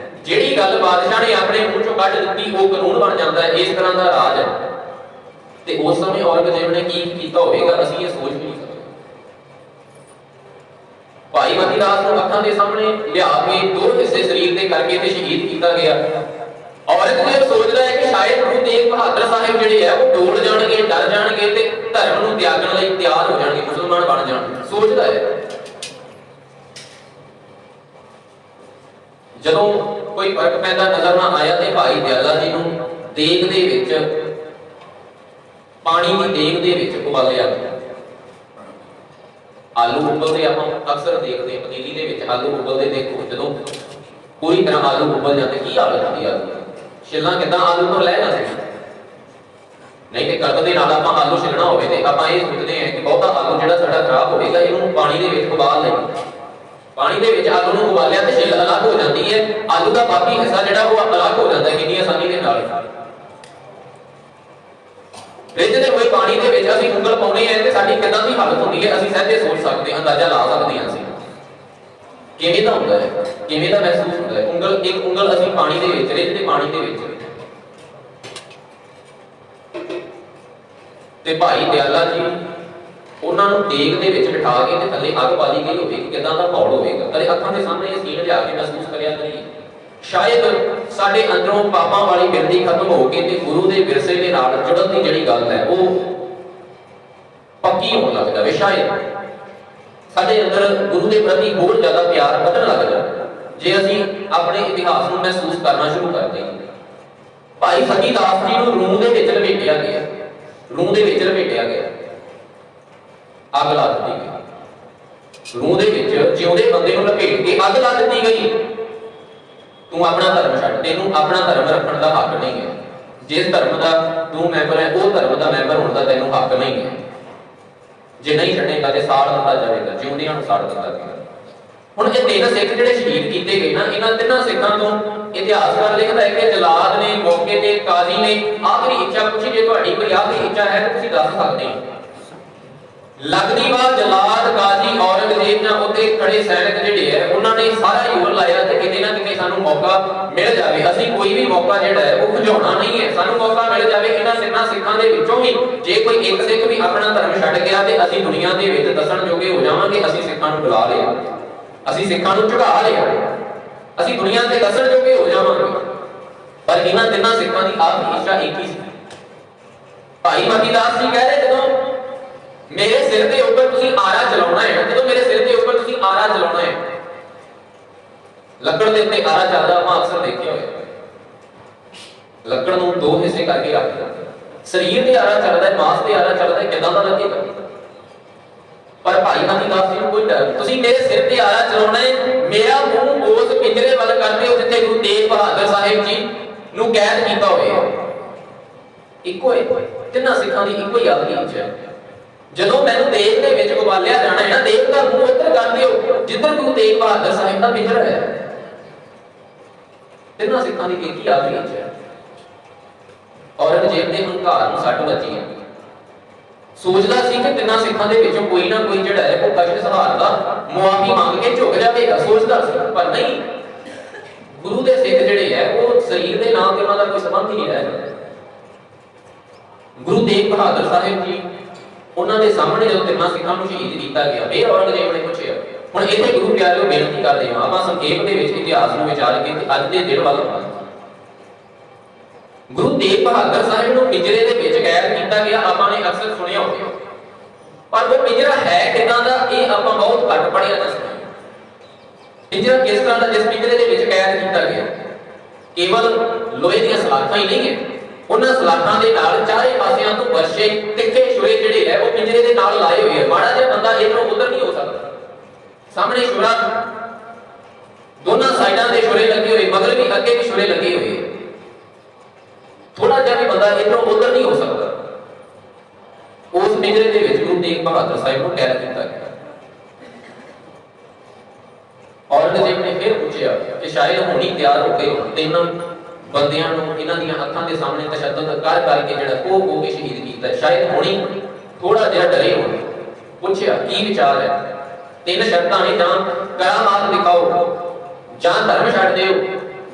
[SPEAKER 1] ਜਿਹੜੀ ਗੱਲ ਬਾਦਸ਼ਾਹ ਨੇ ਆਪਣੇ ਮੂੰਹ ਚੋਂ ਕੱਢ ਦਿੱਤੀ ਉਹ ਕਾਨੂੰਨ ਬਣ ਜਾਂਦਾ ਹੈ। ਇਸ ਤਰ੍ਹਾਂ ਦਾ ਰਾਜ ਹੈ। ਤੇ ਉਸ ਸਮੇਂ ਔਰੰਗਜ਼ੇਬ ਨੇ ਕੀ ਕੀਤਾ ਹੋਵੇਗਾ ਅਸੀਂ ਇਹ ਸੋਚ ਵੀ ਨਹੀਂ ਸਕਦੇ। ਭਾਈ ਮਤੀ ਦਾਸ ਨੂੰ ਅੱਖਾਂ ਦੇ ਸਾਹਮਣੇ ਲਿਆ ਕੇ 2 ਹਿੱਸੇ ਸਰੀਰ ਦੇ ਕਰਕੇ ਤੇ ਸ਼ਹੀਦ ਕੀਤਾ ਗਿਆ। ਔਰੰਗਜ਼ੇਬ ਸੋਚਦਾ ਹੈ ਕਿ ਸ਼ਾਇਦ ਗੁਰੂ ਤੇਗ ਬਹਾਦਰ ਸਾਹਿਬ ਜਿਹੜੇ ਆ ਉਹ ਡੋਲ ਜਾਣਗੇ, ਡਰ ਜਾਣਗੇ ਤੇ ਧਰਮ ਨੂੰ ਤਿਆਗਣ ਲਈ ਤਿਆਰ ਹੋ ਜਾਣਗੇ, ਮੁਸਲਮਾਨ ਬਣ ਜਾਣਗੇ, ਸੋਚਦਾ ਹੈ। ਜਦੋਂ ਕੋਈ ਫਰਕ ਪੈਦਾ ਨਜ਼ਰ ਨਾ ਆਇਆ ਤੇ ਭਾਈ ਦਿਆਲਾ ਜੀ ਨੂੰ ਦੇਗ ਦੇ ਵਿੱਚ, ਪਾਣੀ ਦੀ ਦੇਗ ਦੇ ਵਿੱਚ ਉਬਾਲਿਆ ਗਿਆ। ਆਲੂ ਉਬਲਦੇ ਆਪਾਂ ਅਕਸਰ ਦੇਖਦੇ ਹਾਂ ਪਤੀਲੀ ਦੇ ਵਿੱਚ ਆਲੂ ਉਬਲਦੇ, ਦੇਖੋ ਜਦੋਂ ਪੂਰੀ ਤਰ੍ਹਾਂ ਆਲੂ ਉਬਲ ਜਾਂਦੇ ਕੀ ਹਾਲਤ ਹੁੰਦੀ ਆ, ਛਿੱਲਾਂ ਕਿੱਦਾਂ ਆਲੂ ਤੋਂ ਲੈ ਜਾਂਦੇ। ਨਹੀਂ ਤੇ ਕੜਕ ਦੇ ਨਾਲ ਆਪਾਂ ਆਲੂ ਛਿੱਲਣਾ ਹੋਵੇ ਤੇ ਆਪਾਂ ਇਹ ਸੋਚਦੇ ਹਾਂ ਕਿ ਬਹੁਤਾ ਆਲੂ ਜਿਹੜਾ ਸਾਡਾ ਖਰਾਬ ਹੋਵੇਗਾ, ਇਹਨੂੰ ਪਾਣੀ ਦੇ ਵਿੱਚ ਉਬਾਲ ਲਈਏ। ਪਾਣੀ ਦੇ ਵਿੱਚ ਆਲੂ ਨੂੰ ਉਬਾਲਿਆ ਤੇ ਛਿੱਲ ਅਲੱਗ ਹੋ ਜਾਂਦੀ ਹੈ, ਆਲੂ ਦਾ ਬਾਕੀ ਹਿੱਸਾ ਜਿਹੜਾ ਉਹ ਅਲੱਗ ਹੋ ਜਾਂਦਾ ਕਿੰਨੀ ਆਸਾਨੀ ਦੇ ਨਾਲ। ਰਿੱਝਦੇ ਹੋਏ ਪਾਣੀ ਦੇ ਵਿੱਚ ਅਸੀਂ ਉਂਗਲ ਪਾਉਂਦੇ ਹਾਂ ਤੇ ਸਾਡੀ ਕਿੱਦਾਂ ਦੀ ਹਾਲਤ ਹੁੰਦੀ ਹੈ ਅਸੀਂ ਸਹਿਜੇ ਸੋਚ ਸਕਦੇ ਹਾਂ, ਅੰਦਾਜ਼ਾ ਲਾ ਸਕਦੇ ਹਾਂ ਅਸੀਂ ਕਿਵੇਂ ਦਾ ਹੁੰਦਾ ਹੈ, ਕਿਵੇਂ ਦਾ ਮਹਿਸੂਸ ਹੁੰਦਾ ਹੈ। ਇੱਕ ਉਂਗਲ ਅਸੀਂ ਪਾਣੀ ਦੇ ਵਿੱਚ, ਰਿੱਝਦੇ ਪਾਣੀ ਦੇ ਵਿੱਚ ਤੇ ਭਾਈ ਦਿਆਲਾ ਜੀ ਉਹਨਾਂ ਨੂੰ ਦੇਗ ਦੇ ਵਿੱਚ ਬਿਠਾ ਕੇ ਤੇ ਥੱਲੇ ਅੱਗ ਬਾਲੀ ਗਈ ਹੋਵੇ, ਕਿਦਾਂ ਦਾ ਮਾਹੌਲ ਹੋਵੇਗਾ। ਕਦੇ ਅੱਖਾਂ ਦੇ ਸਾਹਮਣੇ ਇਹ ਸੀਨ ਲਿਆ ਕੇ ਮਹਿਸੂਸ ਕਰਿਆ ਕਰੀਏ। ਸ਼ਾਇਦ ਸਾਡੇ ਅੰਦਰੋਂ ਪਾਪਾਂ ਵਾਲੀ ਬਿਰਤੀ ਖਤਮ ਹੋ ਕੇ ਤੇ ਗੁਰੂ ਦੇ ਵਿਰਸੇ ਦੇ ਨਾਲ ਜੁੜਨ ਦੀ ਜਿਹੜੀ ਗੱਲ ਹੈ ਉਹ ਪੱਕੀ ਹੋਣ ਲੱਗ ਜਾਵੇ। ਸ਼ਾਇਦ ਸਾਡੇ ਅੰਦਰ ਗੁਰੂ ਦੇ ਪ੍ਰਤੀ ਹੋਰ ਜ਼ਿਆਦਾ ਪਿਆਰ ਵਧਣ ਲੱਗ ਜਾਵੇ ਜੇ ਅਸੀਂ ਆਪਣੇ ਇਤਿਹਾਸ ਨੂੰ ਮਹਿਸੂਸ ਕਰਨਾ ਸ਼ੁਰੂ ਕਰ ਦਈਏ। ਭਾਈ ਸਤੀ ਦਾਸ ਜੀ ਨੂੰ ਰੂੰ ਦੇ ਵਿੱਚ ਲਪੇਟਿਆ ਗਿਆ, ਰੂੰ ਦੇ ਵਿੱਚ ਲਪੇਟਿਆ ਗਿਆ, ਅੱਗ ਲਾ ਦਿੱਤੀ ਗਈ। ਰੂਹ ਦੇ ਵਿੱਚ ਜਿਉਂਦੇ ਬੰਦੇ ਨੂੰ ਲਪੇਟ ਕੇ ਅੱਗ ਲਾ ਦਿੱਤੀ ਗਈ। ਤੂੰ ਆਪਣਾ ਧਰਮ ਛੱਡ, ਤੈਨੂੰ ਆਪਣਾ ਧਰਮ ਰੱਖਣ ਦਾ ਹੱਕ ਨਹੀਂ ਹੈ। ਜਿਸ ਧਰਮ ਦਾ ਤੂੰ ਮੈਂਬਰ ਹੈ ਉਹ ਧਰਮ ਦਾ ਮੈਂਬਰ ਹੋਣ ਦਾ ਤੈਨੂੰ ਹੱਕ ਨਹੀਂ ਹੈ। ਜੇ ਨਹੀਂ ਛੱਡੇਗਾ ਤੇ ਸਾੜ ਦਿੱਤਾ ਜਾਵੇਗਾ, ਜਿਉਂਦਿਆਂ ਨੂੰ ਸਾੜ ਦਿੱਤਾ ਜਾਵੇਗਾ। ਹੁਣ ਇਹ ਤਿੰਨ ਸਿੱਖ ਜਿਹੜੇ ਸ਼ਹੀਦ ਕੀਤੇ ਗਏ ਨਾ, ਇਹਨਾਂ ਤਿੰਨਾਂ ਸਿੱਖਾਂ ਤੋਂ ਇਤਿਹਾਸਕਾਰ ਲਿਖਦਾ ਹੈ ਕਿ ਜਲਾਦ ਨੇ, ਮੌਕੇ ਤੇ ਕਾਜ਼ੀ ਨੇ ਆਖਰੀ ਇੱਛਾ ਪੁੱਛੀ, ਜੇ ਤੁਹਾਡੀ ਕੋਈ ਆਖਰੀ ਇੱਛਾ ਹੈ ਤਾਂ ਤੁਸੀਂ ਦੱਸ ਸਕਦੇ ਹੋ। ਲੱਗਦੀ ਵਾਰ ਜਲਾਦ, ਕਾਜ਼ੀ, ਔਰੰਗਜ਼ੇਬ ਜਾਂ ਉੱਥੇ ਖੜੇ ਸੈਨਿਕ ਜਿਹੜੇ ਹੈ ਉਹਨਾਂ ਨੇ ਸਾਰਾ ਜ਼ੋਰ ਲਾਇਆ ਤੇ ਕਿਤੇ ਨਾ ਕਿਤੇ ਸਾਨੂੰ ਮੌਕਾ ਮਿਲ ਜਾਵੇ। ਅਸੀਂ ਕੋਈ ਵੀ ਮੌਕਾ ਜਿਹੜਾ ਹੈ ਉਹ ਖੁਜਾਉਣਾ ਨਹੀਂ ਹੈ, ਸਾਨੂੰ ਮੌਕਾ ਮਿਲ ਜਾਵੇ। ਇਹਨਾਂ ਤਿੰਨਾਂ ਸਿੱਖਾਂ ਦੇ ਵਿੱਚੋਂ ਵੀ ਜੇ ਕੋਈ ਇੱਕ ਸਿੱਖ ਵੀ ਆਪਣਾ ਧਰਮ ਛੱਡ ਗਿਆ ਤੇ ਅਸੀਂ ਦੁਨੀਆ ਦੇ ਵਿੱਚ ਦੱਸਣ ਜੋਗੇ ਹੋ ਜਾਵਾਂਗੇ ਅਸੀਂ ਸਿੱਖਾਂ ਨੂੰ ਬੁਲਾ ਲਿਆ, ਅਸੀਂ ਸਿੱਖਾਂ ਨੂੰ ਝੁਕਾ ਲਿਆ, ਅਸੀਂ ਦੁਨੀਆ ਤੇ ਦੱਸਣ ਜੋਗੇ ਹੋ ਜਾਵਾਂਗੇ। ਪਰ ਇਹਨਾਂ ਤਿੰਨਾਂ ਸਿੱਖਾਂ ਦੀ ਆਖਰੀ ਇੱਛਾ ਇੱਕ ਹੀ ਸੀ। ਭਾਈ ਮਤੀ ਦਾਸ ਜੀ ਕਹਿ ਰਹੇ ਜਦੋਂ ਮੇਰੇ ਸਿਰ ਦੇ ਉੱਪਰ ਤੁਸੀਂ ਆਰਾ ਚਲਾਉਣਾ ਹੈ, ਜਦੋਂ ਮੇਰੇ ਸਿਰ ਦੇ ਉੱਪਰ ਤੁਸੀਂ ਆਰਾ ਚਲਾਉਣਾ ਹੈ, ਲੱਕੜ ਦੇ ਉੱਤੇ ਆਰਾ ਚੱਲਦਾ ਆਪਾਂ ਅਕਸਰ ਦੇਖਿਆ ਹੋਇਆ। ਲੱਕੜ ਨੂੰ ਦੋ ਹਿੱਸੇ ਕਰਕੇ ਰੱਖ ਦਿੰਦੇ, ਸਰੀਰ ਤੇ ਆਰਾ ਚੱਲਦਾ ਹੈ, ਮਾਸ ਤੇ ਆਰਾ ਚੱਲਦਾ ਹੈ, ਕਿਦਾਂ ਦਾ ਲੱਗੇਗਾ। ਪਰ ਭਾਈ ਮਤੀ ਦਾਸ ਜੀ ਨੂੰ ਕੋਈ ਡਰ, ਤੁਸੀਂ ਮੇਰੇ ਸਿਰ ਤੇ ਆਰਾ ਚਲਾਉਣਾ ਹੈ, ਮੇਰਾ ਮੂੰਹ ਉਸ ਪਿੰਜਰੇ ਵੱਲ ਕਰਦੇ ਹੋ ਜਿੱਥੇ ਗੁਰੂ ਤੇਗ ਬਹਾਦਰ ਸਾਹਿਬ ਜੀ ਨੂੰ ਕੈਦ ਕੀਤਾ ਹੋਇਆ। ਇੱਕੋ ਹੈ, ਤਿੰਨਾਂ ਸਿੱਖਾਂ ਦੀ ਇੱਕੋ ਹੀ ਆਖਰੀ ਇੱਛਾ ਹੈ। ਜਦੋਂ ਮੈਨੂੰ ਦੇਗ ਦੇ ਵਿੱਚ ਉਬਾਲਿਆ ਜਾਣਾ ਹੈ ਨਾ, ਦੇਗ ਦਾ ਮੂੰਹ ਉੱਧਰ ਕਰ ਦਿਓ ਜਿੱਧਰ ਗੁਰੂ ਤੇਗ ਬਹਾਦਰ ਸਾਹਿਬ ਦਾ ਪਿੰਜਰਾ ਹੈ। ਤਿੰਨਾਂ ਸਿੱਖਾਂ ਦੀ ਇੱਕ ਹੀ ਆਖਰੀ ਇੱਛਾ ਹੈ। ਔਰੰਗਜ਼ੇਬ ਦੇ ਹੰਕਾਰ ਨੂੰ ਸੱਟ ਵੱਜੀ ਹੈ। ਸੋਚਦਾ ਸੀ ਕਿ ਤਿੰਨਾਂ ਸਿੱਖਾਂ ਦੇ ਵਿੱਚੋਂ ਕੋਈ ਨਾ ਕੋਈ ਜਿਹੜਾ ਹੈ ਉਹ ਕਸ਼ਟ ਸਹਾਰਦਾ, ਮੁਆਫੀ ਮੰਗ ਕੇ ਝੁਕ ਜਾਵੇਗਾ, ਸੋਚਦਾ ਸੀ। ਪਰ ਨਹੀਂ, ਗੁਰੂ ਦੇ ਸਿੱਖ ਜਿਹੜੇ ਹੈ ਉਹ ਸਰੀਰ ਦੇ ਨਾਲ ਤੇ ਉਹਨਾਂ ਦਾ ਕੋਈ ਸੰਬੰਧ ਹੀ ਨਹੀਂ ਰਹਿ ਜਾਂਦਾ। ਗੁਰੂ ਤੇਗ ਬਹਾਦਰ ਸਾਹਿਬ ਜੀ ਉਹਨਾਂ ਦੇ ਸਾਹਮਣੇ ਜਦੋਂ ਤਿੰਨਾਂ ਸਿੱਖਾਂ ਨੂੰ ਸ਼ਹੀਦ ਕੀਤਾ ਗਿਆ, ਫਿਰ ਔਰੰਗਜ਼ੇਬ ਨੇ ਪੁੱਛਿਆ। ਹੁਣ ਇੱਥੇ ਗੁਰੂ ਪਿਆਰਿਓ ਬੇਨਤੀ ਕਰਦੇ ਹਾਂ, ਆਪਾਂ ਸੰਖੇਪ ਦੇ ਵਿੱਚ ਇਤਿਹਾਸ ਨੂੰ ਵਿਚਾਰ ਕੇ ਅੱਜ ਦੇ ਦਿਨ ਵੱਲ ਆਵਾਂਗੇ। ਗੁਰੂ ਤੇਗ ਬਹਾਦਰ ਸਾਹਿਬ ਨੂੰ ਪਿੰਜਰੇ ਦੇ ਵਿੱਚ ਕੈਦ ਕੀਤਾ ਗਿਆ, ਆਪਾਂ ਨੇ ਅਕਸਰ ਸੁਣਿਆ ਹੋਵੇਗਾ। ਪਰ ਉਹ ਪਿੰਜਰਾ ਹੈ ਕਿਦਾਂ ਦਾ ਇਹ ਆਪਾਂ ਬਹੁਤ ਘੱਟ ਪੜ੍ਹਿਆ ਜਾਂ ਸੁਣਿਆ। ਪਿੰਜਰਾ ਕਿਸ ਤਰ੍ਹਾਂ ਦਾ ਜਿਸ ਪਿੰਜਰੇ ਦੇ ਵਿੱਚ ਕੈਦ ਕੀਤਾ ਗਿਆ, ਕੇਵਲ ਲੋਹੇ ਦੀਆਂ ਸਲਾਖਾਂ ਹੀ ਨਹੀਂ ਹੈ, ਉਹਨਾਂ ਸਲਾਖਾਂ ਦੇ ਨਾਲ ਚਾਰੇ ਪਾਸਿਆਂ ਤੋਂ ਵਰਸ਼ੇ ਤਿੱਖੇ ਛੁਰੇ ਜਿਹੜੇ ਹੈ ਉਹ ਪਿੰਜਰੇ ਦੇ ਨਾਲ ਲਾਏ ਹੋਏ ਹੈ। ਮਾੜਾ ਜਿਹਾ ਬੰਦਾ ਇਧਰੋਂ ਉਧਰ ਨਹੀਂ ਹੋ ਸਕਦਾ। ਸਾਹਮਣੇ ਛੁਰਾ, ਦੋਨਾਂ ਸਾਈਡਾਂ ਤੇ ਛੁਰੇ ਲੱਗੇ ਹੋਏ, ਮਗਰ ਵੀ ਅੱਗੇ ਵੀ ਛੁਰੇ ਲੱਗੇ ਹੋਏ। ਥੋੜਾ ਜਿਹਾ ਵੀ ਬੰਦਾ ਇਧਰੋਂ ਉਧਰ ਨਹੀਂ ਹੋ ਸਕਦਾ। ਉਸ ਪਿੰਜਰੇ ਦੇ ਵਿੱਚ ਗੁਰੂ ਤੇਗ ਬਹਾਦਰ ਸਾਹਿਬ ਨੂੰ ਕੈਦ ਕੀਤਾ ਗਿਆ। ਔਰੰਗਜ਼ੇਬ ਨੇ ਫਿਰ ਪੁੱਛਿਆ ਕਿ ਸ਼ਾਇਦ ਹੁਣੀ ਤਿਆਰ ਹੋ ਕੇ ਤਿੰਨਾਂ ਬੰਦਿਆਂ ਨੂੰ ਇਹਨਾਂ ਦੀਆਂ ਅੱਖਾਂ ਦੇ ਸਾਹਮਣੇ ਤਸ਼ੱਦਦ ਕਰ ਕਰਕੇ ਜਿਹੜਾ ਉਹ ਕੇ ਸ਼ਹੀਦ ਕੀਤਾ, ਸ਼ਾਇਦ ਹੁਣੀ ਥੋੜਾ ਜਿਹਾ ਡਰੇ ਹੋਣ। ਪੁੱਛਿਆ ਕੀ ਵਿਚਾਰ ਹੈ। ਤਿੰਨ ਸ਼ਰਤਾਂ ਨੇ, ਜਾਂ ਕਰਾਮਾਤ ਦਿਖਾਓ, ਜਾਂ ਧਰਮ ਛੱਡ ਦਿਓ,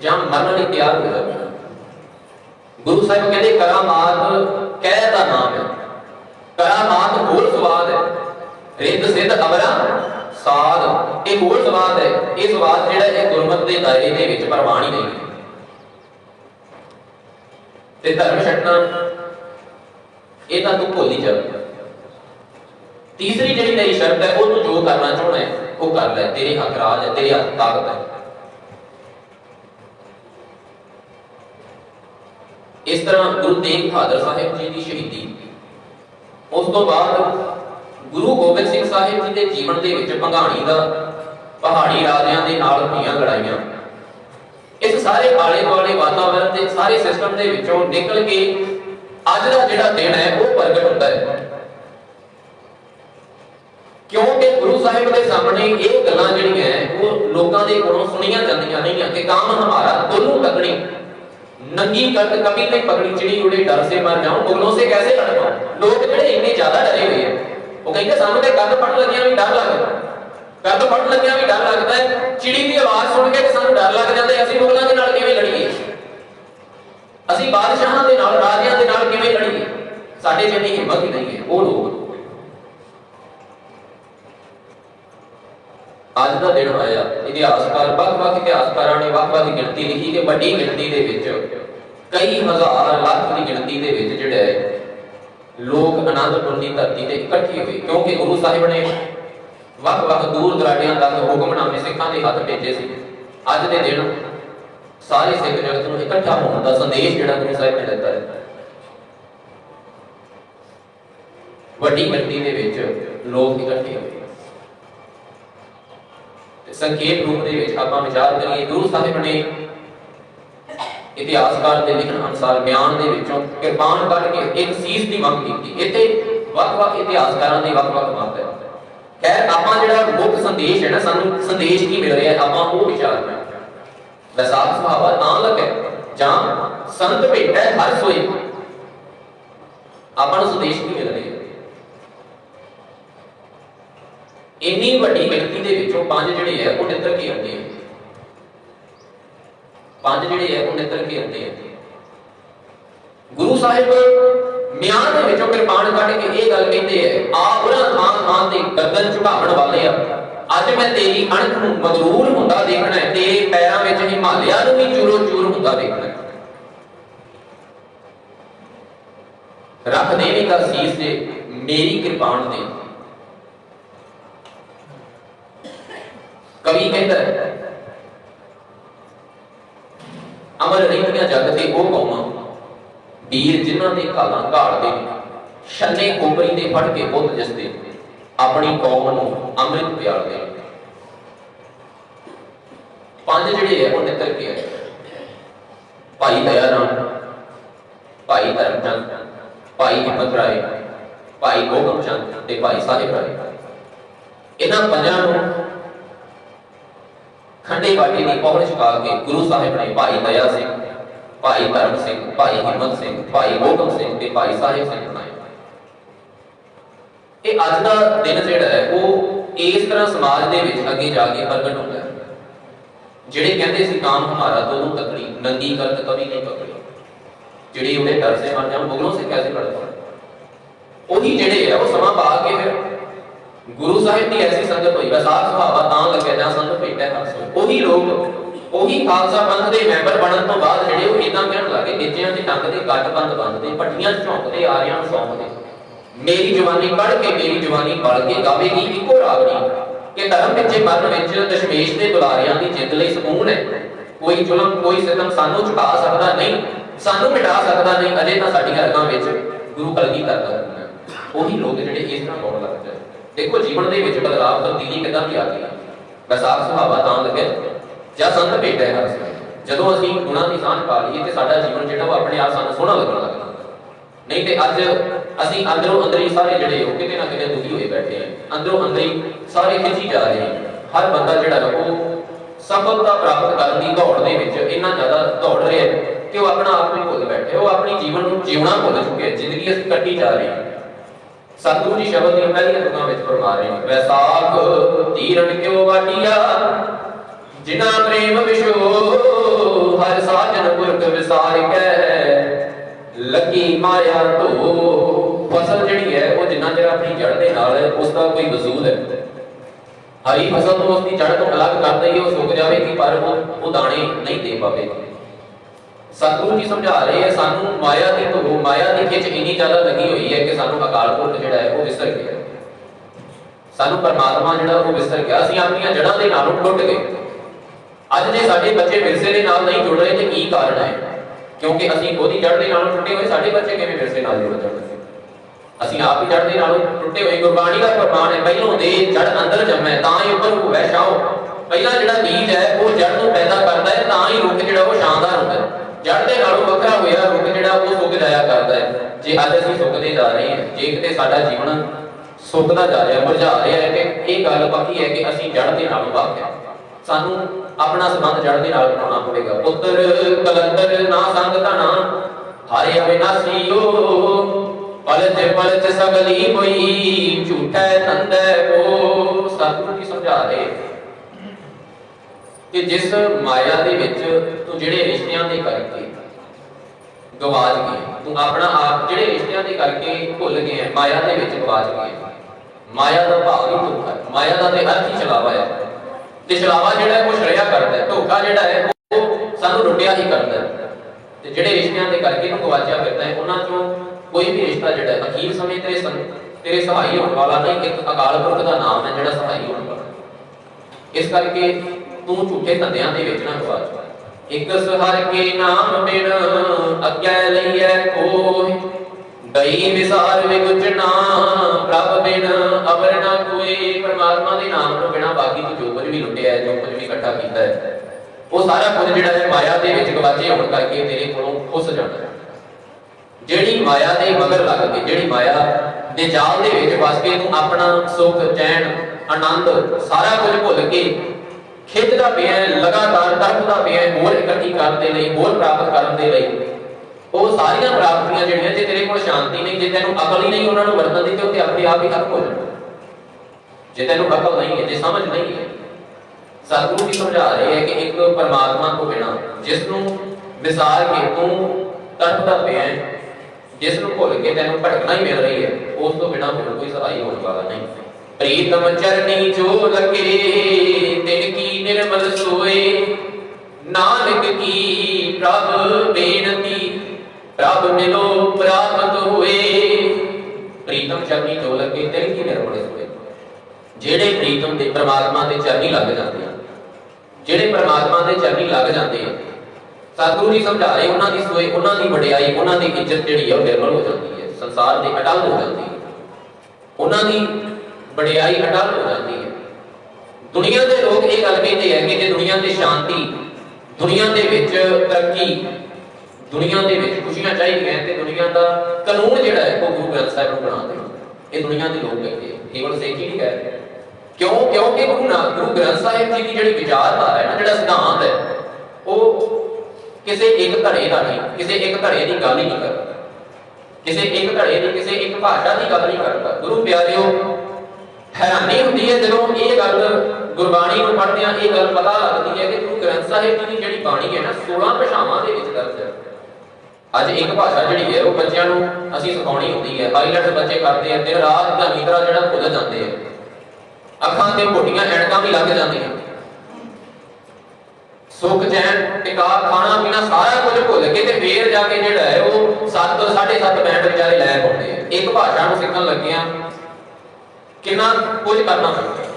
[SPEAKER 1] ਜਾਂ ਮਰਨ ਲਈ ਤਿਆਰ ਹੋ ਜਾਓ। ਗੁਰੂ ਸਾਹਿਬ ਕਹਿੰਦੇ ਕਰਾਮਾਤ ਕਹਿ ਦਾ ਨਾਮ ਹੈ, ਕਰਾਮਾਤ ਹੋਰ ਸਵਾਦ ਹੈ, ਰਿੱਧ ਸਿੱਧ ਅਮਰਾ ਸਾਧ, ਇਹ ਹੋਰ ਸਵਾਦ ਹੈ। ਇਹ ਸਵਾਦ ਜਿਹੜਾ ਇਹ ਗੁਰਮਤਿ ਦੇ ਦਾਇਰੇ ਦੇ ਵਿੱਚ ਪ੍ਰਵਾਨ ਹੀ ਨਹੀਂ ਹੈ। ਤੇ ਧਰਮ ਛੱਡਣਾ ਇਹ ਤਾਂ ਤੂੰ ਭੁੱਲ ਹੀ ਜਾ। ਤੀਸਰੀ ਜਿਹੜੀ ਤੇਰੀ ਸ਼ਰਤ ਹੈ, ਉਹ ਤੂੰ ਜੋ ਕਰਨਾ ਚਾਹੁੰਦਾ ਹੈ ਉਹ ਕਰ ਲੈ, ਤੇਰੇ ਹੱਥ ਰਾਜ ਹੈ, ਤੇਰੇ ਹੱਥ ਤਾਕਤ ਹੈ। ਇਸ ਤਰ੍ਹਾਂ ਗੁਰੂ ਤੇਗ ਬਹਾਦਰ ਸਾਹਿਬ ਜੀ ਦੀ ਸ਼ਹੀਦੀ, ਉਸ ਤੋਂ ਬਾਅਦ ਗੁਰੂ ਗੋਬਿੰਦ ਸਿੰਘ ਸਾਹਿਬ ਜੀ ਦੇ ਜੀਵਨ ਦੇ ਵਿੱਚ ਭੰਗਾਣੀ ਦਾ ਪਹਾੜੀ ਰਾਜਿਆਂ ਦੇ ਨਾਲ ਹੋਈਆਂ ਲੜਾਈਆਂ, ਇਸ ਸਾਰੇ ਆਲੇ ਦੁਆਲੇ ਵਾਤਾਵਰਣ ਦੇ ਸਾਰੇ ਸਿਸਟਮ ਦੇ ਵਿੱਚੋਂ ਨਿਕਲ ਕੇ ਅੱਜ ਦਾ ਜਿਹੜਾ ਦਿਨ ਹੈ ਉਹ ਪ੍ਰਗਟ ਹੁੰਦਾ ਹੈ। ਕਿਉਂਕਿ ਗੁਰੂ ਸਾਹਿਬ ਦੇ ਸਾਹਮਣੇ ਇਹ ਗੱਲਾਂ ਜਿਹੜੀਆਂ ਉਹ ਲੋਕਾਂ ਦੇ ਕੋਲੋਂ ਸੁਣੀਆਂ ਜਾਂਦੀਆਂ ਨਹੀਂ ਕਿ ਕਾਮ ਹਮਾਰਾ ਦੋਨੋਂ ਤਕੜੀ, नंगी कट कपिल ने पकड़ी चिड़ी उड़े डर से मर जाऊं, मुगलों से कैसे लड़ पाऊं। लोग ਜਿਹੜੇ ਇੰਨੇ ਜ਼ਿਆਦਾ ਡਰੇ ਹੋਏ ਆ, ਉਹ ਕਹਿੰਦੇ ਸਾਨੂੰ ਤੇ ਕੰਨ ਫੜਨ ਲੱਗਿਆ ਵੀ ਡਰ ਲੱਗਦਾ, ਕੰਨ ਫੜਨ ਲੱਗਿਆ ਵੀ ਡਰ ਲੱਗਦਾ ਹੈ। ਚਿੜੀ ਦੀ ਆਵਾਜ਼ ਸੁਣ ਕੇ ਸਾਨੂੰ ਡਰ ਲੱਗ ਜਾਂਦਾ ਹੈ। ਅਸੀਂ ਮੁਗਲਾਂ ਦੇ ਨਾਲ ਕਿਵੇਂ ਲੜੀਏ, ਅਸੀਂ ਬਾਦਸ਼ਾਹਾਂ ਦੇ ਨਾਲ, ਰਾਜਿਆਂ ਦੇ ਨਾਲ ਕਿਵੇਂ ਲੜੀਏ। साडे च इन्नी हिम्मत ही नहीं है। वो लोग अज का दिन आया, इतिहासकार वख-वख इतिहासकारां ने वख-वख गिणती लिखी कि वड्डी गिणती दे विच कई हज़ार लाख की गिणती दे विच जिहड़ा है लोग आनंदपुर की धरती ते इकट्ठे हुए, क्योंकि गुरु साहिब ने वख-वख दूर दराडियां तक हुक्मनामे सिखां दे हत्थ भेजे सी। अज दे दिन सारे सिख जगत नूं इकट्ठा होने का संदेश जिहड़ा गुरु साहिब ने दिता है। वड्डी गिणती दे विच लोग इकट्ठे हुए। संखेप रूप दे विच आपां विचार करिए, गुरु साहिब ने इतिहासकार के लिखण अनुसार बयान दे विचों किरपान कढ के एक सीस की मंग की। इत्थे वख-वख इतिहासकारां दी वख-वख मत है। खैर आपां जिहड़ा मुख संदेश है ना, सानू संदेश की मिल रहा है, आपां वो विचार करें। वैसाख सुहावा तां लगे जां संत भेटै हर सोई, आपां नूं संदेश की मिल रही है। इन्नी वड्डी गिणती दे विचों पंज जिहड़े है वो नितर के आउंदे हैं, पंज जिहड़े है वो नितर के आउंदे हैं। गुरु साहिब म्यान दे विचों किरपान कढ के ये गल कहते हैं, आप थां थां ते गर्दन झुकावण वाले आ, अज मैं तेरी अणख नूं मगरूर हुंदा देखना है, तेरे पैरां विच हिमालया नूं भी चूरो चूर हुंदा देखना है। रख देवेगा सीस से मेरी किरपान दे। कवि कहता है, अमर रहिंदियां जग ते वो कौमां वीर जिन्हां दे घालां घाड़दे, छन्ने कोबरी दे फड़ के बुत जिसदे अपनी कौम नूं अमृत प्यालदे। पंज जिहड़े है वो नितर के है, भाई दया राम, भाई धर्मचंद, भाई हिम्मत राय, भाई गोगम चंद ते भाई साहिब राय। इन्हां पंजां नूं खंडे बाटे की पहुंच छुपा के गुरु साहिब ने भाई दया सिंह, भाई धर्म सिंह, भाई हिम्मत सिंह, भाई गोगम सिंह ते भाई साहिब सिंह बनाए। ये अज का दिन जिहड़ा है वो इस तरह समाज दे विच अगे जाके प्रगट होता है। जिहड़े कहते सी काम हमारा दोनों तकड़ी, नंगी करत कभी नहीं पकड़ी, जिहड़े उन्हें डर से मर जाओ मुगलों से कैसे लड़ता, वही जिहड़े है वो समा पा के फिर गुरु साहिब की ऐसी संगत हुई, वैसाख सुहावा तां लगे जां संत भेटै हर सोई। वही लोग वही खालसा पंथ के मैंबर बनने तो बाद जिहड़े वो इदां कहण लगे, गिੱਜਿਆਂ ते टंग ते गट बंद बंदते, भट्टियां झोंकते आरियां नूं सौंपदे, मेरी जवानी पढ़ के मेरी जवानी पढ़ के गावेगी इको रावणी कि धर्म पिछे मरण विच दशमेश दे दुलारियां दी जिंद लई सकून है। कोई जुल्म कोई सितम सानू झुका सकदा नहीं, सानू मिटा सकदा नहीं, अजे तां साडीआं रगां विच गुरु कलगी करदा है। वही लोग जिहड़े इस तरह बोलण लग जाए। देखो जीवन दे विच बदलाव तब्दीली किदां दी आ गई। वैसाख सुहावा तां लगे जां संत भेटै हर सोई। जदों असीं गुणां दी सांझ पा लईए ते साडा जीवन जिहड़ा वो अपने आप सानू सोहना लगण लग जांदा। नहीं ते अज असीं अंदरों अंदर ही सारे जिहड़े हो किते ना किते दुखी होए बैठे हैं, अंदरों अंदर ही सारे खिंची जा रहे हैं। हर बंदा जिहड़ा वो सफलता प्राप्त करने की दौड़ दे विच इन्ना ज़्यादा दौड़ रहा है कि वो अपना आप को भुल बैठे, वो अपनी जीवन को जीवना भुल चुके हैं, जिंदगी असीं कट्टी जा रहे हैं। सतगुरु जी शब्द दी पहली तुकां विच फरमा रहे हैं, वैसाख तीरन क्यों वाटिया जिना प्रेम विशो हर साजन पुरख विसार कै लगी माया तो। फसल जिहड़ी है वो जिन्ना चिर अपनी जड़ दे नाल है उसका कोई वजूद है। हरी फसल तो उसकी जड़ तो अलग कर दईए वो सुक जाएगी पर वो दाने नहीं दे पावेगी। सतगुरु जी समझा रहे हैं सानू माया की तो माया की खिच इन्नी ज्यादा लगी हुई है कि सानू अकाल पुरख जिहड़ा है वो विसर गया, सानू परमात्मा जिहड़ा वो विसर गया, असीं अपनी जड़ां दे नालों टुट गए। अज जे साडे बच्चे विरसे दे नाल नहीं जुड़ रहे ते की कारण है? क्योंकि असीं खुद ही जड़ दे नालों टुटे होए, साडे बच्चे किवें विरसे नाल जुड़ जाणगे? असीं आप ही जड़ दे नालों टुटे होए। गुरबाणी दा फरमान है, पहिलों दे जड़ अंदर जम्मै तां ही उपर होवै छाओ। पहला जिहड़ा बीज है वो जड़ नूं पैदा करदा है तां ही रुख जिहड़ा वो शानदार हुंदा है। जड़ दे नालों वखरा होया रुख जिहड़ा वो सुक जाया करदा है। जे अज असीं सुकदे जा रहे हैं, जे किते साडा जीवन सुकदा जा रहा मुरझा रहा है ते इह गल पक्की है कि असीं जड़ दे नालों वख है। सानू अपना संबंध जड़ दे नाल बनाउणा पवेगा। पुत्र कलंदर ना संग धना हरे अविनाशीओ पलच पलच सगली होई झूठै धंधे को। सतगुरु जी समझा रहे कि जिस माया दे विच तू जिहड़े रिश्तियां दे करके गवाच गए, तू अपना आप जिहड़े रिश्तियां दे करके भुल गए है, माया दे विच गवाच गए। माया का भाव ही धोखा है, माया का तो अर्थ ही छलावा है। ते छलावा जिहड़ा है वो छड़िया करता है, धोखा जिहड़ा है वो सानू लुटिया ही करता है। ते जिहड़े रिश्तियां दे करके तू गवाचिया फिरदा है, उन्हां चों कोई भी रिश्ता जिहड़ा है अखीर समय तेरे सहाई होने वाला नहीं, एक अकाल पुरख का नाम है जिहड़ा सहाई होने वाला। इस करके तू झूठे धंधियां दे विच ना गवाच। एक सहार के नाम बिन अज्ञा लईए कोई, गई विसार विगुचना प्रभ बिन अवर ना कोई। परमात्मा के नाम तो बिना बाकी तू जो कुछ भी लुटिया है, जो कुछ भी इकट्ठा किया है, वो सारा कुछ जिहड़ा है माया दे विच गवाचे होने करके तेरे कोलों खुस जाता है। जिहड़ी माया दे मगर लग के, जिहड़ी माया दे जाल दे विच फस के तू अपना सुख चैन आनंद सारा कुछ भुल के खिंचदा पिया है, लगातार तड़पदा पिया है होर इकट्ठी करने लई, होर प्राप्त करने लई। वो सारियां प्राप्तियां जिहड़ियां जे तेरे कोल शांति नहीं, जे तैनूं अकल ही नहीं उन्हां नूं वरतण दी, ते उत्ते अपने आप ही खत्म हो जाणा। जे तैनूं अकल नहीं है, जे समझ नहीं है, सतगुरु जी समझा रहे हैं कि एक परमात्मा तो बिना जिसनूं विसार के तू तड़पदा पिया है, जिसनूं भुल के तैनूं भटकना ही मिल रही है, उस तो बिना होर कोई सहाय होने वाला नहीं। प्रीतम चरनी जो लगे तिनकी निर्मल सोए, नानक की प्रभ बेनती प्रभ मिलो प्राप्त हुए। प्रीतम चरनी जो लगे तिनकी निर्मल सोए। जेड़े प्रीतम दे परमात्मा दे चरनी लग जाते हैं, जेड़े परमात्मा दे चरनी लग जाते हैं, सतगुरु जी समझा रहे उन्हां दी सोए, उन्हां दी वडियाई, उन्हां दी इज्जत जिहड़ी है वो निर्मल हो जाती है, संसार दे अटल हो जाती है, उन्हां दी वडियाई अटल हो जाती है। दुनिया के लोग ये गल कहते हैं कि जे दुनिया की शांति, दुनिया के विच तरक्की, दुनिया के विच खुशियां चाहिए तो दुनिया का कानून जिहड़ा है वो गुरु ग्रंथ साहिब बना देना। ये दुनिया के लोग कहते हैं, केवल सिख ही नहीं कह रहे। क्यों? क्योंकि गुरु ग्रंथ साहिब जी की जिहड़ी विचारधारा है ना, जिहड़ा सिद्धांत है, वो किसी एक धड़े का नहीं, किसी एक धड़े की गल ही नहीं करता, किसी एक धड़े की, किसी एक भाषा की गल नहीं करता। गुरु प्यारिओ, हैरानी होती है जब ये गल गुरबाणी को पढ़ते हैं, ये गल पता लगती है कि गुरु ग्रंथ साहिब जी की जिहड़ी बाणी है ना 16 भाषावां दे विच दर्ज है। अज एक भाषा जिहड़ी है वो बच्चों को असीं सिखाउणी होती है, हाईलाइट बच्चे करते हैं, दिन रात दा नींदरा जिहड़ा भुल जाते हैं, अखां ते मोटियां ऐनकां भी लग जांदियां, सुख चैन टिका खाना पीना सारा कुछ भुल के ते फिर जाके जिहड़ा है वो 7 7.5 बैंड विचारे लै पाउंदे हैं। एक भाषा नूं सिੱਖਣ ਲੱਗਿਆਂ कितना कुछ करना पड़ता है।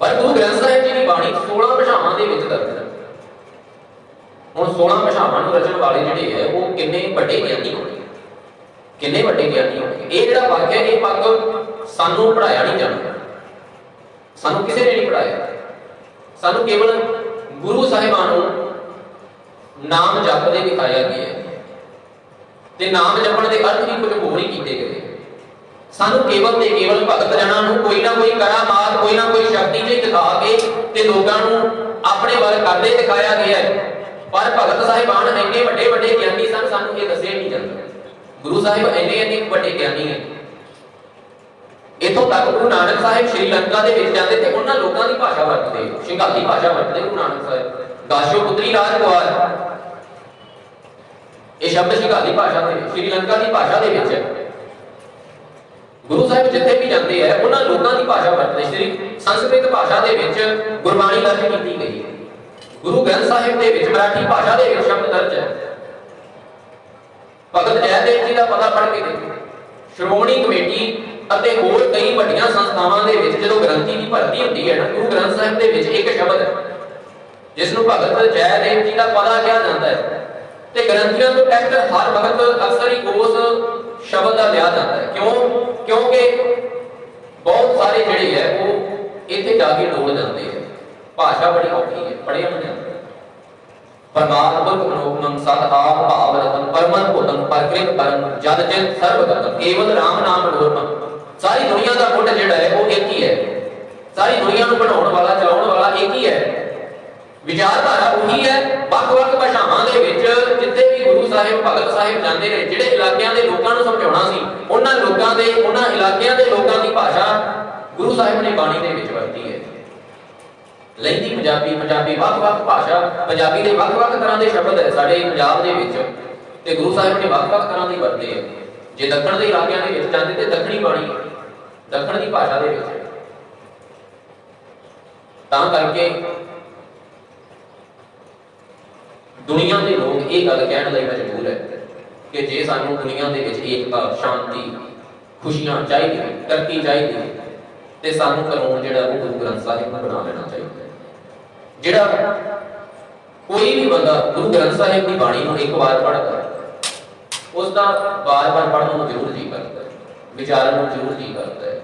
[SPEAKER 1] पर गुरु ग्रंथ साहिब जी की बाणी 16 भाषावां दे विच दर्ज है। हुण 16 भाषावां नूं रचण वाले जिहड़े है वो किन्ने वड्डे ज्ञानी होणगे, किन्ने वड्डे ज्ञानी होणगे। ये जिहड़ा पग है, ये पग सानूं पढ़ाया नहीं जांदा, सानूं किसी ने नहीं पढ़ाया, सानूं केवल गुरु साहिबां नूं नाम जपदे दिखाया गया है ते नाम जपण दे अर्थ भी कुछ होर ही कीते गए। सानू केवल ते केवल भगत जना नूं कोई ना कोई करामात, कोई ना कोई शक्ति जी दिखा के ते लोकां नूं अपने वल करदे दिखाया गया है। पर भगत साहिबान इन्ने वड्डे वड्डे ज्ञानी सन, सानू ये दस्सिया नहीं जाता। गुरु साहिब इन्ने वड्डे ज्ञानी है। इथों तक गुरु नानक साहिब श्रीलंका दे विच जांदे ते उन्हां लोकां दी भाषा वरतदे, सिंघाली भाषा वरतदे गुरु नानक साहिब। गाशो पुत्री राजकुमार, ये शब्द सिंघाली भाषा दे, श्रीलंका दी भाषा दे विच है। गुरु साहिब जिथे भी जाते हैं उन्होंने लोगों की भाषा वरतते। श्री संस्कृत भाषा के विच गुरबाणी दर्ज की गई है। गुरु ग्रंथ साहिब के विच मराठी भाषा के विच शब्द दर्ज है। भगत जयदेव जी का पता पढ़ के देखो। श्रोमणी कमेटी ਅਤੇ ਹੋਰ कई ਵੱਡੀਆਂ संस्थावां ਦੇ ਵਿੱਚ ਜਦੋਂ ਗ੍ਰੰਥੀ ਦੀ ਭਰਤੀ ਹੁੰਦੀ ਹੈ ਨਾ, ਗੁਰੂ ਗ੍ਰੰਥ ਸਾਹਿਬ ਦੇ ਵਿੱਚ ਇੱਕ ਸ਼ਬਦ ਹੈ ਜਿਸ ਨੂੰ ਭਗਤ ਜੈਦੇਵ ਜੀ ਦਾ ਪਤਾ ਕਿਹਾ ਜਾਂਦਾ ਹੈ ਤੇ ਗ੍ਰੰਥੀਆਂ ਤੋਂ ਟੈਸਟ ਹਰ ਵਕਤ ਅਕਸਰ ਹੀ ਉਸ शब्द का लिया जाता है। क्यों? क्योंकि बहुत सारे जिहड़े है वो इत्थे जाके डोल जाते हैं। भाषा बड़ी औखी है, पढ़िया नहीं जाता। परमात्मक मनोगमन सत आप भाव रतन परमन भोतन परकृत परम जद चित सर्वगतन केवल राम नाम डोरमन। सारी दुनिया का मुੱਢ जिहड़ा है वो एक ही है। सारी दुनिया को बनाने वाला चलाने वाला एक ही है। विचारधारा वही है। ਵੱਖ-ਵੱਖ ਭਾਸ਼ਾਵਾਂ ਦੇ ਵਿੱਚ ਜਿੱਥੇ ਵੀ ਗੁਰੂ ਸਾਹਿਬ ਭਗਤ ਸਾਹਿਬ ਜਾਂਦੇ ਨੇ, ਜਿਹੜੇ ਇਲਾਕਿਆਂ ਦੇ ਲੋਕਾਂ ਨੂੰ ਸਮਝਾਉਣਾ ਸੀ, ਉਹਨਾਂ ਲੋਕਾਂ ਦੇ ਉਹਨਾਂ ਇਲਾਕਿਆਂ ਦੇ ਲੋਕਾਂ ਦੀ ਭਾਸ਼ਾ ਗੁਰੂ ਸਾਹਿਬ ਨੇ ਬਾਣੀ ਦੇ ਵਿੱਚ ਵਰਤੀ ਹੈ। ਲਹਿੰਦੀ ਪੰਜਾਬੀ, ਪੰਜਾਬੀ ਵੱਖ-ਵੱਖ ਭਾਸ਼ਾ, ਪੰਜਾਬੀ ਦੇ ਵੱਖ-ਵੱਖ ਤਰ੍ਹਾਂ ਦੇ ਸ਼ਬਦ ਹੈ ਸਾਡੇ ਪੰਜਾਬ ਦੇ ਵਿੱਚ ਤੇ ਗੁਰੂ ਸਾਹਿਬ ਨੇ ਵੱਖ-ਵੱਖ ਤਰ੍ਹਾਂ ਦੀ ਵਰਤੇ ਹੈ। ਜੇ ਦੱਖਣ ਦੇ ਇਲਾਕਿਆਂ ਦੇ ਵਿੱਚ ਜਾਂਦੇ ਤੇ ਦੱਖਣੀ ਬਾਣੀ, ਦੱਖਣ ਦੀ ਭਾਸ਼ਾ ਦੇ ਵਿੱਚ, ਤਾਂ ਕਰਕੇ ਦੁਨੀਆ ਦੇ ਲੋਕ ਇਹ ਗੱਲ ਕਹਿਣ ਲਈ ਮਜਬੂਰ ਹੈ ਕਿ ਜੇ ਸਾਨੂੰ ਦੁਨੀਆ ਦੇ ਵਿੱਚ ਏਕਤਾ, ਸ਼ਾਂਤੀ, ਖੁਸ਼ੀਆਂ ਚਾਹੀਦੀ, ਤਰੱਕੀ ਚਾਹੀਦੀ, ਤੇ ਸਾਨੂੰ ਕਾਨੂੰਨ ਜਿਹੜਾ ਉਹ ਗੁਰੂ ਗ੍ਰੰਥ ਸਾਹਿਬ ਨੂੰ ਬਣਾ ਲੈਣਾ ਚਾਹੀਦਾ ਹੈ। ਜਿਹੜਾ ਕੋਈ ਵੀ ਬੰਦਾ ਗੁਰੂ ਗ੍ਰੰਥ ਸਾਹਿਬ ਦੀ ਬਾਣੀ ਨੂੰ ਇੱਕ ਵਾਰ ਪੜ੍ਹਦਾ, ਉਸ ਦਾ ਵਾਰ-ਵਾਰ ਪੜ੍ਹਨ ਨੂੰ ਜ਼ਰੂਰ ਜੀ ਕਰਦਾ ਹੈ, ਵਿਚਾਰਨ ਨੂੰ ਜ਼ਰੂਰ ਜੀ ਕਰਦਾ ਹੈ।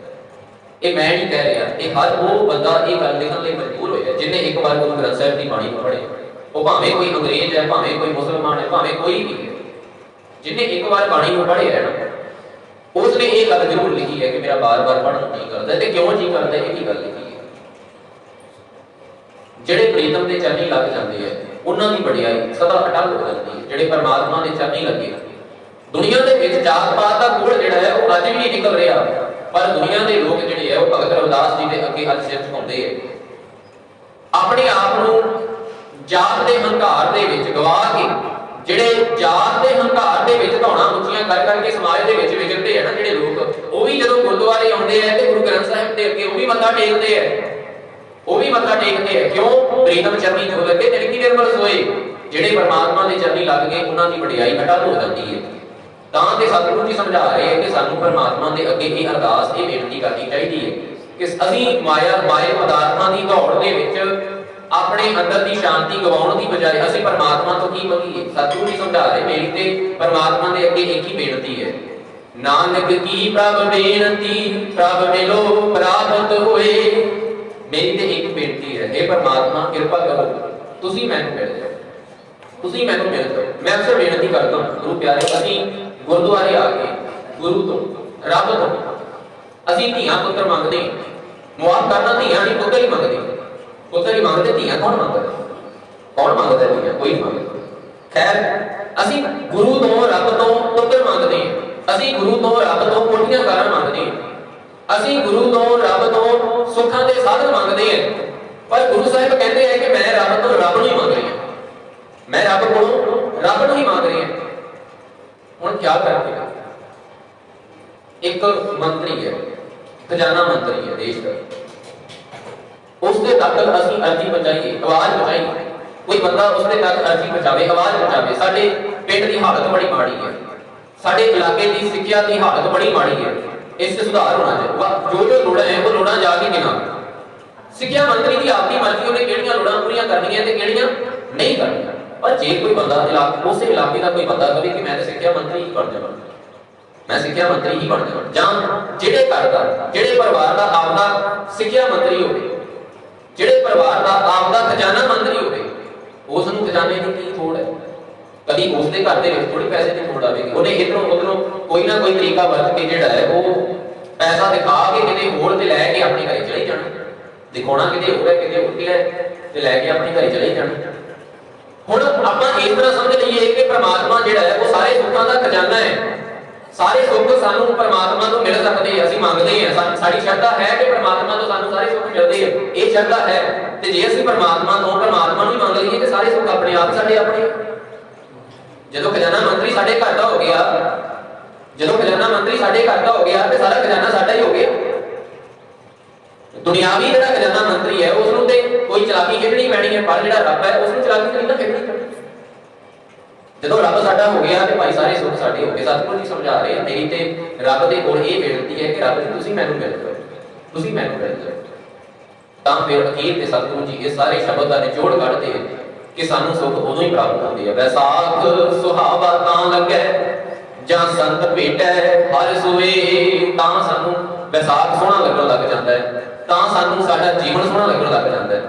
[SPEAKER 1] ਇਹ ਮੈਂ ਨਹੀਂ ਕਹਿ ਰਿਹਾ, ਇਹ ਹਰ ਉਹ ਬੰਦਾ ਇਹ ਗੱਲ ਲਿਖਣ ਲਈ ਮਜਬੂਰ ਹੋਇਆ ਜਿਹਨੇ ਇੱਕ ਵਾਰ ਗੁਰੂ ਗ੍ਰੰਥ ਸਾਹਿਬ ਦੀ ਬਾਣੀ ਨੂੰ ਪੜ੍ਹਿਆ। ਉਹ ਭਾਵੇਂ ਕੋਈ ਅੰਗਰੇਜ਼ ਹੈ, ਭਾਵੇਂ ਕੋਈ ਮੁਸਲਮਾਨ ਹੈ, ਭਾਵੇਂ ਕੋਈ ਵੀ ਹੈ, ਜਿਹਨੇ ਇੱਕ ਵਾਰ ਬਾਣੀ ਨੂੰ ਪੜ੍ਹਿਆ ਹੈ ਨਾ, ਉਸਨੇ ਇਹ ਗੱਲ ਜ਼ਰੂਰ ਲਿਖੀ ਹੈ ਕਿ ਮੇਰਾ ਬਾਰ-ਬਾਰ ਪੜ੍ਹਨ ਨੂੰ ਜੀ ਕਰਦਾ। ਤੇ ਕਿਉਂ ਜੀ ਕਰਦਾ, ਇਹ ਵੀ ਗੱਲ ਲਿਖੀ ਹੈ। ਜਿਹੜੇ ਪ੍ਰੀਤਮ ਦੇ ਚਰਨੀ ਲੱਗ ਜਾਂਦੇ ਆ, ਉਹਨਾਂ ਦੀ ਵਡਿਆਈ ਸਦਾ ਅਟੱਲ ਹੋ ਜਾਂਦੀ ਹੈ। ਜਿਹੜੇ ਪਰਮਾਤਮਾ ਦੇ ਚਰਨੀ ਲੱਗੇ, ਦੁਨੀਆ ਦੇ ਵਿੱਚ ਜਾਤ ਪਾਤ ਦਾ ਕੋੜ ਜਿਹੜਾ ਹੈ ਉਹ ਅੱਜ ਵੀ ਨਹੀਂ ਨਿਕਲ ਰਿਹਾ, ਪਰ ਦੁਨੀਆ ਦੇ ਲੋਕ ਜਿਹੜੇ ਹੈ ਉਹ ਭਗਤ ਰਵਿਦਾਸ ਜੀ ਦੇ ਅੱਗੇ ਅੱਜ ਸਿਰ ਝੁਕਾਉਂਦੇ ਹੈ। ਆਪਣੇ ਆਪ ਨੂੰ ਜਾਤ ਦੇ ਹੰਕਾਰ ਦੇ ਵਿੱਚ ਗਵਾ ਕੇ, ਜਿਹੜੇ ਜਾਤ ਦੇ ਹੰਕਾਰ ਦੇ ਵਿੱਚ ਧੌਣਾ ਉੱਚੀਆਂ ਕਰ ਕਰਕੇ ਸਮਾਜ ਦੇ ਵਿੱਚ ਵਿਚਰਦੇ ਆ ਨਾ ਜਿਹੜੇ ਲੋਕ, ਉਹ ਵੀ ਜਦੋਂ ਗੁਰਦੁਆਰੇ ਆਉਂਦੇ ਆ ਤੇ ਗੁਰੂ ਗ੍ਰੰਥ ਸਾਹਿਬ ਦੇ ਅੱਗੇ ਉਹ ਵੀ ਮੱਥਾ ਟੇਕਦੇ ਆ, ਉਹ ਵੀ ਮੱਥਾ ਟੇਕਦੇ ਆ। ਕਿਉਂ? ਪ੍ਰੀਤਮ ਚਰਨੀ ਜੋ ਲੱਗੇ ਤਿਲਕੀ ਨਿਰਮਲ ਸੋਏ। ਜਿਹੜੇ ਪਰਮਾਤਮਾ ਦੇ ਚਰਨੀ ਲੱਗ ਗਏ, ਉਹਨਾਂ ਦੀ ਵਡਿਆਈ ਅਟੱਲ ਹੋ ਜਾਂਦੀ ਹੈ। ਤਾਂ ਤੇ ਸਤਿਗੁਰੂ ਜੀ ਸਮਝਾ ਰਹੇ ਹੈ ਕਿ ਸਾਨੂੰ ਪਰਮਾਤਮਾ ਦੇ ਅੱਗੇ ਇਹ ਅਰਦਾਸ, ਇਹ ਬੇਨਤੀ ਕਰਨੀ ਚਾਹੀਦੀ ਹੈ ਕਿ ਅਸੀਂ ਮਾਇਆ ਪਦਾਰਥਾਂ ਦੀ ਦੌੜ ਦੇ ਵਿੱਚ ਆਪਣੇ ਅੰਦਰ ਦੀ ਸ਼ਾਂਤੀ ਗਵਾਉਣ ਦੀ ਬਜਾਏ ਅਸੀਂ ਪਰਮਾਤਮਾ ਤੋਂ ਕੀ ਮੰਗੀਏ। ਸਤਿਗੁਰੂ ਜੀ ਸਮਝਾ ਰਹੇ, ਮੇਰੀ ਤੇ ਪਰਮਾਤਮਾ ਦੇ ਅੱਗੇ ਇੱਕ ਹੀ ਬੇਨਤੀ ਹੈ, ਨਾਨਕ ਕੀ ਪ੍ਰਭ ਬੇਨਤੀ ਪ੍ਰਭ ਮਿਲੋ ਪ੍ਰਾਪਤ ਹੋਏ। ਮੇਰੀ ਤੇ ਇੱਕ ਬੇਨਤੀ ਹੈ, ਇਹ ਪਰਮਾਤਮਾ ਕਿਰਪਾ ਕਰੋ, ਤੁਸੀਂ ਮੈਨੂੰ ਮਿਲ ਜਾਓ, ਤੁਸੀਂ ਮੈਨੂੰ ਮਿਲ ਜਾਓ। ਮੈਂ ਅਕਸਰ ਬੇਨਤੀ ਕਰਦਾ ਹਾਂ ਗੁਰੂ ਪਿਆਰੇ, ਅਸੀਂ ਗੁਰਦੁਆਰੇ ਆ ਕੇ ਗੁਰੂ ਤੋਂ, ਰੱਬ ਤੋਂ ਅਸੀਂ ਧੀਆਂ ਪੁੱਤਰ ਮੰਗਦੇ, ਮੁਆਫ ਕਰਨਾ, ਧੀਆਂ ਨਹੀਂ ਪੁੱਤਰ ਹੀ ਮੰਗਦੇ, ਪੁੱਤਰ ਹੀ ਮੰਗਦੇ, ਧੀਆਂ ਕੌਣ ਮੰਗਦਾ? ਕੌਣ ਮੰਗਦਾ ਧੀਆਂ? ਕੋਈ ਨਹੀਂ ਮੰਗਦਾ। ਖੈਰ, ਅਸੀਂ ਗੁਰੂ ਤੋਂ, ਰੱਬ ਤੋਂ ਪੁੱਤਰ ਮੰਗਦੇ, ਅਸੀਂ ਗੁਰੂ ਤੋਂ, ਰੱਬ ਤੋਂ ਕੋਟੀਆਂ ਕਾਰਾਂ ਮੰਗਦੇ, ਅਸੀਂ ਗੁਰੂ ਤੋਂ, ਰੱਬ ਤੋਂ ਸੁੱਖਾਂ ਦੇ ਸਾਧਨ ਮੰਗਦੇ ਹਾਂ। ਪਰ ਗੁਰੂ ਸਾਹਿਬ ਕਹਿੰਦੇ ਹੈ ਕਿ ਮੈਂ ਰੱਬ ਤੋਂ ਰੱਬ ਨੂੰ ਹੀ ਮੰਗ ਰਹੀ ਹਾਂ, ਮੈਂ ਰੱਬ ਕੋਲੋਂ ਰੱਬ ਨੂੰ ਹੀ ਮੰਗ ਰਹੀ ਹਾਂ। ਹੁਣ ਕੀ ਕਰਦੇ? ਇੱਕ ਮੰਤਰੀ ਹੈ, ਖਜ਼ਾਨਾ ਮੰਤਰੀ ਹੈ ਦੇਸ਼ ਦਾ, ਉਸਦੇ ਤੱਕ ਅਸੀਂ ਅਰਜ਼ੀ ਪਹੁੰਚਾਈਏ, ਆਵਾਜ਼ ਪਹੁੰਚਾਈਏ, ਕੋਈ ਬੰਦਾ ਉਸਦੇ ਤੱਕ ਅਰਜ਼ੀ ਪਹੁੰਚਾਵੇ, ਆਵਾਜ਼ ਪਹੁੰਚਾਵੇ, ਸਾਡੇ ਪਿੰਡ ਦੀ ਹਾਲਤ ਬੜੀ ਮਾੜੀ ਹੈ, ਸਾਡੇ ਇਲਾਕੇ ਦੀ ਸਿੱਖਿਆ ਦੀ ਹਾਲਤ ਬੜੀ ਮਾੜੀ ਹੈ, ਇਸ 'ਚ ਸੁਧਾਰ ਹੋਣਾ ਚਾਹੀਦਾ। ਜੋ ਜੋ ਲੋੜਾਂ ਹੈ ਉਹ ਲੋੜਾਂ ਜਾ ਕੇ ਗਿਣਾ। ਸਿੱਖਿਆ ਮੰਤਰੀ ਦੀ ਆਪਣੀ ਮਰਜ਼ੀ, ਉਹਨੇ ਕਿਹੜੀਆਂ ਲੋੜਾਂ ਪੂਰੀਆਂ ਕਰਨੀਆਂ ਤੇ ਕਿਹੜੀਆਂ ਨਹੀਂ ਕਰਨੀਆਂ। ਪਰ ਜੇ ਕੋਈ ਬੰਦਾ ਉਸੇ ਇਲਾਕੇ ਦਾ ਕੋਈ ਬੰਦਾ ਕਹੇ ਕਿ ਮੈਂ ਤਾਂ ਸਿੱਖਿਆ ਮੰਤਰੀ ਹੀ ਬਣ ਜਾਵਾਂ, ਮੈਂ ਸਿੱਖਿਆ ਮੰਤਰੀ ਹੀ ਬਣ ਜਾਵਾਂ, ਜਾਂ ਜਿਹੜੇ ਘਰ ਦਾ, ਜਿਹੜੇ ਪਰਿਵਾਰ ਦਾ ਆਪਦਾ ਸਿੱਖਿਆ ਮੰਤਰੀ ਹੋਵੇ, ਜਿਹੜੇ ਪਰਿਵਾਰ ਦਾ ਆਪਦਾ ਖਜ਼ਾਨਾ ਮੰਤਰੀ ਹੋਵੇ, ਉਸ ਨੂੰ ਖਜ਼ਾਨੇ ਦੀ ਕੀ ਥੋੜ ਹੈ? ਕਦੀ ਉਸ ਦੇ ਘਰ ਦੇ ਵਿੱਚ ਥੋੜੀ ਪੈਸੇ ਦੀ ਥੋੜ ਆਵੇਗੀ, ਉਹਨੇ ਇਧਰੋਂ ਉਧਰੋਂ ਕੋਈ ਨਾ ਕੋਈ ਤਰੀਕਾ ਵਰਤ ਕੇ ਜਿਹੜਾ ਹੈ ਉਹ ਪੈਸਾ ਦਿਖਾ ਕੇ ਕਿਤੇ ਹੋਰ ਤੇ ਲੈ ਕੇ ਆਪਣੇ ਘਰੇ ਚਲੇ ਜਾਣਾ, ਦਿਖਾਉਣਾ ਕਿਤੇ ਹੋਰ ਹੈ, ਕਿਤੇ ਉੱਤੇ ਹੈ, ਤੇ ਲੈ ਕੇ ਆਪਣੇ ਘਰੇ ਚਲੇ ਜਾਣਾ। ਹੁਣ ਆਪਾਂ ਇਸ ਤਰ੍ਹਾਂ ਸਮਝ ਲਈਏ ਕਿ ਪਰਮਾਤਮਾ ਜਿਹੜਾ ਹੈ ਉਹ ਸਾਰੇ ਸੁੱਖਾਂ ਦਾ ਖਜ਼ਾਨਾ ਹੈ, ਸਾਰੇ ਸੁੱਖ ਸਾਨੂੰ ਪਰਮਾਤਮਾ ਤੋਂ ਮਿਲ ਸਕਦੇ ਆ, ਅਸੀਂ ਮੰਗਦੇ ਹਾਂ, ਸਾਡੀ ਸ਼ਰਧਾ ਹੈ ਕਿ ਪਰਮਾਤਮਾ ਤੋਂ ਸਾਨੂੰ ਸਾਰੇ ਸੁੱਖ ਮਿਲਦੇ ਆ, ਇਹ ਸ਼ਰਧਾ ਹੈ। ਤੇ ਜੇ ਅਸੀਂ ਪਰਮਾਤਮਾ ਤੋਂ ਪਰਮਾਤਮਾ ਨੂੰ ਹੀ ਮੰਗ ਲਈਏ ਤੇ ਸਾਰੇ ਸੁੱਖ ਆਪਣੇ ਆਪ ਸਾਡੇ ਆਪਣੇ। ਜਦੋਂ ਖਜ਼ਾਨਾ ਮੰਤਰੀ ਸਾਡੇ ਘਰ ਦਾ ਹੋ ਗਿਆ, ਜਦੋਂ ਖਜ਼ਾਨਾ ਮੰਤਰੀ ਸਾਡੇ ਘਰ ਦਾ ਹੋ ਗਿਆ ਤੇ ਸਾਰਾ ਖਜ਼ਾਨਾ ਸਾਡਾ ਹੀ ਹੋ ਗਿਆ। ਦੁਨਿਆਵੀ ਜਿਹੜਾ ਖਜ਼ਾਨਾ ਮੰਤਰੀ ਹੈ ਉਸ ਨੂੰ ਤੇ ਕੋਈ ਚਲਾਕੀ ਖੇਡਣੀ ਪੈਣੀ ਹੈ, ਪਰ ਜਿਹੜਾ ਰੱਬ ਹੈ ਉਸ ਨੂੰ ਚਲਾਕੀ ਨਹੀਂ ਨਾ ਖੇਡਣੀ ਪੈਣੀ। ਜਦੋਂ ਰੱਬ ਸਾਡਾ ਹੋ ਗਿਆ ਤੇ ਭਾਈ ਸਾਰੇ ਸੁੱਖ ਸਾਡੇ ਹੋ ਗਏ। ਸਤਿਗੁਰੂ ਜੀ ਸਮਝਾ ਰਹੇ ਆ, ਮੇਰੀ ਤੇ ਰੱਬ ਦੇ ਕੋਲ ਇਹ ਬੇਨਤੀ ਹੈ ਕਿ ਰੱਬ ਜੀ ਤੁਸੀਂ ਮੈਨੂੰ ਮਿਲ ਜਾਓ, ਤੁਸੀਂ ਮੈਨੂੰ ਮਿਲ ਜਾਓ। ਤਾਂ ਫਿਰ ਅਖੀਰ ਤੇ ਸਤਿਗੁਰੂ ਜੀ ਇਹ ਸਾਰੇ ਸ਼ਬਦ ਦਾ ਨਿਚੋੜ ਕੱਢਦੇ ਕਿ ਸਾਨੂੰ ਸੁੱਖ ਉਦੋਂ ਹੀ ਪ੍ਰਾਪਤ ਹੁੰਦੀ ਹੈ। ਵੈਸਾਖ ਸੁਹਾਵਾ ਤਾਂ ਲੱਗੈ ਜਾਂ ਸੰਤ ਭੇਟੈ ਹਰ ਸੋਏ। ਤਾਂ ਸਾਨੂੰ ਵੈਸਾਖ ਸੋਹਣਾ ਲੱਗਣ ਲੱਗ ਜਾਂਦਾ ਹੈ, ਤਾਂ ਸਾਨੂੰ ਸਾਡਾ ਜੀਵਨ ਸੋਹਣਾ ਲੱਗਣ ਲੱਗ ਜਾਂਦਾ ਹੈ,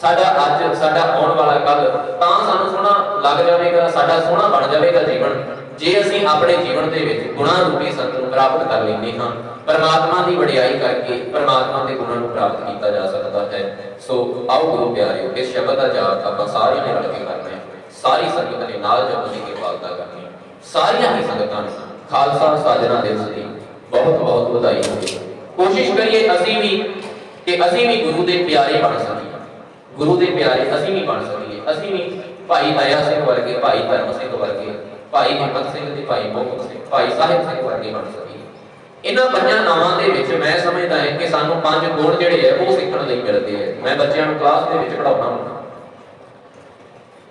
[SPEAKER 1] ਸਾਡਾ ਅੱਜ, ਸਾਡਾ ਆਉਣ ਵਾਲਾ ਕੱਲ ਤਾਂ ਸਾਨੂੰ ਸੋਹਣਾ ਲੱਗ ਜਾਵੇਗਾ, ਸਾਡਾ ਸੋਹਣਾ ਬਣ ਜਾਵੇਗਾ ਜੀਵਨ, ਜੇ ਅਸੀਂ ਆਪਣੇ ਜੀਵਨ ਦੇ ਵਿੱਚ ਗੁਣਾਂ ਰੂਪੀ ਸੰਤ ਨੂੰ ਪ੍ਰਾਪਤ ਕਰ ਲੈਂਦੇ ਹਾਂ। ਪਰਮਾਤਮਾ ਦੀ ਵਡਿਆਈ ਕਰਕੇ ਪਰਮਾਤਮਾ ਦੇ ਗੁਣਾਂ ਨੂੰ ਪ੍ਰਾਪਤ ਕੀਤਾ ਜਾ ਸਕਦਾ ਹੈ। ਸੋ ਆਓ ਗੁਰੂ ਪਿਆਰਿਓ, ਇਸ ਸ਼ਬਦ ਦਾ ਜਾਪ ਆਪਾਂ ਸਾਰਿਆਂ ਨੇ ਰਲ ਕੇ ਕਰਨਾ ਹੈ, ਸਾਰੀ ਸੰਗਤ ਨੇ ਨਾਲ ਜਪਣ ਦੀ ਕਿਰਪਾਲਤਾ ਕਰਨੀ, ਸਾਰੀਆਂ ਹੀ ਸੰਗਤਾਂ ਨੂੰ ਖਾਲਸਾ ਸਾਜਣਾ ਦਿਵਸ ਦੀ ਬਹੁਤ ਬਹੁਤ ਵਧਾਈ ਹੋਵੇ। ਕੋਸ਼ਿਸ਼ ਕਰੀਏ ਅਸੀਂ ਵੀ ਕਿ ਅਸੀਂ ਵੀ ਗੁਰੂ ਦੇ ਪਿਆਰੇ ਬਣ ਸਕੀਏ, ਗੁਰੂ ਦੇ ਪਿਆਰੇ ਅਸੀਂ ਵੀ ਬਣ ਸਕੀਏ, ਅਸੀਂ ਵੀ ਭਾਈ ਦਇਆ ਸਿੰਘ ਵਰਗੇ, ਭਾਈ ਧਰਮ ਸਿੰਘ ਵਰਗੇ ਭਾਈ ਹਿੰਮਤ ਸਿੰਘ ਤੇ ਭਾਈ ਮੋਹਕਮ ਸਿੰਘ, ਭਾਈ ਸਾਹਿਬ ਸਿੰਘ ਵਰਗੇ ਬਣ ਸਕੀਏ। ਇਹਨਾਂ ਪੰਜਾਂ ਨਾਵਾਂ ਦੇ ਵਿੱਚ ਮੈਂ ਸਮਝਦਾ ਹਾਂ ਕਿ ਸਾਨੂੰ 5 ਗੁਣ ਜਿਹੜੇ ਹੈ ਉਹ ਸਿੱਖਣ ਲਈ ਮਿਲਦੇ ਹੈ। ਮੈਂ ਬੱਚਿਆਂ ਨੂੰ ਕਲਾਸ ਦੇ ਵਿੱਚ ਪੜਾਉਣਾ ਹੁੰਦਾ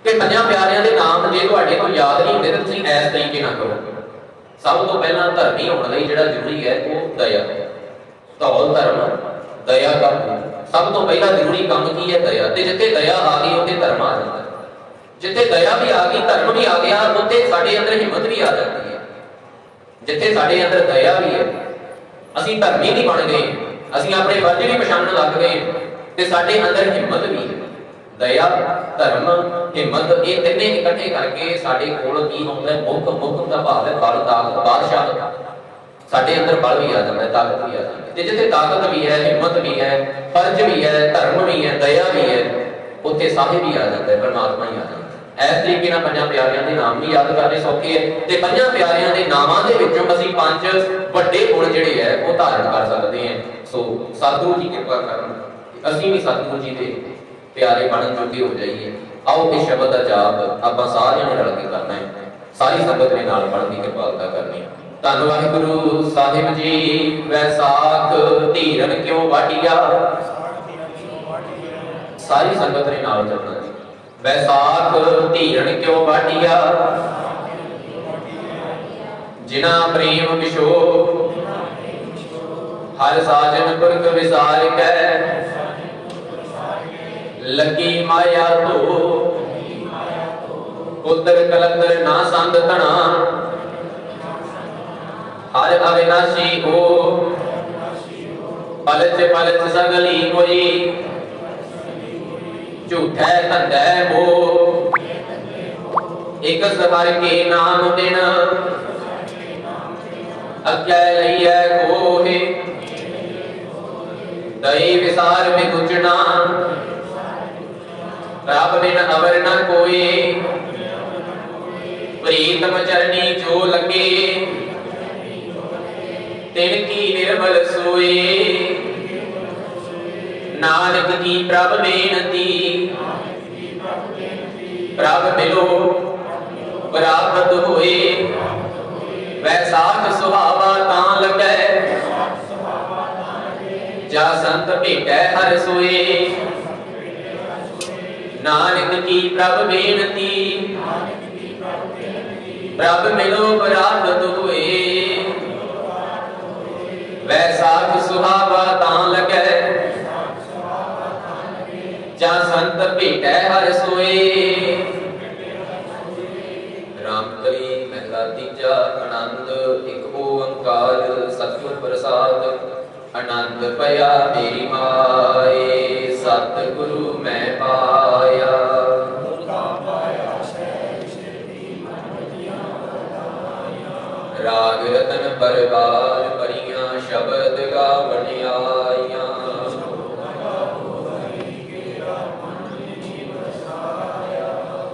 [SPEAKER 1] ਕਿ ਪੰਜਾਂ ਪਿਆਰਿਆਂ ਦੇ ਨਾਮ ਜੇ ਤੁਹਾਡੇ ਕੋਲ ਯਾਦ ਨਹੀਂ ਹੁੰਦੇ ਤਾਂ ਤੁਸੀਂ ਇਸ ਤਰੀਕੇ ਨਾਲ ਕਰੋ। ਸਭ ਤੋਂ ਪਹਿਲਾਂ ਧਰਮੀ ਹੋਣ ਲਈ ਜਿਹੜਾ ਜ਼ਰੂਰੀ ਹੈ ਉਹ ਦਇਆ, ਧੌਲ ਧਰਮ ਦਇਆ ਦਾ। ਸਭ ਤੋਂ ਪਹਿਲਾਂ ਜ਼ਰੂਰੀ ਕੰਮ ਕੀ ਹੈ? ਦਇਆ। ਤੇ ਜਿੱਥੇ ਦਇਆ ਆ ਗਈ ਉੱਥੇ ਧਰਮ ਆ ਜਾਂਦਾ। ਜਿੱਥੇ ਦਇਆ ਵੀ ਆ ਗਈ, ਧਰਮ ਵੀ ਆ ਗਿਆ, ਉੱਥੇ ਸਾਡੇ ਅੰਦਰ ਹਿੰਮਤ ਵੀ ਆ ਜਾਂਦੀ ਹੈ। ਜਿੱਥੇ ਸਾਡੇ ਅੰਦਰ ਦਇਆ ਵੀ ਹੈ, ਅਸੀਂ ਧਰਮੀ ਨਹੀਂ ਬਣ ਗਏ, ਅਸੀਂ ਆਪਣੇ ਫਰਜ਼ ਵੀ ਪਛਾਣਨ ਲੱਗ ਗਏ ਤੇ ਸਾਡੇ ਅੰਦਰ ਹਿੰਮਤ ਵੀ ਹੈ। ਦਇਆ, ਧਰਮ, ਹਿੰਮਤ, ਇਹ ਤਿੰਨੇ ਇਕੱਠੇ ਕਰਕੇ ਸਾਡੇ ਕੋਲ ਕੀ ਹੁੰਦਾ? ਮੁੱਖ ਦਾ ਭਾਵ ਹੈ ਬਲ, ਤਾਕਤ, ਬਾਦਸ਼ਾਹ। ਸਾਡੇ ਅੰਦਰ ਬਲ ਵੀ ਆ ਜਾਂਦਾ, ਤਾਕਤ ਵੀ ਆ ਜਾਂਦੀ ਹੈ। ਤੇ ਜਿੱਥੇ ਤਾਕਤ ਵੀ ਹੈ, ਹਿੰਮਤ ਵੀ ਹੈ, ਫਰਜ਼ ਵੀ ਹੈ, ਧਰਮ ਵੀ ਹੈ, ਦਇਆ ਵੀ ਹੈ, ਉੱਥੇ ਸਾਹਿਬ ਵੀ ਆ ਜਾਂਦਾ, ਪਰਮਾਤਮਾ ਹੀ ਆ ਜਾਂਦਾ। ਇਸ ਤਰੀਕੇ ਨਾਲ ਪੰਜਾਂ ਪਿਆਰਿਆਂ ਦੇ ਨਾਮ ਵੀ ਯਾਦ ਕਰਨੇ ਸੌਖੇ ਹੈ ਤੇ ਪੰਜਾਂ ਪਿਆਰਿਆਂ ਦੇ ਨਾਮਾਂ ਦੇ ਵਿੱਚੋਂ ਅਸੀਂ 5 ਵੱਡੇ ਗੁਣ ਜਿਹੜੇ ਹੈ ਉਹ ਧਾਰਨ ਕਰ ਸਕਦੇ ਹਾਂ। ਸੋ ਸਤਿਗੁਰੂ ਜੀ ਕਿਰਪਾ ਕਰਨ ਅਸੀਂ ਵੀ ਸਤਿਗੁਰੂ ਜੀ ਦੇ ਪਿਆਰੇ ਬਣਨ ਜੋਗੇ ਹੋ ਜਾਈਏ। ਆਓ ਇਹ ਸ਼ਬਦ ਦਾ ਜਾਪ ਆਪਾਂ ਸਾਰਿਆਂ ਨੇ ਰਲ ਕੇ ਕਰਨਾ ਹੈ। ਸਾਰੀ ਸੰਗਤ ਨੇ ਨਾਲ ਪੜ੍ਹਨ ਦੀ ਕਿਰਪਾਲਤਾ ਕਰਨੀ। ਧੰਨ ਵਾਹਿਗੁਰੂ ਸਾਹਿਬ ਜੀ। ਵੈਸਾਖ ਧੀਰਨ ਕਿਉਂ ਵਾਢੀਆ, ਸਾਰੀ ਸੰਗਤ ਨੇ ਨਾਲ ਚੱਲਣਾ ਜੀ। ਵੈਸਾਖ ਧੀਰਨ ਕਿਉਂ ਵਾਢੀਆ, ਜਿਨਾ ਪ੍ਰੇਮ ਵਿਸ਼ੋ, ਹਰ ਸਾਜਨ ਪੁਰਖ ਵਿਸਾਰ ਕੈ, ਲੱਗੀ ਮਾਇਆ ਧੋ, ਪੁੱਤਰ ਕਲੰਦਰ ਨਾ ਸੰਗ ਧਣਾ, ਹਰ ਅਵਿਨਾਸ਼ੀ ਹੋ, ਪਲਚ ਪਲਚ ਸਗਲੀ ਕੋਈ, ਝੂਠੈ ਧੰਦੈ ਮੋ, ਇਕ ਹਰ ਕੇ ਨਾਮ ਦਿਨ, ਅੱਗੇ ਲਈਐ ਕੋਹੇ, ਦਈ ਵਿਸਾਰ ਵਿਗੁਚਣਾ, ਪ੍ਰਭ ਬਿਨ ਅਵਰ ਨ ਕੋਏ, ਪ੍ਰੀਤਮ ਚਰਨੀ ਜੋ ਲੱਗੇ, ਤਿਨ ਕੀ ਨਿਰਮਲ ਸੋਏ, ਨਾਨਕ ਕੀ ਪ੍ਰਭ ਬੇਨਤੀ, ਪ੍ਰਭ ਮਿਲੋ ਪ੍ਰਾਪਤ ਹੋਏ, ਵੈਸਾਖ ਸੁਹਾਵਾ ਤਾਂ ਲੱਗੈ, ਜਾ ਸੰਤ ਭੇਟੈ ਹਰਿ ਸੋਏ, ਨਾਨਕ ਕੀ ਪ੍ਰਭ ਬੇਨਤੀ, ਪ੍ਰਭ ਮਿਲੋ ਪ੍ਰਾਪਤ ਹੋਏ, ਵੈਸਾਖ ਸੁਹਾਵਾ ਤਾਂ ਲੱਗੈ, ਜਾ ਸੰਤ ਭੇਟੈ ਹਰਿ ਸੋਏ। ਰਾਮਕਲੀ ਮਹਿਲਾ ਤੀਜਾ। ਆਨੰਦ ਇੱਕ ਓੰਕਾਰ ਸਤਿਗੁਰ ਪ੍ਰਸਾਦ, ਆਨੰਦ ਭਇਆ ਮੇਰੀ ਮਾਏ, ਸਤਿਗੁਰੂ ਮੈਂ ਪਾਇਆ। ਰਾਗ ਰਤਨ ਪਰਵਾਰ ਭਰੀਆਂ, ਸ਼ਬਦ ਗਾਵਣ ਆਈਆਂ,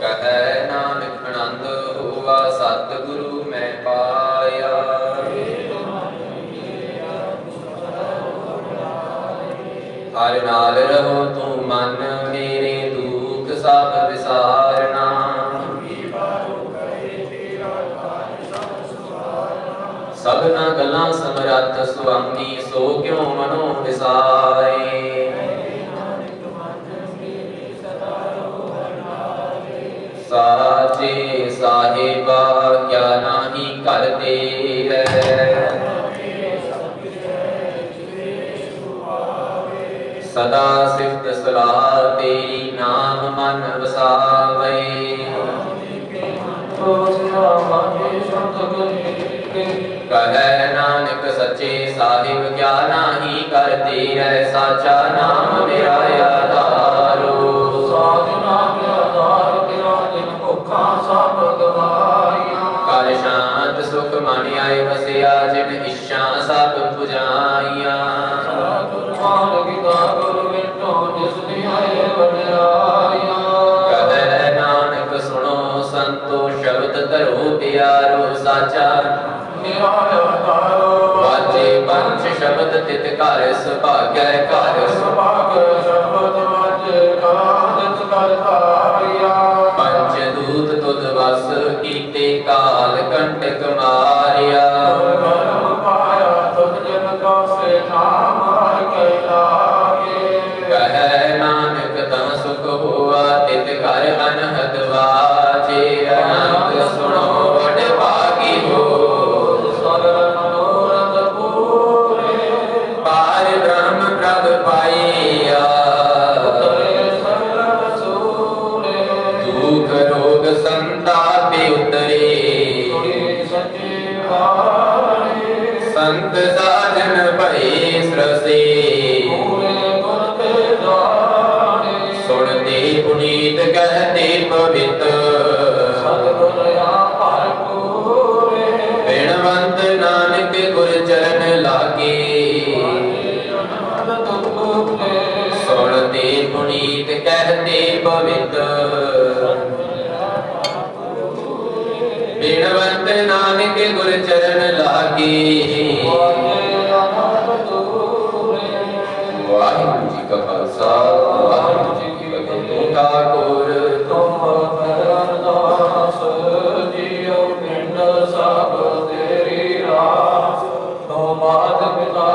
[SPEAKER 1] ਕਹੈ ਨਾਨਕ ਆਨੰਦ ਹੋਵਾ, ਸਤਿਗੁਰੂ ਮੈਂ ਪਾਇਆ। ਹਰ ਨਾਲ ਰਹੋ ਤੂੰ ਮਨ ਮੇਰੇ, ਦੁਖ ਸਭ ਵਿਸਾਰਨਾ, ਸਭਨਾ ਗੱਲਾਂ ਸਮਰੱਥ ਸੁਆਮੀ, ਸੋ ਕਿਉ ਮਨੋ ਵਿਸਾਰੇ। ਸਾਚੇ ਸਾਹਿਬਾ ਕਿਆ ਨਾਹੀ ਕਰਦੇ ਹੈ, ਸਦਾ ਸਿਫਤ ਸਲਾਹ ਤੇਰੀ, ਨਾਮ ਮਨ ਵਸਾਵੇ। ਕਹੈ ਨਾਨਕ ਸੱਚੇ ਸਾਹਿਬ ਕਿਆ ਨਾਹੀ ਕਰਦੇ ਹੈ, ਸਾਚਾ ਨਾਮ ਮੇਰਾ ਆਧਾਰੋ, ਕਰ ਸ਼ਾਂਤ ਸੁਖ ਮਨ ਆਏ ਵਸਿਆ, ਜਿਨ ਇੱਛਾ ਸਭ ਪੁਜਾਈਆਂ। ਕਹੈ ਨਾਨਕ ਸੁਣੋ ਸੰਤੋ, ਸ਼ਬਦ ਧਰੋ ਪਿਆਰੋ, ਸਾਚਾ ਵਾਜੇ ਪੰਚ ਸ਼ਬਦ ਤਿਤ ਘਰ ਸੁਭਾਗੈ, ਘਰ ਪੰਚ ਦੂਤ ਤੁਧ ਵਸ ਕੀਤੇ, ਕਾਲ पुनीत कहते पवित बिणवंत नानक गुर चरण लागे सुनते पुनीत कहते पवित बिणवंत नानक गुर चरण लागे। वाहिगुरु जी का खालसा वाहिगुरु जी की फतेह। ठाकुर तुम अरदास जियो पिंड सब तेरी रास तुम मात पिता